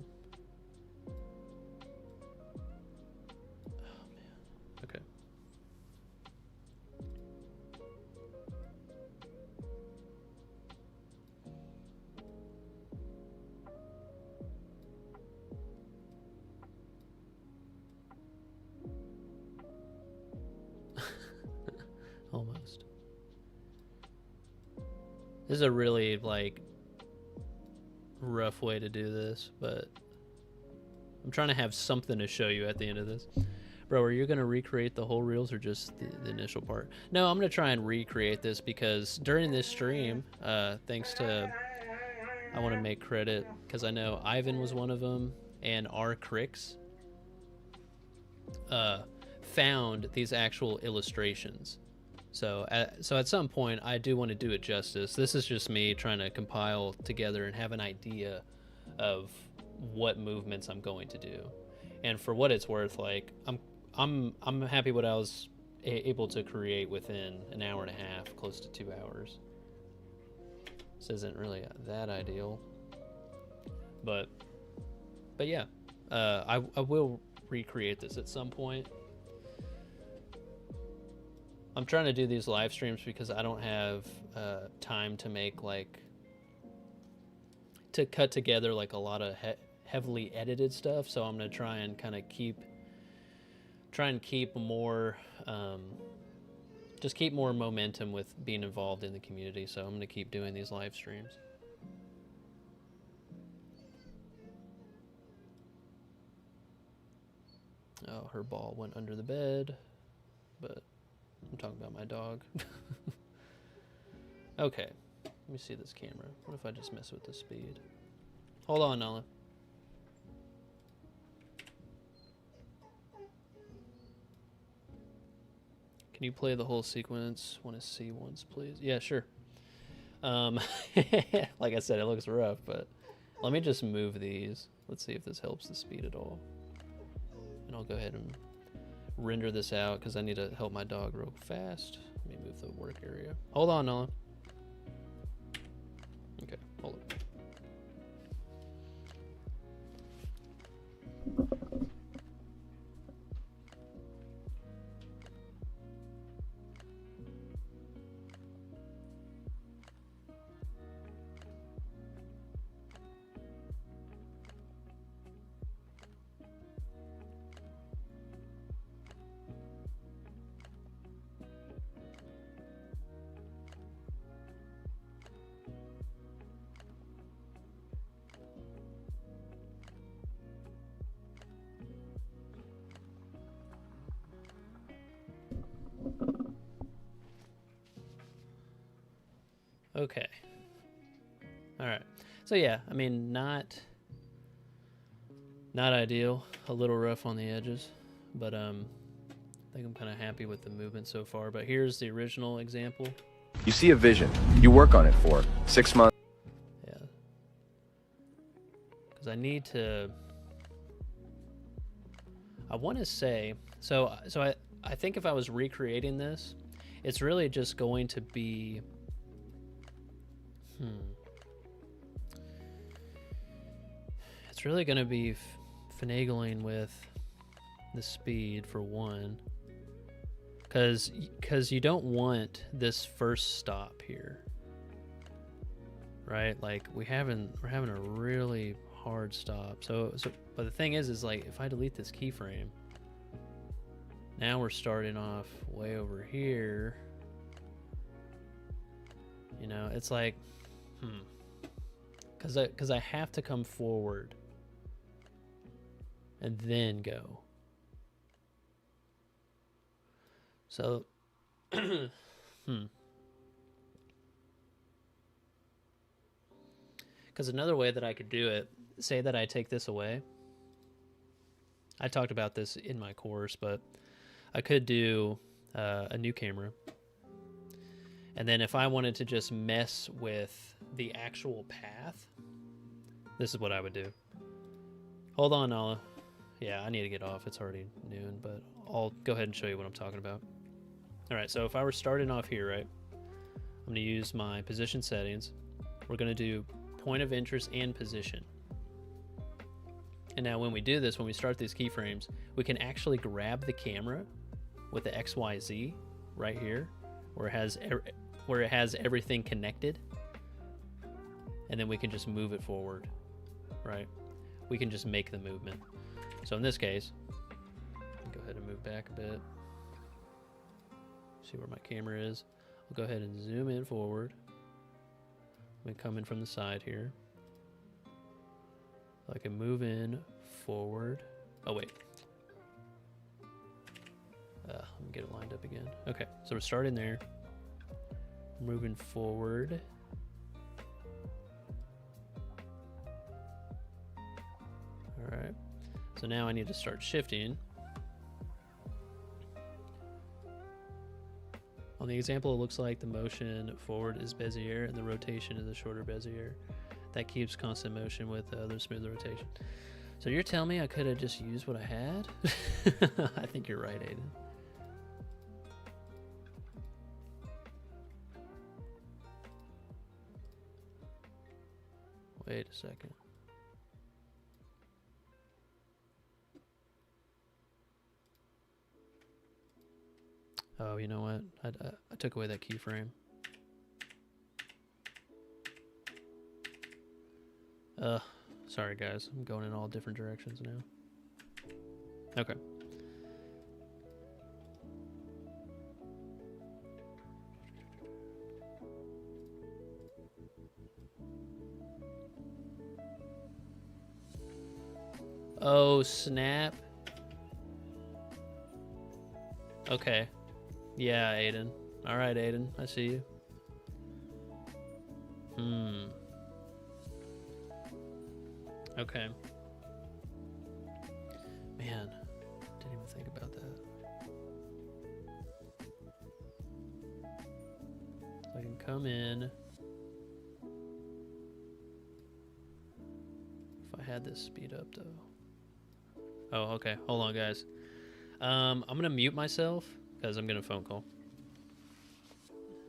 Oh, man. Okay. Almost. This is a really, like, rough way to do this, but I'm trying to have something to show you at the end of this. Bro, are you going to recreate the whole reels or just the initial part? No, I'm going to try and recreate this because during this stream, thanks to, I want to make credit because I know Ivan was one of them and R. Crix found these actual illustrations. So at some point, I do want to do it justice. This is just me trying to compile together and have an idea of what movements I'm going to do. And for what it's worth, like I'm happy what I was able to create within an hour and a half, close to 2 hours. This isn't really that ideal, but yeah, I will recreate this at some point. I'm trying to do these live streams because I don't have time to make to cut together like a lot of heavily edited stuff. So I'm gonna try and kind of keep more, just keep more momentum with being involved in the community. So I'm gonna keep doing these live streams. Oh, her ball went under the bed, but I'm talking about my dog. Okay, let me see this camera. What if I just mess with the speed? Hold on, Nala. Can you play the whole sequence? Want to see once, please? Yeah, sure. Like I said, it looks rough, but let me just move these. Let's see if this helps the speed at all. And I'll go ahead and render this out because I need to help my dog real fast. Let me move the work area. Hold on, Nolan. Okay, hold on. Okay. All right. So yeah, I mean, not ideal, a little rough on the edges, but I think I'm kind of happy with the movement so far. But here's the original example. You see a vision. You work on it for 6 months. Yeah. Because I need to. I want to say so. I think if I was recreating this, it's really just going to be, it's really going to be finagling with the speed for one, because you don't want this first stop here, right? Like we're having a really hard stop. So but the thing is like if I delete this keyframe, now we're starting off way over here. You know, it's like, because I have to come forward and then go. So, because another way that I could do it, say that I take this away. I talked about this in my course, but I could do a new camera. And then if I wanted to just mess with the actual path, this is what I would do. Hold on, yeah, I need to get off. It's already noon, but I'll go ahead and show you what I'm talking about. All right, so if I were starting off here, right, I'm going to use my position settings. We're going to do point of interest and position. And now when we do this, when we start these keyframes, we can actually grab the camera with the XYZ right here, where it has everything connected, and then we can just move it forward, right? We can just make the movement. So in this case, go ahead and move back a bit. See where my camera is. I'll go ahead and zoom in forward. I'm gonna come in from the side here. I can move in forward. Oh wait. Let me get it lined up again. Okay, so we're starting there. Moving forward. All right. So now I need to start shifting. On the example, it looks like the motion forward is Bezier and the rotation is a shorter Bezier. That keeps constant motion with the smoother rotation. So you're telling me I could have just used what I had? I think you're right, Aiden. Wait a second. Oh, you know what? I took away that keyframe. Sorry guys, I'm going in all different directions now. Okay. Oh, snap. Okay. Yeah, Aiden. All right, Aiden. I see you. Okay. Man, didn't even think about that. So I can come in. If I had this speed up, though. Oh, okay. Hold on, guys. I'm going to mute myself because I'm getting a phone call.